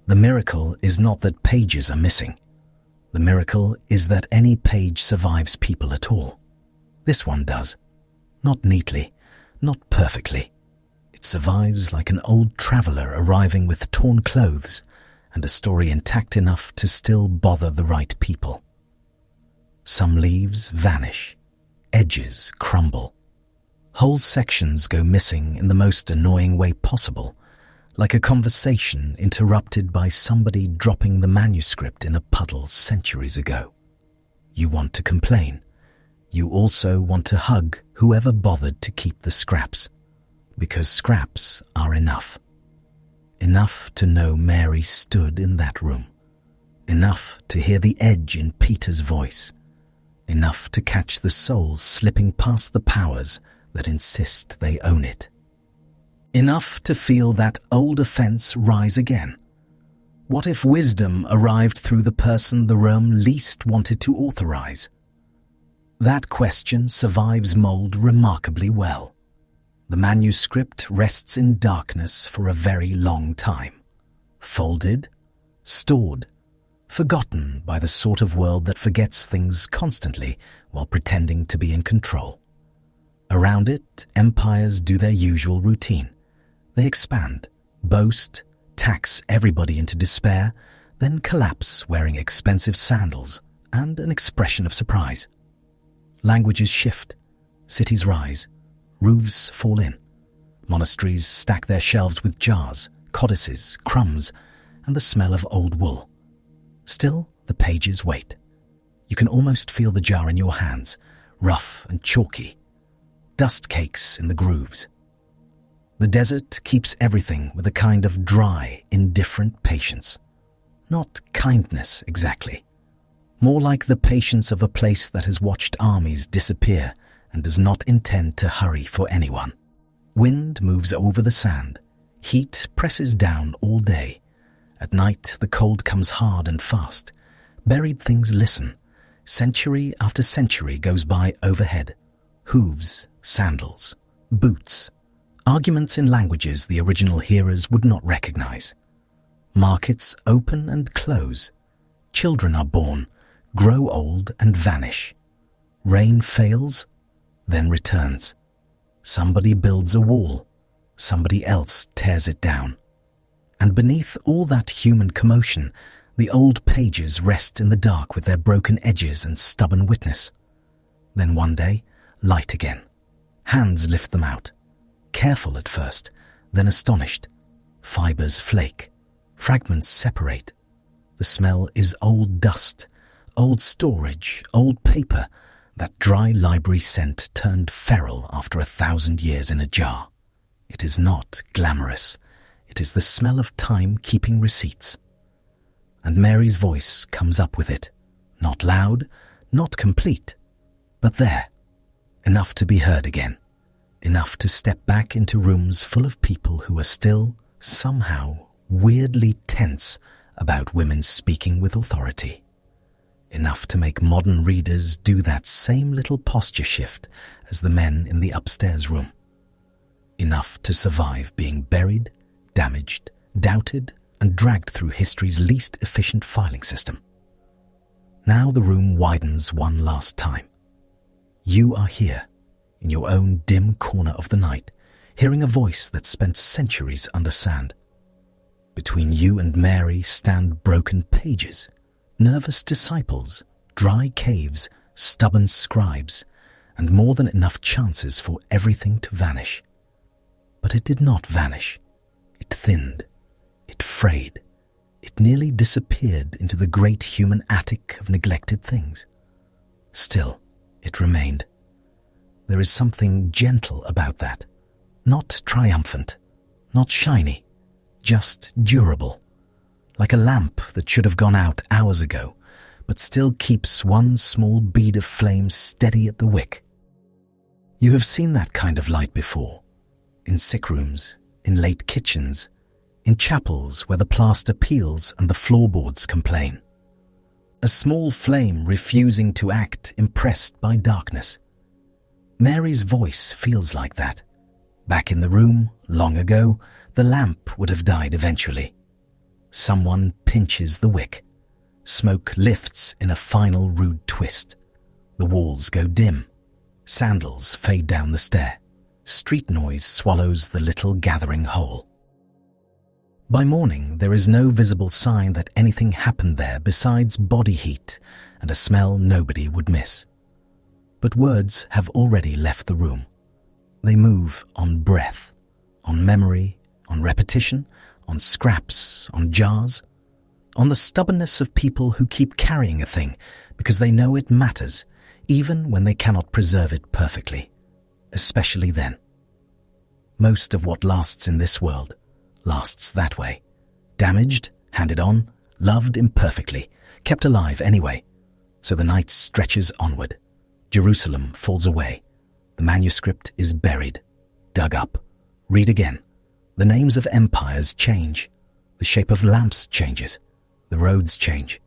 The miracle is not that pages are missing. The miracle is that any page survives people at all. This one does. Not neatly, not perfectly. It survives like an old traveller arriving with torn clothes and a story intact enough to still bother the right people. Some leaves vanish. Edges crumble. Whole sections go missing in the most annoying way possible, like a conversation interrupted by somebody dropping the manuscript in a puddle centuries ago. You want to complain. You also want to hug whoever bothered to keep the scraps, because scraps are enough. Enough to know Mary stood in that room. Enough to hear the edge in Peter's voice. Enough to catch the soul slipping past the powers that insist they own it. Enough to feel that old offense rise again. What if wisdom arrived through the person the realm least wanted to authorize? That question survives mold remarkably well. The manuscript rests in darkness for a very long time. folded, stored, forgotten by the sort of world that forgets things constantly while pretending to be in control. Around it, empires do their usual routine. They expand, boast, tax everybody into despair, then collapse wearing expensive sandals and an expression of surprise. Languages shift, cities rise, roofs fall in. Monasteries stack their shelves with jars, codices, crumbs, and the smell of old wool. Still, the pages wait. You can almost feel the jar in your hands, rough and chalky. Dust cakes in the grooves. The desert keeps everything with a kind of dry, indifferent patience. Not kindness exactly. More like the patience of a place that has watched armies disappear and does not intend to hurry for anyone. Wind moves over the sand. Heat presses down all day. At night, the cold comes hard and fast. Buried things listen. Century after century goes by overhead. Hooves, sandals, boots. Arguments in languages the original hearers would not recognize. Markets open and close. Children are born, grow old and vanish. Rain fails, then returns. Somebody builds a wall. Somebody else tears it down. And beneath all that human commotion, the old pages rest in the dark with their broken edges and stubborn witness. Then one day, light again. Hands lift them out. Careful at first, then astonished. Fibers flake. Fragments separate. The smell is old dust, old storage, old paper, that dry library scent turned feral after 1,000 years in a jar. It is not glamorous. It is the smell of time keeping receipts. And Mary's voice comes up with it. Not loud, not complete, but there. Enough to be heard again. Enough to step back into rooms full of people who are still, somehow, weirdly tense about women speaking with authority. Enough to make modern readers do that same little posture shift as the men in the upstairs room. Enough to survive being buried, damaged, doubted, and dragged through history's least efficient filing system. Now the room widens one last time. You are here, in your own dim corner of the night, hearing a voice that spent centuries under sand. Between you and Mary stand broken pages, nervous disciples, dry caves, stubborn scribes, and more than enough chances for everything to vanish. But it did not vanish. It thinned. It frayed. It nearly disappeared into the great human attic of neglected things. Still, it remained. There is something gentle about that. Not triumphant, not shiny, just durable. Like a lamp that should have gone out hours ago, but still keeps one small bead of flame steady at the wick. You have seen that kind of light before. In sick rooms, in late kitchens, in chapels where the plaster peels and the floorboards complain. A small flame refusing to act, impressed by darkness. Mary's voice feels like that. Back in the room, long ago, the lamp would have died eventually. Someone pinches the wick. Smoke lifts in a final rude twist. The walls go dim. Sandals fade down the stair. Street noise swallows the little gathering whole. By morning, there is no visible sign that anything happened there besides body heat and a smell nobody would miss. But words have already left the room. They move on breath, on memory, on repetition, on scraps, on jars, on the stubbornness of people who keep carrying a thing because they know it matters, even when they cannot preserve it perfectly, especially then. Most of what lasts in this world lasts that way. Damaged, handed on, loved imperfectly, kept alive anyway. So the night stretches onward. Jerusalem falls away. The manuscript is buried, dug up. Read again. The names of empires change. The shape of lamps changes. The roads change.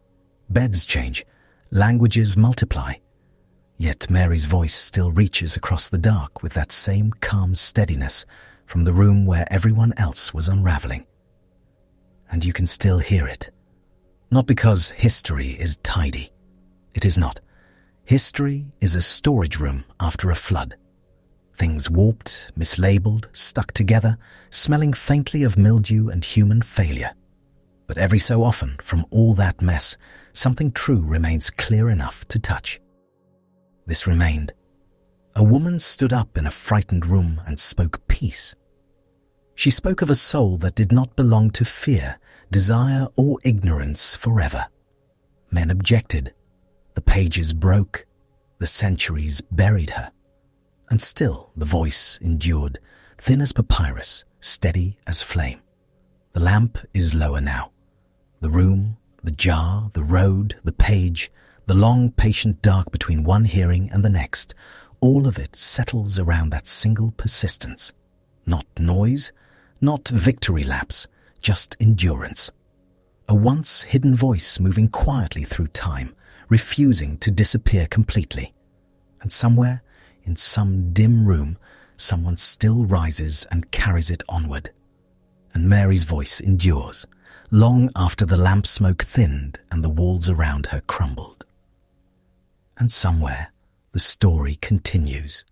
Beds change. Languages multiply. Yet Mary's voice still reaches across the dark with that same calm steadiness from the room where everyone else was unraveling. and you can still hear it. Not because history is tidy. It is not. History is a storage room after a flood. Things warped, mislabeled, stuck together, smelling faintly of mildew and human failure. But every so often, from all that mess, something true remains clear enough to touch. This remained. A woman stood up in a frightened room and spoke peace. She spoke of a soul that did not belong to fear, desire, or ignorance forever. Men objected. The pages broke. The centuries buried her. And still the voice endured, thin as papyrus, steady as flame. The lamp is lower now. The room, the jar, the road, the page, the long patient dark between one hearing and the next, all of it settles around that single persistence. Not noise, not victory laps, just endurance. A once hidden voice moving quietly through time, refusing to disappear completely. And somewhere, in some dim room, someone still rises and carries it onward. And Mary's voice endures, long after the lamp smoke thinned and the walls around her crumbled. And somewhere, the story continues.